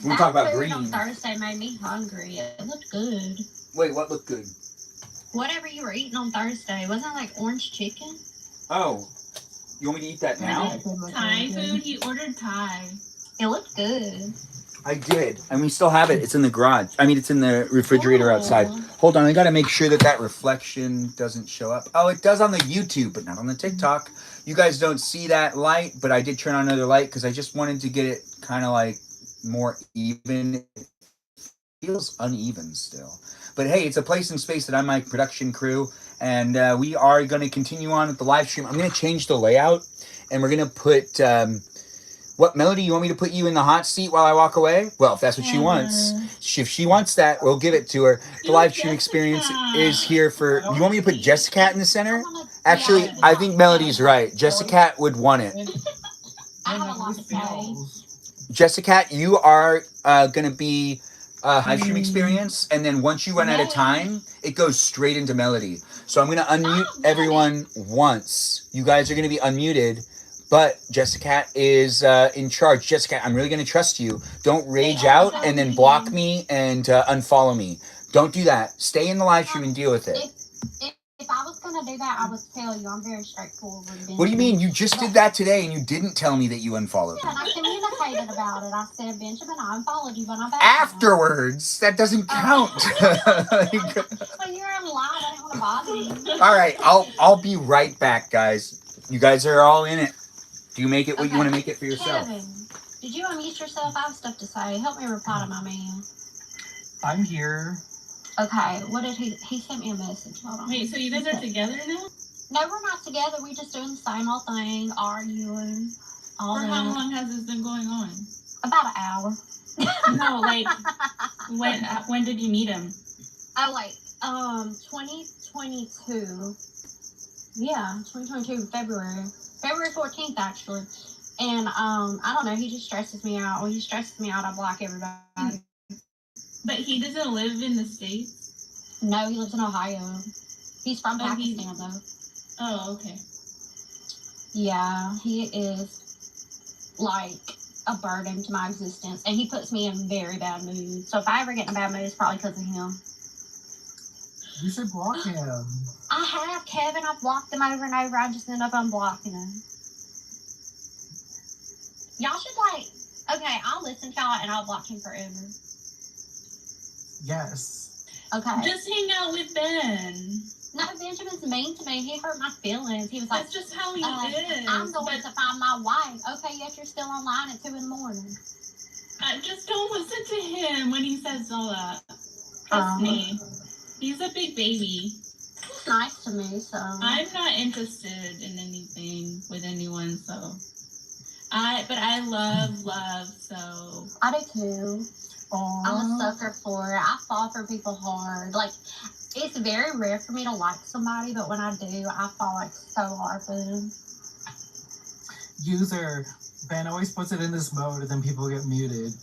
We'll talk about Food on green. Thursday made me hungry. It looked good. Wait, what looked good? Whatever you were eating on Thursday, wasn't it like orange chicken? Oh, you want me to eat that now? Thai food? He ordered Thai. It looked good. I did, and we still have it. It's in the garage. I mean, it's in the refrigerator outside. Hold on, I gotta make sure that reflection doesn't show up. Oh, it does on the YouTube, but not on the TikTok. You guys don't see that light, but I did turn on another light because I just wanted to get it kind of like more even. It feels uneven still. But hey, it's a place in space that I'm my production crew, and we are going to continue on with the live stream. I'm going to change the layout, and we're going to put... what, Melody, you want me to put you in the hot seat while I walk away? Well, if that's what she wants. If she wants that, we'll give it to her. The live stream experience is here for... You want me to put Jessica in the center? Actually, I think Melody's right. Jessica would want it. I have a lot to say. Jessica, you are going to be live stream experience, and then once you run out of time, it goes straight into Melody. So I'm going to unmute everyone once. You guys are going to be unmuted, but Jessica is in charge. Jessica, I'm really going to trust you. Don't rage out and then block me and unfollow me. Don't do that. Stay in the live stream and deal with it. If I was going to do that, I would tell you. I'm very straightforward. What do you mean? You just did that today and you didn't tell me that you unfollowed me. Yeah, and I communicated about it. I said, Benjamin, I unfollowed you, but I'm back. Afterwards? That doesn't count. Well, you're in line. I didn't want to bother you. All right, I'll be right back, guys. You guys are all in it. Do you make it what you want to make it for yourself? Kevin, did you unmute yourself? I have stuff to say. Help me reply to my man. I'm here. Okay, what did he sent me a message. Hold on. Wait, so you guys are together now? No, we're not together. We just doing the same old thing, arguing. All For that. how long has this been going on? About an hour. No, like, when did you meet him? Oh, like, 2022. Yeah, 2022, February 14th, actually. And, I don't know, he just stresses me out. When he stresses me out, I block everybody. But he doesn't live in the States? No, he lives in Ohio. He's from Pakistan, though. Oh, okay. Yeah, he is, like, a burden to my existence. And he puts me in very bad moods. So if I ever get in a bad mood, it's probably because of him. You should block him. I have, Kevin. I've blocked him over and over. I just end up unblocking him. Y'all should, like... Okay, I'll listen to y'all and I'll block him forever. Yes. Okay. Just hang out with Ben. No, Benjamin's mean to me. He hurt my feelings. He was like, That's just how he is. I'm going to find my wife. Okay, yet you're still online at 2 in the morning. Just don't listen to him when he says all that. Trust me. He's a big baby. He's nice to me, so. I'm not interested in anything with anyone, so. I love, so. I do too. Aww. I'm a sucker for it. I fall for people hard. Like, it's very rare for me to like somebody, but when I do, I fall like so hard for them. User, Ben always puts it in this mode and then people get muted.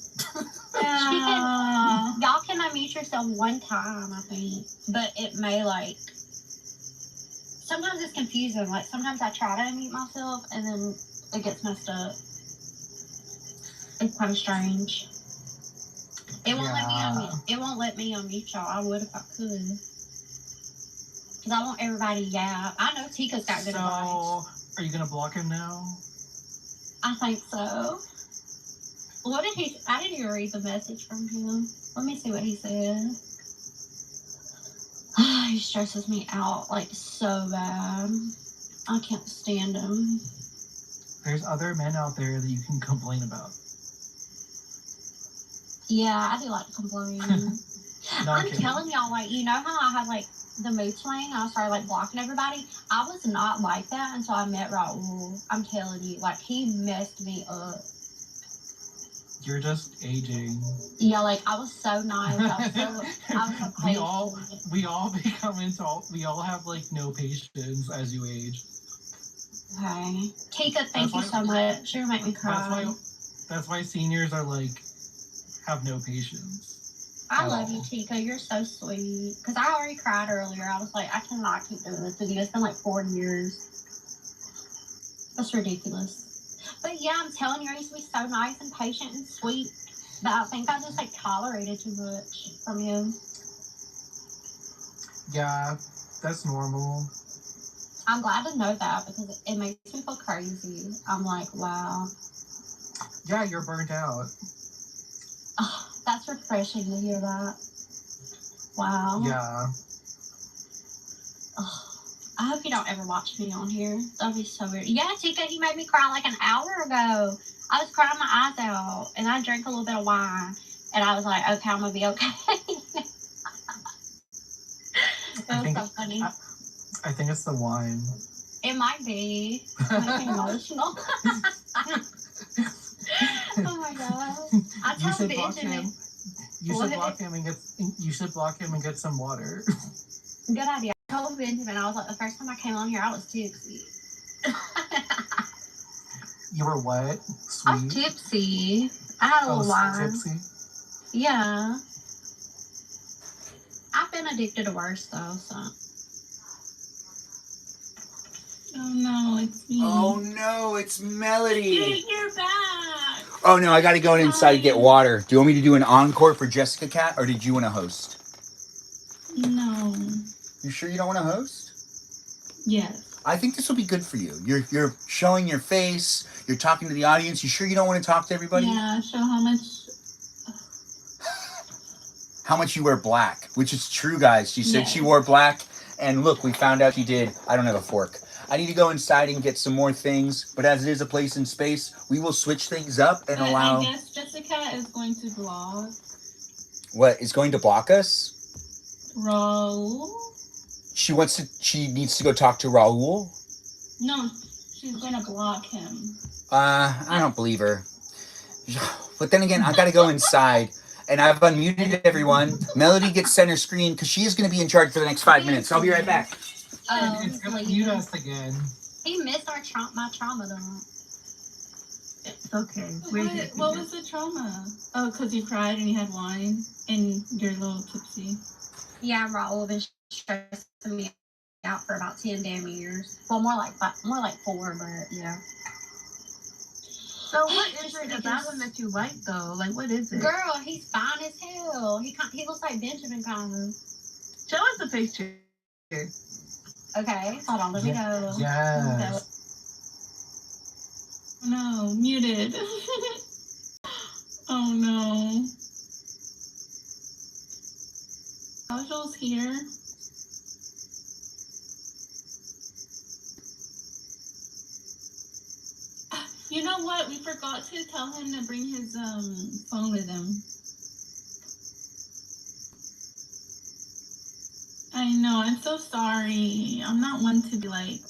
Y'all can unmute yourself one time, I think, but it may like. Sometimes it's confusing. Like sometimes I try to unmute myself and then it gets messed up. It's kind of strange. It won't let me unmute. It won't let me unmute y'all. I would if I could. Cause I want everybody to yap. I know Tika's got good advice. Are you gonna block him now? I think so. What did he? I didn't even read the message from him. Let me see what he said. He stresses me out like so bad. I can't stand him. There's other men out there that you can complain about. Yeah, I do like to complain. I'm telling y'all, like, you know how I had like the mood swing and I started like blocking everybody? I was not like that until I met Raul. I'm telling you, like, he messed me up. You're just aging. Yeah, like I was so nice. I was so patient. we all have like no patience as you age. Okay. Tika, thank you so much. You're gonna make me cry. That's why seniors are like have no patience. I love you, Tika. You're so sweet. Because I already cried earlier. I was like, I cannot keep doing this with you. It's been like 4 years. That's ridiculous. But yeah, I'm telling you, I used to be so nice and patient and sweet. But I think I just like tolerated too much from him. Yeah, that's normal. I'm glad to know that because it makes me feel crazy. I'm like, wow. Yeah, you're burnt out. Oh, that's refreshing to hear that. Wow. Yeah. Oh, I hope you don't ever watch me on here. That'd be so weird. Yeah, Tika, you made me cry like an hour ago. I was crying my eyes out, and I drank a little bit of wine, and I was like, okay, I'm gonna be okay. It was so funny. I think it's the wine. It might be. It makes me emotional. Oh my god! I told Benjamin. You should block him and get some water. Good idea. I told Benjamin, I was like, the first time I came on here, I was tipsy. You were what? Sweet? I was tipsy. I had a little wine. Tipsy? Yeah. I've been addicted to worse though, so. Oh no, it's me. Oh no, it's Melody. You're back. Oh no, I gotta go inside and get water. Do you want me to do an encore for Jessica Cat, or did you want to host? No. You sure you don't want to host? Yes. I think this will be good for you. You're showing your face. You're talking to the audience. You sure you don't want to talk to everybody? Yeah, show how much. How much you wear black, which is true, guys. She said she wore black, and look, we found out she did. I don't have a fork. I need to go inside and get some more things, but as it is a place in space, we will switch things up and allow... I guess Jessica is going to block. What, is going to block us? Raul? She needs to go talk to Raul? No, she's going to block him. I don't believe her. But then again, I gotta go inside. And I've unmuted everyone. Melody gets center screen because she is going to be in charge for the next 5 minutes. I'll be right back. It's going to mute us again. He missed my trauma though. It's okay. What was the trauma? Oh, because you cried and you had wine and you're a little tipsy. Yeah, Raul been stressing me out for about 10 damn years. Well, more like 4, but yeah. So what is it about him that you like though? Like what is it? Girl, he's fine as hell. He looks like Benjamin kind of. Show us a picture. Okay, hold on, let me go. Yes. No, muted. Oh no. Cajual's here. You know what? We forgot to tell him to bring his phone with him. I know. I'm so sorry. I'm not one to be like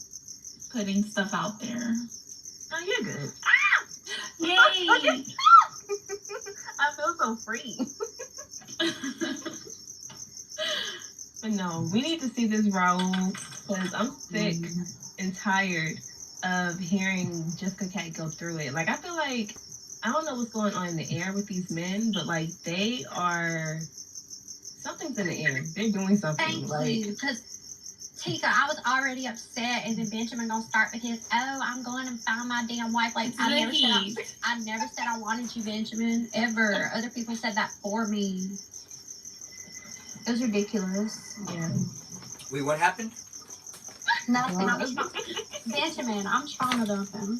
putting stuff out there. Oh, you're good. Yay! I feel so free. But no, we need to see this Raul because I'm sick and tired of hearing Jessica Cat go through it. Like, I feel like I don't know what's going on in the air with these men, but like they are something's in the air. They're doing something. Thank like you, because Tika, I was already upset, and then Benjamin gonna start with his, "Oh, I'm going to find my damn wife." Like I never said I wanted you, Benjamin, ever. Other people said that for me. It was ridiculous. Yeah. Wait, what happened? Nothing. Benjamin, I'm trauma dumping.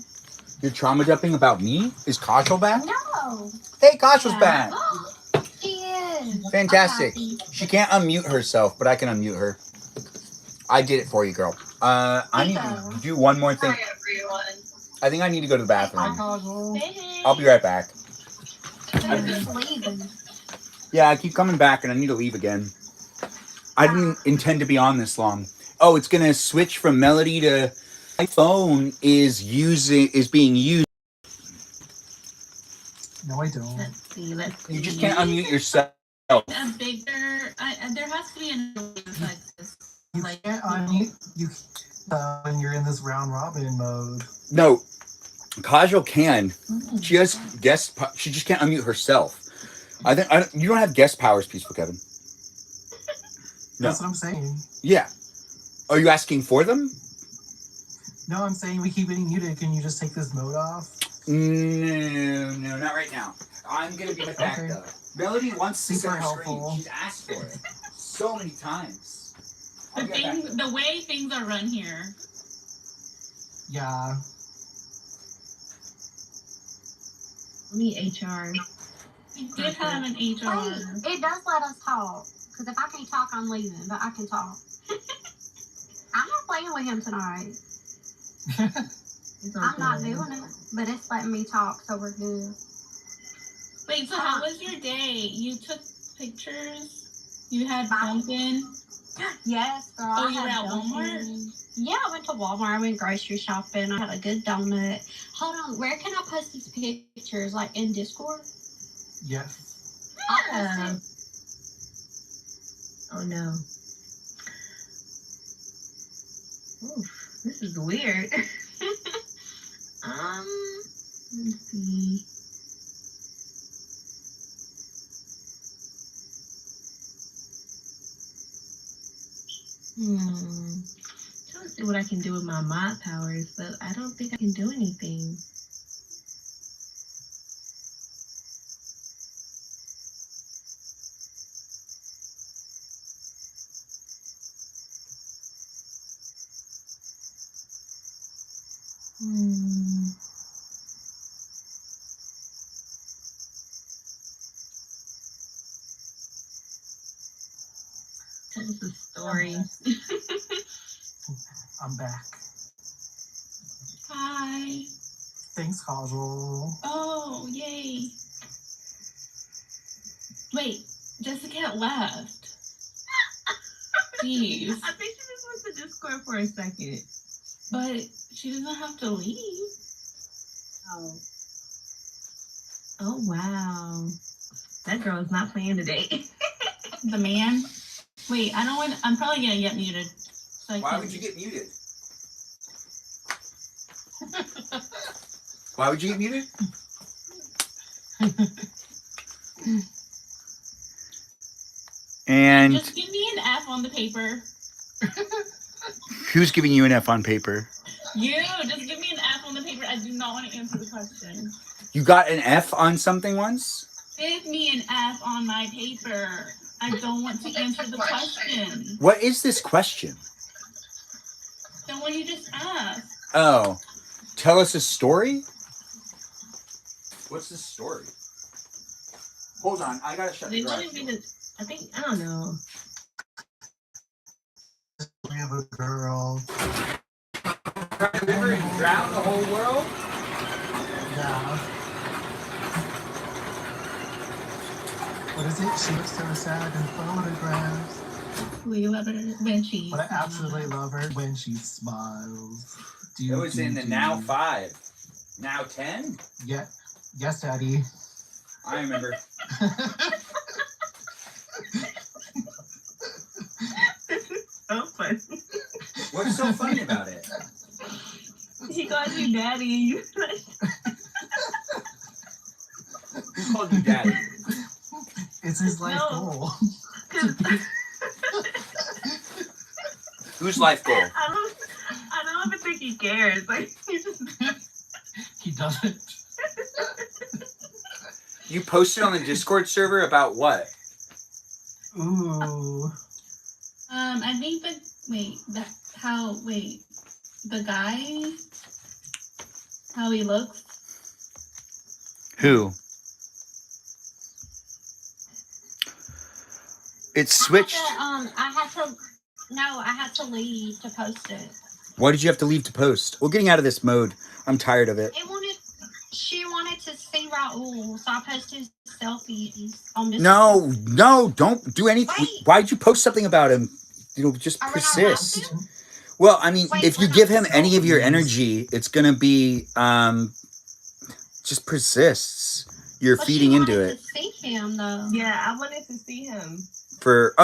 You're trauma dumping about me? Is Kajal back? No. Hey, Kajal's back. She is. Fantastic. Okay. She can't unmute herself, but I can unmute her. I did it for you, girl. I need to do one more thing. I think I need to go to the bathroom. I'll be right back. Leaving. Yeah, I keep coming back and I need to leave again. I didn't intend to be on this long. Oh, it's gonna switch from Melody to my phone is being used. No, I don't. Let's see. You just can't unmute yourself. A bigger. There has to be another way besides this. You can't unmute you when you're in this round robin mode. No, Kajal can. She has she just can't unmute herself. You don't have guest powers, Peaceful Kevin. No. That's what I'm saying. Yeah. Are you asking for them? No, I'm saying we keep getting muted. Can you just take this mode off? No, not right now. I'm gonna be back though. Melody wants to Super see helpful. She's asked for it so many times. The way things are run here. Yeah. Me HR. We did have an HR. Wait, it does let us talk. Because if I can't talk, I'm leaving. But I can talk. I'm not playing with him tonight. I'm not doing it. But it's letting me talk, so we're good. Wait, so how was your day? You took pictures? You had Dunkin'? Yes, girl. Oh, you were at Walmart? Yeah, I went to Walmart. I went grocery shopping. I had a good donut. Hold on. Where can I post these pictures? Like in Discord? Yes. I'll post it. Oh no. Oof, this is weird. Let's see. Trying to see what I can do with my mod powers, but I don't think I can do anything. Tell us a story. I'm back. Hi. Thanks, Kajal. Oh, yay. Wait, Jessica left. Jeez. I think she just went to Discord for a second. But she doesn't have to leave. Oh wow. That girl is not playing today. The man. Wait, I don't want. I'm probably gonna get muted. So Why would you get muted? Why would you get muted? And just give me an F on the paper. who's giving you an F on paper? You just give me an F on the paper. I do not want to answer the question. You got an F on something once? Give me an F on my paper. I don't want to answer the question. What is this question? The one you just asked. Oh, tell us a story? What's the story? Hold on, I gotta shut the garage door. I think, I don't know. We have a girl. River and drown the whole world? Yeah. What is it? She looks so sad in photographs. We love her when she. But I absolutely love her when she smiles. It was in the Now 5. Now 10? Yeah. Yes, Daddy. I remember. So funny. What's so funny about it? He called you daddy. You Who called you daddy? It's his life No. goal. Whose life goal? I don't even think he cares. Like he just. He doesn't. You posted on the Discord server about what? Ooh. I think the guy, how he looks. Who? It switched. I had to leave to post it. Why did you have to leave to post? We're getting out of this mode. I'm tired of it. She wanted to see Raul, so I posted his selfies on this. No, don't do anything. Wait. Why'd you post something about him? Just Are we not allowed persist. to? Well, I mean, Wait, if we're you not give him any of your selfies. energy, it's gonna be just persists. You're But feeding she into wanted it to see him though. Yeah, I wanted to see him. for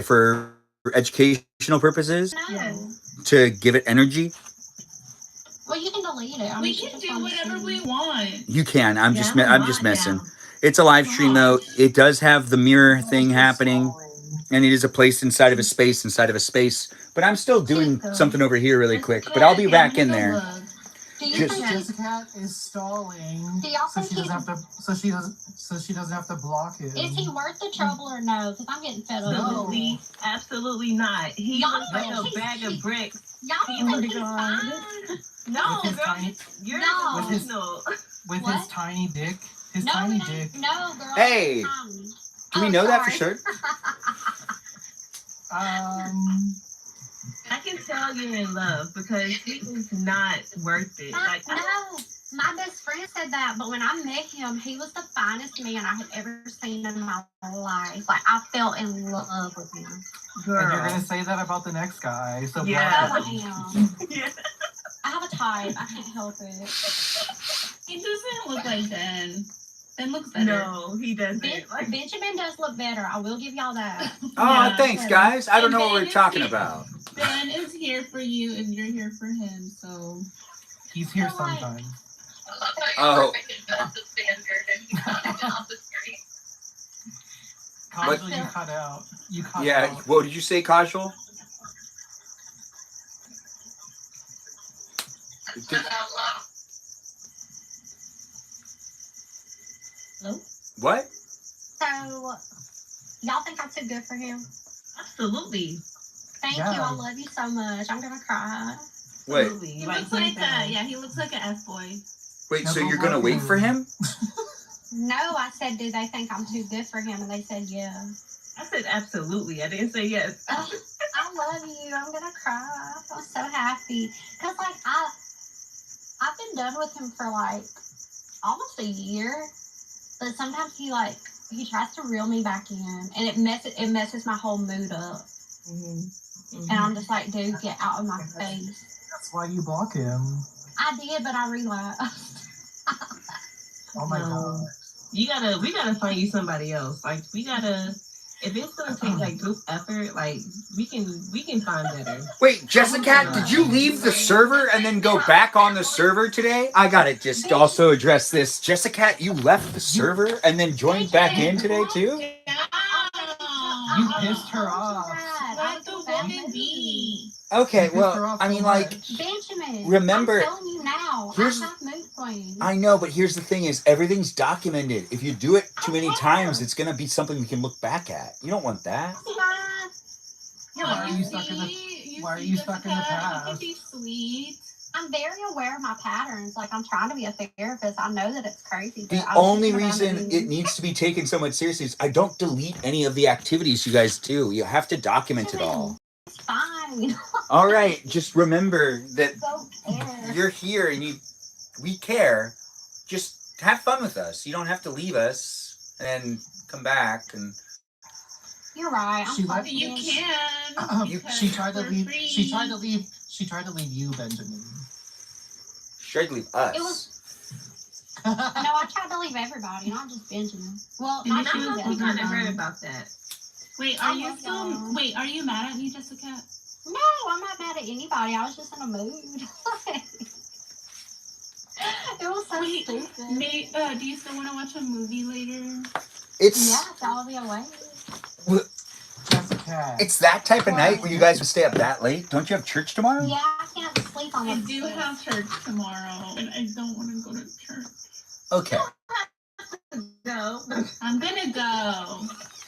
for educational purposes No. Yeah. to give it energy. Well, you can delete it. We can do whatever we want. You can. I'm just bot messing. now. It's a live stream though. It does have the mirror thing happening. And it is a place inside of a space But I'm still doing something over here really quick. But I'll be back in there. Do you Just- think Jessica is stalling, Do y'all so think she doesn't have to. So she doesn't have to block him. is he worth the trouble or no? Because I'm getting fed up. No. with it. Absolutely not. He Y'all looks like think a bag of bricks. Y'all Oh don't my think he's God. fine? No, With his girl, tiny- you're No. With his- delusional. With What? his tiny dick. His No, tiny we dick. don't. No, girl. Hey. Tiny. Do we Oh, know that for sorry. sure? I can tell you're in love because he is not worth it. Like, No, my best friend said that, but when I met him, he was the finest man I had ever seen in my life. Like, I fell in love with him. girl. And you're gonna say that about the next guy. So Yeah. Oh, block him. I am. Yeah. I have a type. I can't help it. He doesn't look like Ben. Ben looks better. No, he doesn't. Like, Benjamin does look better. I will give y'all that. Oh, Yeah. thanks, guys. I don't know what And we're Ben talking is here. about. Ben is here for you and you're here for him, so. He's here So, like- sometimes. Oh. Kajal, you cut out. You cut Yeah. out. What did you say, Kajal? Hello? What? So, y'all think I'm too good for him? absolutely. Thank Yeah. you. I love you so much. I'm gonna cry. Wait. Absolutely. He Like, looks like that. he looks like an F-boy. Wait. Now So go you're gonna block wait him. for him? No, I said, do they think I'm too good for him? And they said, yeah. I said absolutely. I didn't say yes. Oh, I love you. I'm gonna cry. I'm so happy. Cause like I've been done with him for like almost a year. But sometimes he tries to reel me back in and it messes my whole mood up. Mm-hmm. And I'm just like, dude, get out of my face. That's why you block him. I did, but I relapsed. Oh my No. god. We gotta find you somebody else. Like we gotta, if it's gonna take like group effort, like we can find better. Wait, Jessica, did you leave the server and then go back on the server today? I gotta just also address this. Jessica, you left the server and then joined back in today too? You pissed her off. Let the woman be. Okay, You pissed her well, off I so mean, like, much. Benjamin, Remember, I'm telling you now, here's- I have mood swings. I know, but here's the thing is everything's documented. If you do it too many times, it's gonna be something we can look back at. You don't want that. Why are you stuck in the- why are you stuck in the You can past? be sweet. I'm very aware of my patterns. Like, I'm trying to be a therapist. I know that it's crazy. but The I was only just reason around it needs to be taken so much seriously is I don't delete any of the activities you guys do. You have to document it all. It's fine. All right, just remember that Don't care. you're here and we care. Just have fun with us. You don't have to leave us and come back and You're right. I'm She sorry. left- You can. She tried to We're leave. free. She tried to leave. She tried to leave you, Benjamin. straight leave us. It was No, I tried to leave everybody, not just Benjamin. Well, And I if she know was that. We kind of Benjamin. heard about that. Wait, I are you love still? y'all. Wait, are you mad at me, Jessica? No, I'm not mad at anybody. I was just in a mood. It was so Wait, stupid. do you still want to watch a movie later? It's Yeah, y'all be away. Jessica. it's that type of night where you guys would stay up that late. Don't you have church tomorrow? Yeah, I can't sleep on I the do bed. have church tomorrow, and I don't want to go to church. Okay. No. I'm gonna go,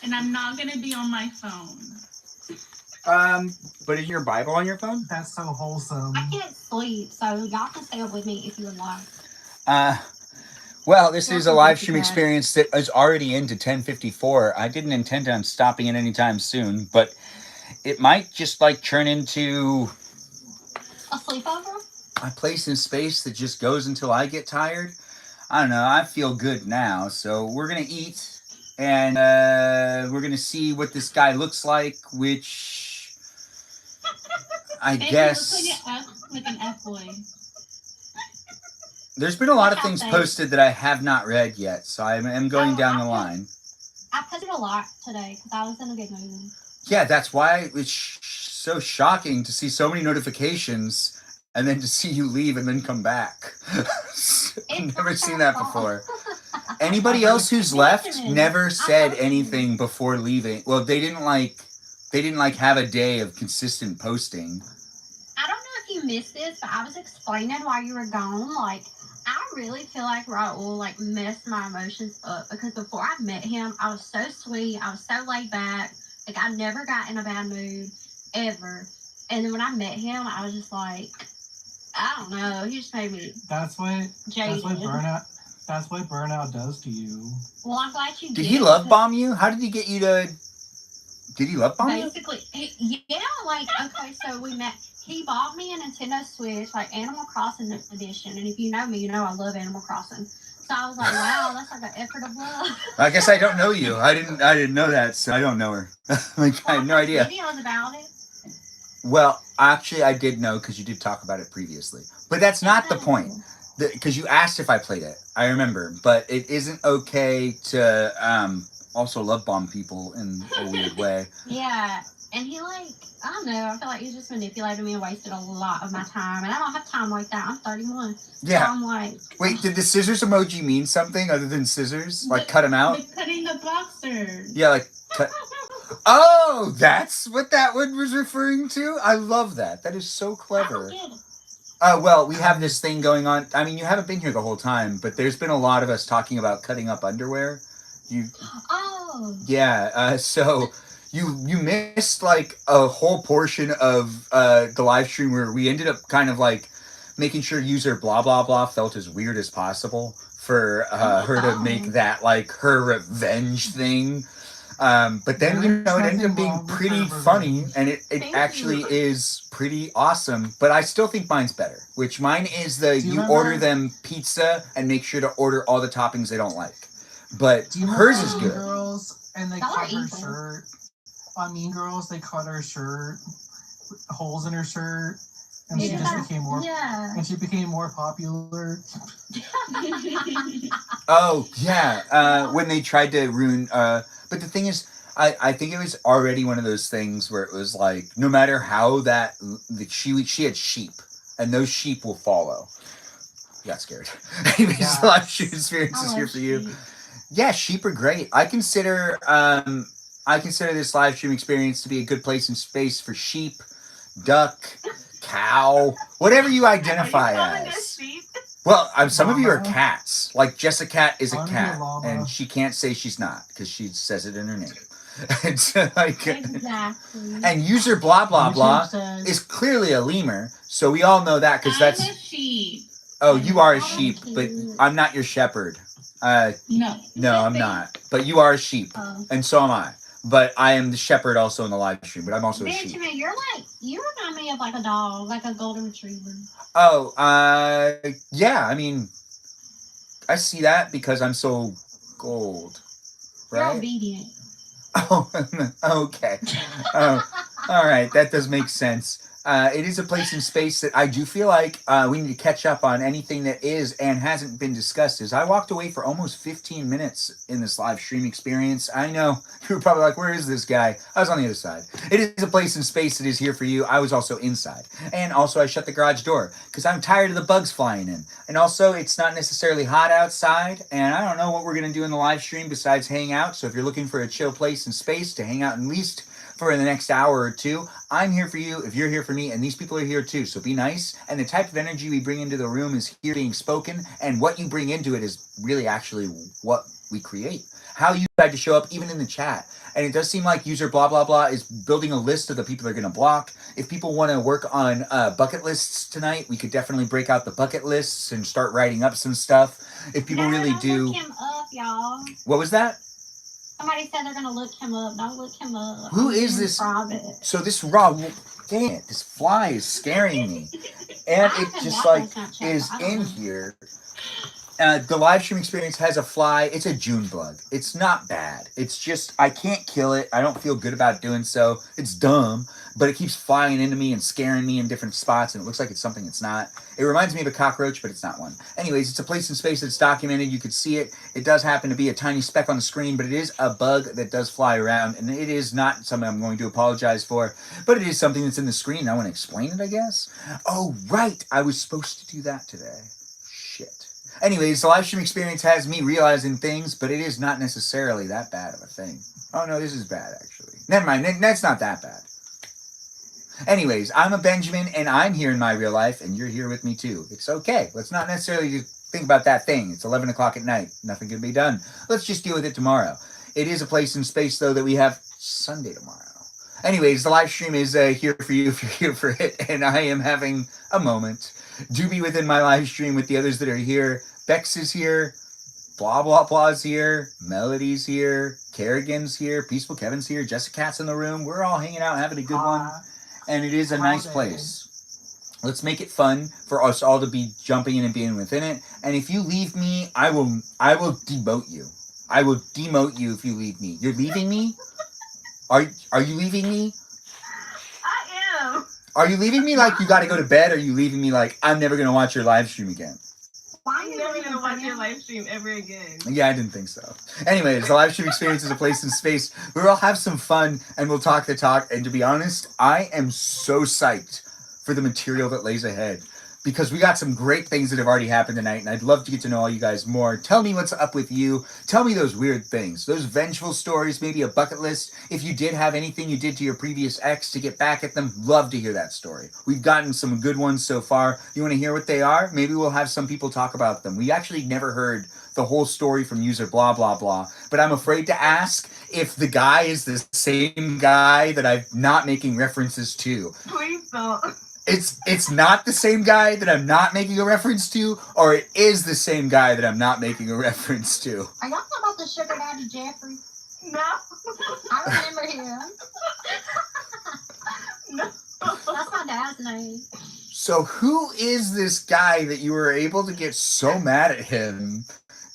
and I'm not gonna be on my phone. But is your Bible on your phone? That's so wholesome. I can't sleep, so y'all can stay up with me if you would like. Well, this is a live stream Jessica. experience that is already into 10:54. I didn't intend on stopping it anytime soon, but it might just like turn into A sleepover? a place in space that just goes until I get tired. I don't know. I feel good now, so we're gonna eat, and we're gonna see what this guy looks like, which I And guess he looks like an F boy. there's been a lot of Like I things say- posted that I have not read yet, so I am going down the line. I posted a lot today because I was in a good mood. Yeah, that's why it's so shocking to see so many notifications and then to see you leave and then come back. I've never seen that before. Anybody else who's left never said anything before leaving. Well, they didn't like have a day of consistent posting. I don't know if you missed this, but I was explaining while you were gone. Like, I really feel like Raul like messed my emotions up because before I met him, I was so sweet. I was so laid back. Like, I never got in a bad mood ever. And then when I met him, I was just like, I don't know. He just made me That's what jaded. That's what burnout does to you. Well, I'm glad you did. Did he love bomb you? How did he get you to? Did he love bomb you? Basically, yeah, like, okay, so we met. He bought me a Nintendo Switch, like Animal Crossing edition. And if you know me, you know I love Animal Crossing. So I was like, wow, that's like an effort of love. I guess I don't know you. I didn't know that, so I don't know her. Like, I have no idea. Videos about it. Well, actually, I did know because you did talk about it previously. But that's not the point. Because you asked if I played it. I remember. But it isn't okay to also love bomb people in a weird way. Yeah, and he like, I don't know, I feel like he just manipulated me and wasted a lot of my time. And I don't have time like that. I'm 31. Yeah. So I'm like, Wait, did the scissors emoji mean something other than scissors? Like cut him out? Like cutting the boxer. Yeah, like cut. Oh, that's what that one was referring to? I love that. That is so I clever. don't get it. Well, we have this thing going on. I mean, you haven't been here the whole time, but there's been a lot of us talking about cutting up underwear. Oh. Yeah, so you missed like a whole portion of the live stream where we ended up kind of like making sure user blah blah blah felt as weird as possible for her to make that like her revenge thing. But then, you know, it ended up being pretty funny, and it Thank actually you. is pretty awesome. But I still think mine's better, which mine is Do you you remember- order them pizza and make sure to order all the toppings they don't like. But Do you hers remember is Mean good. Girls, and they Y'all are cut her evil. shirt. On Mean Girls, they cut her shirt, holes in her shirt, and she Yeah. just became more. Yeah. And she became more popular. Oh, yeah. When they tried to ruin. But the thing is, I think it was already one of those things where it was like, no matter how she had sheep, and those sheep will follow. You got scared. Anyways, Yes. live stream experience I is love here for you. sheep. Yeah, sheep are great. I consider this live stream experience to be a good place and space for sheep, duck, cow, whatever you identify as. Well, some of you are Llama. cats. Like Jessica is a I'm a cat, llama. and she can't say she's not because she says it in her name. It's like, Exactly. and user blah blah YouTube blah says- is clearly a lemur, so we all know that because I'm that's. a sheep. Oh, you are a I'm sheep, but cute. I'm not your shepherd. No. No, I'm not. But you are a sheep, and so am I. But I am the shepherd also in the live stream, but I'm also a sheep. Benjamin, you remind me of like a dog, like a golden retriever. Oh, yeah, I mean, I see that because I'm so gold, You're right? obedient. Oh, okay. Oh, all right, that does make sense. It is a place in space that I do feel like we need to catch up on anything that is and hasn't been discussed. As I walked away for almost 15 minutes in this live stream experience, I know you were probably like, where is this guy? I was on the other side. It is a place in space that is here for you. I was also inside. And also I shut the garage door because I'm tired of the bugs flying in. And also it's not necessarily hot outside, and I don't know what we're going to do in the live stream besides hang out. So if you're looking for a chill place in space to hang out at least for the next hour or two, I'm here for you if you're here for me, and these people are here too, so be nice. And the type of energy we bring into the room is here being spoken, and what you bring into it is really actually what we create. How you decide to show up even in the chat. And it does seem like user blah blah blah is building a list of the people they're going to block. If people want to work on bucket lists tonight, we could definitely break out the bucket lists and start writing up some stuff. If people really do. Look him up, y'all. What was that? Somebody said they're gonna look him up. Don't look him up. Who is this? Private. So this dang it, this fly is scaring me. And it just like is in here. The live stream experience has a fly. It's a June bug. It's not bad. It's just, I can't kill it. I don't feel good about doing so. It's dumb, but it keeps flying into me and scaring me in different spots, and it looks like it's something it's not. It reminds me of a cockroach, but it's not one. Anyways, it's a place in space that's documented. You could see it. It does happen to be a tiny speck on the screen, but it is a bug that does fly around, and it is not something I'm going to apologize for, but it is something that's in the screen. I want to explain it, I guess. Oh, right. I was supposed to do that today. Shit. Anyways, the live stream experience has me realizing things, but it is not necessarily that bad of a thing. Oh, no, this is bad, actually. Never mind. That's not that bad. Anyways, I'm a Benjamin, and I'm here in my real life, and you're here with me, too. It's okay. Let's not necessarily think about that thing. It's 11 o'clock at night. Nothing can be done. Let's just deal with it tomorrow. It is a place in space, though, that we have Sunday tomorrow. Anyways, the live stream is here for you if you're here for it, and I am having a moment. Do be within my live stream with the others that are here. Bex is here. Blah, blah, blah's here. Melody's here. Kerrigan's here. Peaceful Kevin's here. Jessica Cat's in the room. We're all hanging out having a good one. And it is a nice place. Let's make it fun for us all to be jumping in and being within it. And if you leave me, I will demote you. I will demote you if you leave me. You're leaving me? Are you leaving me? I am. Are you leaving me like you got to go to bed? Or are you leaving me like I'm never going to watch your live stream again? I'm never going to watch your live stream ever again. Yeah, I didn't think so. Anyways, the live stream experience is a place in space where we'll have some fun and we'll talk the talk. And to be honest, I am so psyched for the material that lays ahead, because we got some great things that have already happened tonight, and I'd love to get to know all you guys more. Tell me what's up with you. Tell me those weird things, those vengeful stories, maybe a bucket list. If you did have anything you did to your previous ex to get back at them, love to hear that story. We've gotten some good ones so far. You want to hear what they are? Maybe we'll have some people talk about them. We actually never heard the whole story from user blah, blah, blah, but I'm afraid to ask if the guy is the same guy that I'm not making references to. Please don't. It's not the same guy that I'm not making a reference to, or it is the same guy that I'm not making a reference to. Are y'all talking about the sugar daddy Jeffrey? No. I remember him. No. That's my dad's name. So who is this guy that you were able to get so mad at him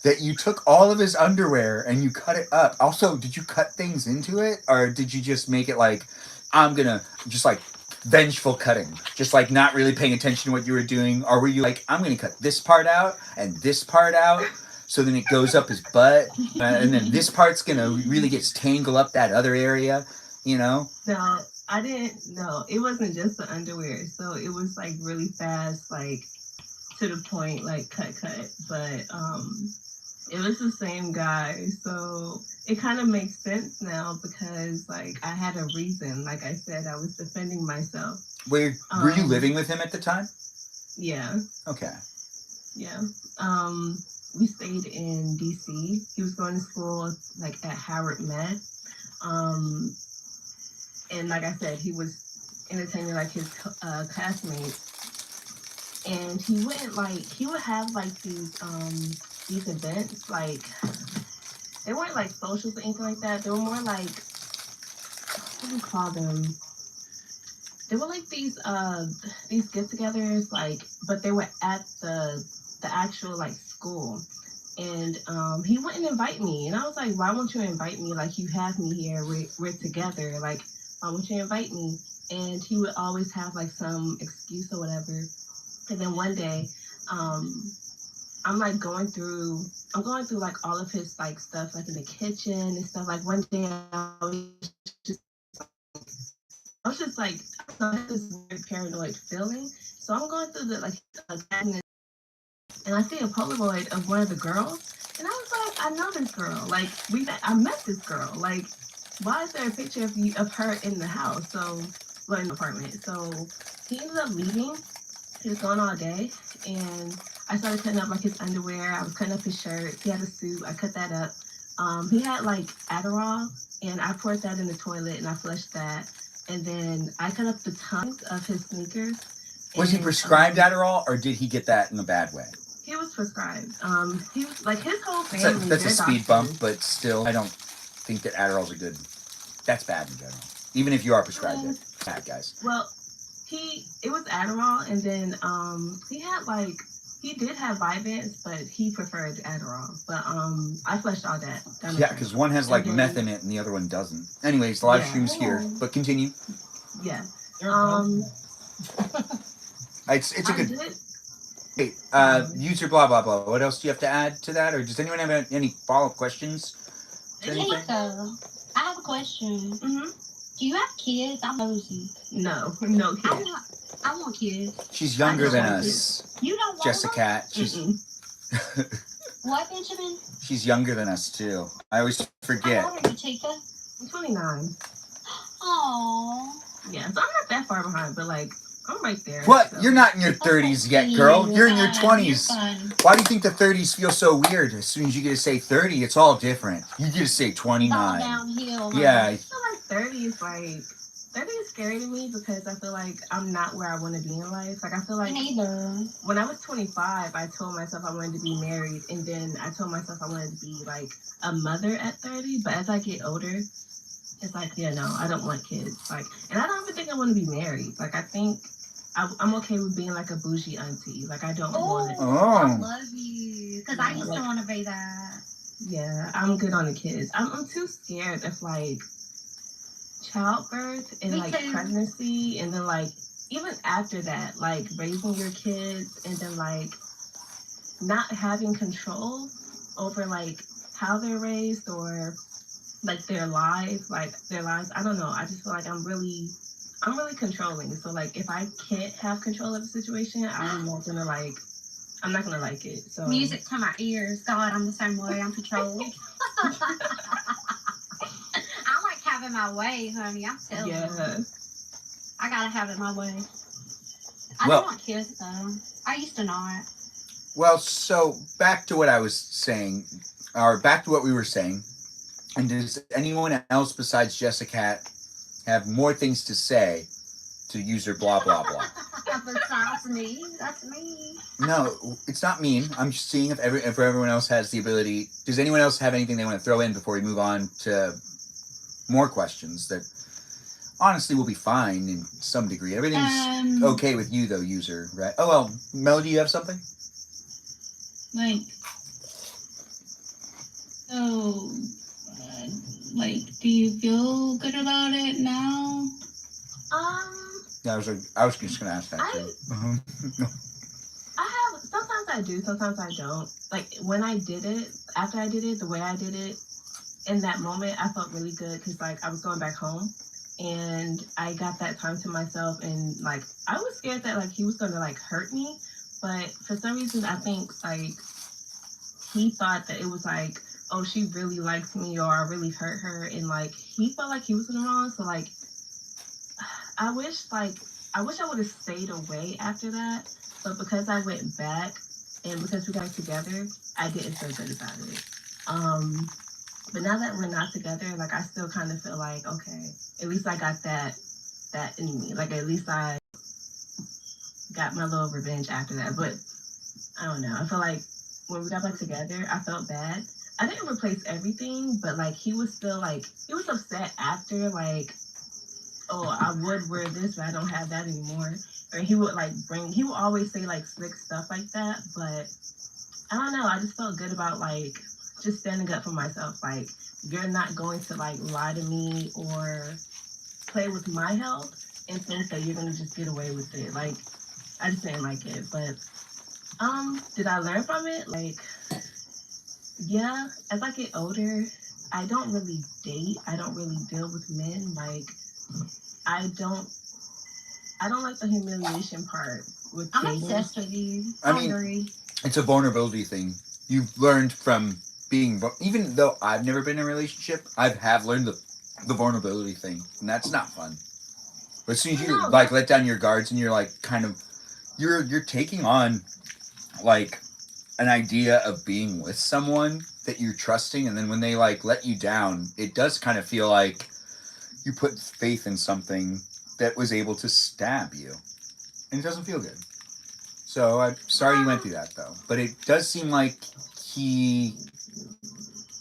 that you took all of his underwear and you cut it up? Also, did you cut things into it, or did you just make it like, I'm gonna just like vengeful cutting, just like not really paying attention to what you were doing? Or were you like, I'm gonna cut this part out and this part out, so then it goes up his butt, and then this part's gonna really get tangled up that other area, you know? No, I didn't. No, it wasn't just the underwear. So it was like really fast, like to the point, like cut. But it was the same guy. So it kind of makes sense now, because like I had a reason. Like I said, I was defending myself. Were you living with him at the time? Yeah. Okay. Yeah. We stayed in DC. He was going to school like at Howard Met. And like I said, he was entertaining like his classmates. And he would have like these events, like they weren't like socials or anything like that. They were more like, what do you call them? They were like these get-togethers, like, but they were at the actual like school. And he wouldn't invite me, and I was like, why won't you invite me? Like, you have me here, we're together, like, why won't you invite me? and he would always have like some excuse or whatever. And then one day, I'm like I'm going through like all of his like stuff like in the kitchen and stuff. Like one day just I was just like, I had this weird paranoid feeling. So I'm going through the like cabinet, and I see a Polaroid of one of the girls, and I was like, I know this girl. Like I met this girl. Like, why is there a picture of her in the house? So, well, in the apartment. So he ended up leaving. He was gone all day, and I started cutting up like his underwear. I was cutting up his shirt. He had a suit. I cut that up. He had like Adderall, and I poured that in the toilet, and I flushed that. And then I cut up the tongues of his sneakers. Was he prescribed Adderall, or did he get that in a bad way? He was prescribed. He was like his whole family. That's a speed bump, but still, I don't think that Adderall's a good. That's bad in general, even if you are prescribed it. Bad guys. Well, it was Adderall, and then he did have Vyvanse, but he preferred Adderall. But I flushed all that. Yeah, because one has like meth in it and the other one doesn't. Anyways, the live stream's here, but continue. Yeah. It's a good. Hey, user blah blah blah. What else do you have to add to that, or does anyone have any follow-up questions? I have a question. Mm-hmm. Do you have kids? I'm nosy. No kids. I want kids. She's younger than us. You don't want Jessica. She's. What, Benjamin? She's younger than us too. I always forget. How old are you, Chica? I'm 29. Aww. Yeah, so I'm not that far behind, but like I'm right there. What? So. You're not in your 30s yet, girl. You're in your 20s. Why do you think the 30s feel so weird? As soon as you get to say 30, it's all different. You get to say 29. All downhill. Yeah. I feel like 30 is scary to me because I feel like I'm not where I want to be in life. Like I feel like when I was 25, I told myself I wanted to be married, and then I told myself I wanted to be like a mother at 30. But as I get older, it's like, yeah, no, I don't want kids. Like, and I don't even think I want to be married. Like, I think I'm okay with being like a bougie auntie. Like, I don't want it. I love you. Because I used to want to be that. Yeah, I'm good on the kids. I'm too scared of like childbirth and like pregnancy, and then like even after that, like raising your kids, and then like not having control over like how they're raised or like their lives. I don't know. I just feel like I'm really controlling. So like if I can't have control of the situation, I'm not gonna like it. So music to my ears. God, I'm the same way. I'm controlled. I like having my way, honey. I'm telling you. I gotta have it my way. I don't want kids though. I used to not. Well, so back to what I was saying, or back to what we were saying. And does anyone else besides Jessica have more things to say to user blah blah blah? Besides me, that's me. No, it's not mean. I'm just seeing if everyone else has the ability. Does anyone else have anything they want to throw in before we move on to more questions that honestly will be fine in some degree? Everything's okay with you though, user, right? Oh well, Melody, you have something? Like, so, like, do you feel good about it now? Yeah, I was just gonna ask that too. I have, sometimes I do, sometimes I don't. Like when I did it, after I did it, the way I did it, in that moment, I felt really good because like I was going back home, and I got that time to myself, and like I was scared that like he was gonna like hurt me, but for some reason I think like he thought that it was like, oh, she really likes me, or I really hurt her, and like he felt like he was in the wrong. So like I wish I would have stayed away after that, but because I went back and because we got together, I didn't feel good about it. But now that we're not together, like I still kind of feel like, okay, at least I got that in me. Like at least I got my little revenge after that. But I don't know. I feel like when we got back together, I felt bad. I didn't replace everything, but like he was still like, he was upset after, like, oh, I would wear this, but I don't have that anymore. Or he would always say like slick stuff like that. But I don't know. I just felt good about like just standing up for myself. Like, you're not going to like lie to me or play with my health. influence that you're gonna just get away with it. Like, I just didn't like it. But did I learn from it? Like, yeah, as I get older, I don't really date. I don't really deal with men. Like, I don't like the humiliation part with I'm dating. obsessed with you. I I mean- agree. It's a vulnerability thing. You've learned from being, even though I've never been in a relationship, I have learned the vulnerability thing, and that's not fun. But as soon as you No. like let down your guards and you're like kind of, you're taking on like an idea of being with someone that you're trusting, and then when they like let you down, it does kind of feel like you put faith in something that was able to stab you, and it doesn't feel good. So I'm sorry you went through that though, but it does seem like he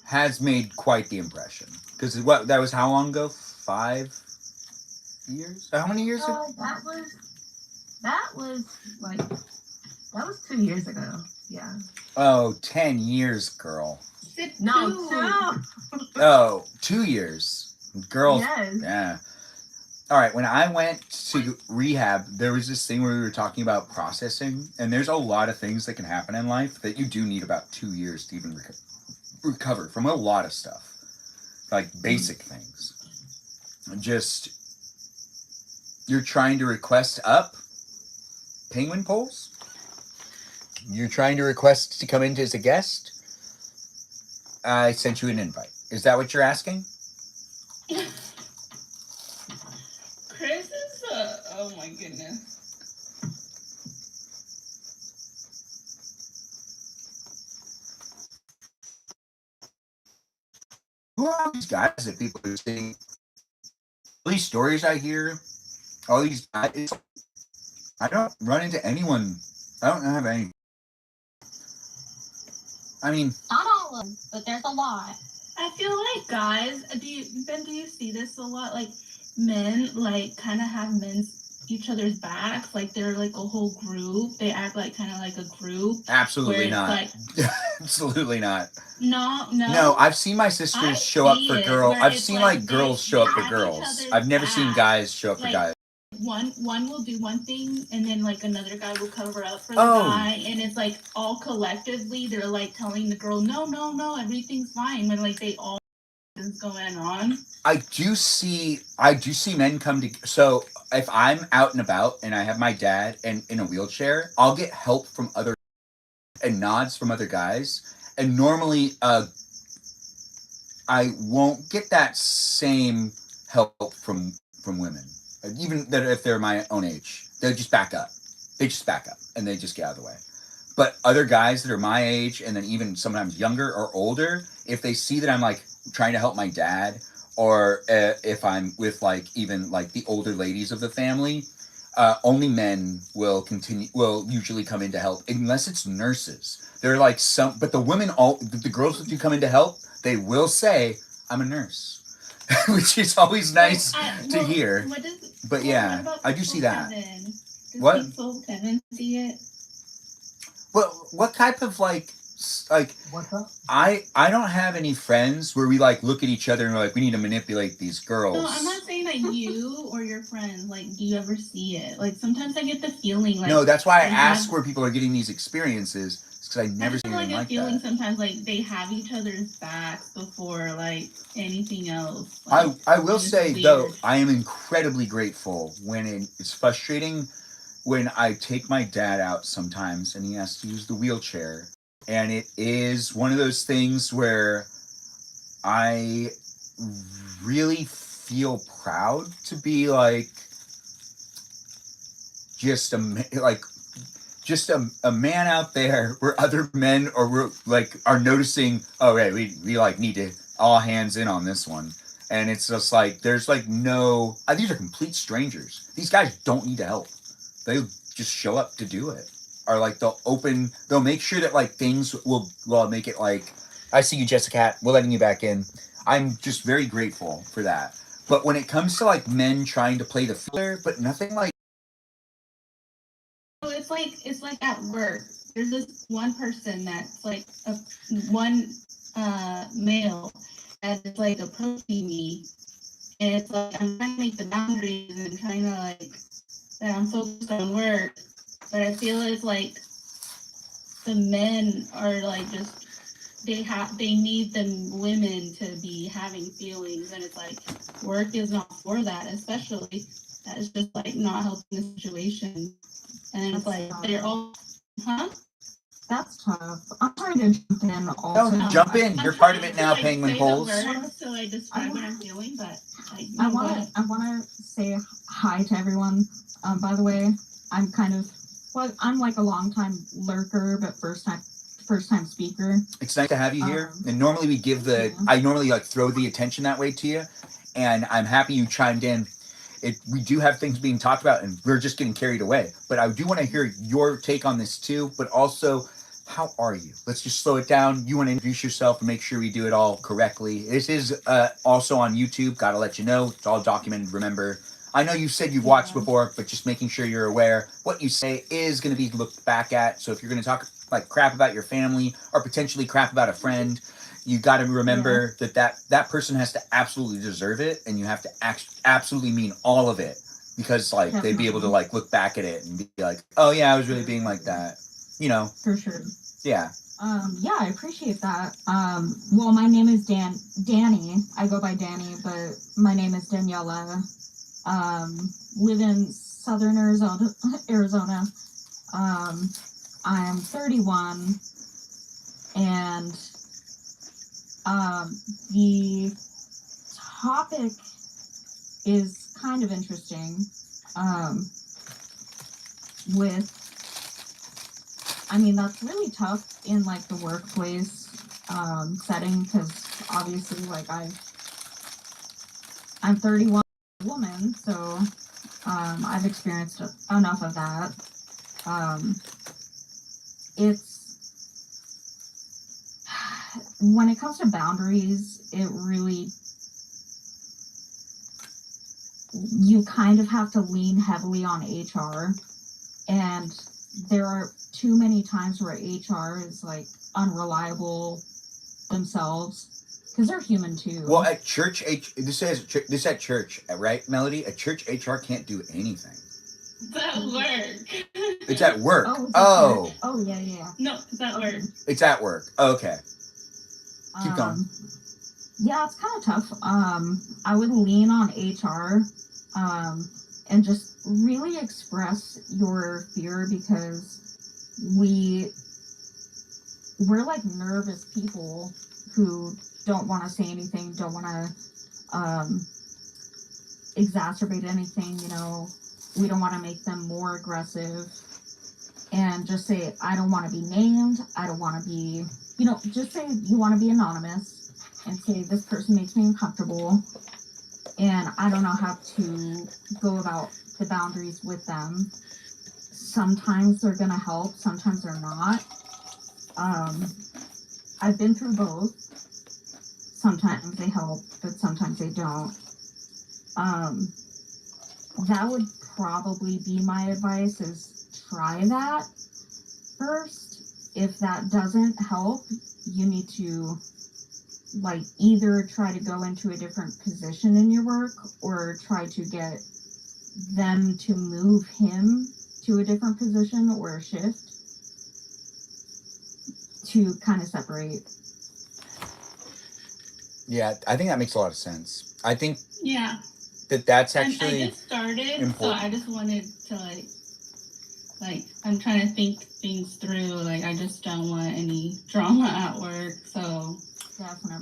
has made quite the impression. Because what that was how long ago? 5 years? How many years ago? That was 2 years ago. Yeah. Oh, 10 years, girl. No, Two. 2. Oh, 2 years. Girls. Yes. Yeah. All right, when I went to rehab, there was this thing where we were talking about processing, and there's a lot of things that can happen in life that you do need about 2 years to even recover from a lot of stuff, like basic things. Just, you're trying to request up penguin poles? You're trying to request to come in as a guest? I sent you an invite. Is that what you're asking? Chris is oh my goodness. Who are all these guys that people are saying? All these stories I hear, all these guys, I don't run into anyone. I don't have any. I mean, Not all of them, but there's a lot. I feel like guys, do you see this a lot? Like men like kind of have each other's backs, like they're like a whole group. They act like kind of like a group. absolutely Where not. Like, absolutely not. no. No, I've seen my sisters I show up see for it, girls. where I've it's seen like like girls they show up for have each girls. other's I've never seen back. guys show up for Like, guys. One will do one thing and then like another guy will cover up for the Oh. guy, and it's like all collectively they're like telling the girl no everything's fine when like they all is going on. I do see men come to. So if I'm out and about and I have my dad and in a wheelchair, I'll get help from other and nods from other guys, and normally I won't get that same help from women, even that if they're my own age. They just back up. They just back up and they just get out of the way. But other guys that are my age and then even sometimes younger or older, if they see that I'm like trying to help my dad, or if I'm with like even like the older ladies of the family, only men will usually come in to help unless it's nurses. They're like but the women, the girls that do come in to help, they will say, I'm a nurse. Which is always nice to hear. But yeah, I do see that. What? Does Kevin see it? Well, what type of like What's up? I don't have any friends where we like look at each other and we're like, we need to manipulate these girls. No, I'm not saying that you or your friends, like, do you ever see it? Like, sometimes I get the feeling like... No, that's why I they ask have- where people are getting these experiences. It's because I never I seen feel anything like like a feeling that. sometimes like they have each other's backs before like anything else. Like, I will it's say, weird. though, I am incredibly grateful when it's frustrating when I take my dad out sometimes and he has to use the wheelchair. And it is one of those things where I really feel proud to be like just a man out there where other men are noticing, oh, right, we like need to all hands in on this one. And it's just like, there's like no, these are complete strangers. These guys don't need to help. They just show up to do it. Or like they'll make sure that like things will make it like, I see you, Jessica, we're letting you back in. I'm just very grateful for that. But when it comes to like men trying to play the fielder, but nothing like, So it's like at work. There's this one person that's like one male that is like approaching me, And it's like I'm trying to make the boundaries and trying to like that I'm focused on work, but I feel it's like the men are like just they need the women to be having feelings, and it's like work is not for that, especially that is just like not helping the situation. And it's like they're all, huh? That's tough. I'm trying to jump in also. No, jump in. You're part of it now, Penguin Poles. So I describe what I'm feeling, but like, I want to say hi to everyone. By the way, I'm kind of I'm like a long time lurker, but first time speaker. It's nice to have you here. And normally we give I normally like throw the attention that way to you, and I'm happy you chimed in. We do have things being talked about, and we're just getting carried away. But I do want to hear your take on this too. But also, how are you? Let's just slow it down. You want to introduce yourself and make sure we do it all correctly. This is also on YouTube. Got to let you know. It's all documented. Remember, I know you said you've watched before, but just making sure you're aware. What you say is going to be looked back at. So if you're going to talk like crap about your family or potentially crap about a friend, you got to remember that person has to absolutely deserve it, and you have to absolutely mean all of it, because like they'd be able to like look back at it and be like, oh yeah, I was really being like that, you know. For sure. Yeah. Yeah, I appreciate that. Well, my name is Danny. I go by Danny, but my name is Daniela. Live in southern Arizona. I'm 31, and the topic is kind of interesting. That's really tough in like the workplace setting, because obviously like I'm 31 woman, so I've experienced enough of that. It's when it comes to boundaries, it really, you kind of have to lean heavily on HR, and there are too many times where HR is like unreliable themselves, because they're human too. Well, at church, this at church, right, Melody? At church, HR can't do anything. It's at work. It's at work. Oh, yeah. No, it's at work. It's at work. Okay. Keep going. Yeah, it's kind of tough. I would lean on HR, and just really express your fear, because we're like nervous people who don't want to say anything, don't want to exacerbate anything, you know. We don't want to make them more aggressive, and just say, I don't want to be named. I don't want to be, you know, just say you want to be anonymous, and say this person makes me uncomfortable, and I don't know how to go about the boundaries with them. Sometimes they're going to help, sometimes they're not. I've been through both. Sometimes they help, but sometimes they don't. That would probably be my advice, is try that first. If that doesn't help, you need to like either try to go into a different position in your work, or try to get them to move him to a different position or a shift to kind of separate. Yeah, I think that makes a lot of sense. I think that's actually and I just started, important. So I just wanted to like I'm trying to think things through. Like I just don't want any drama at work, so definitely.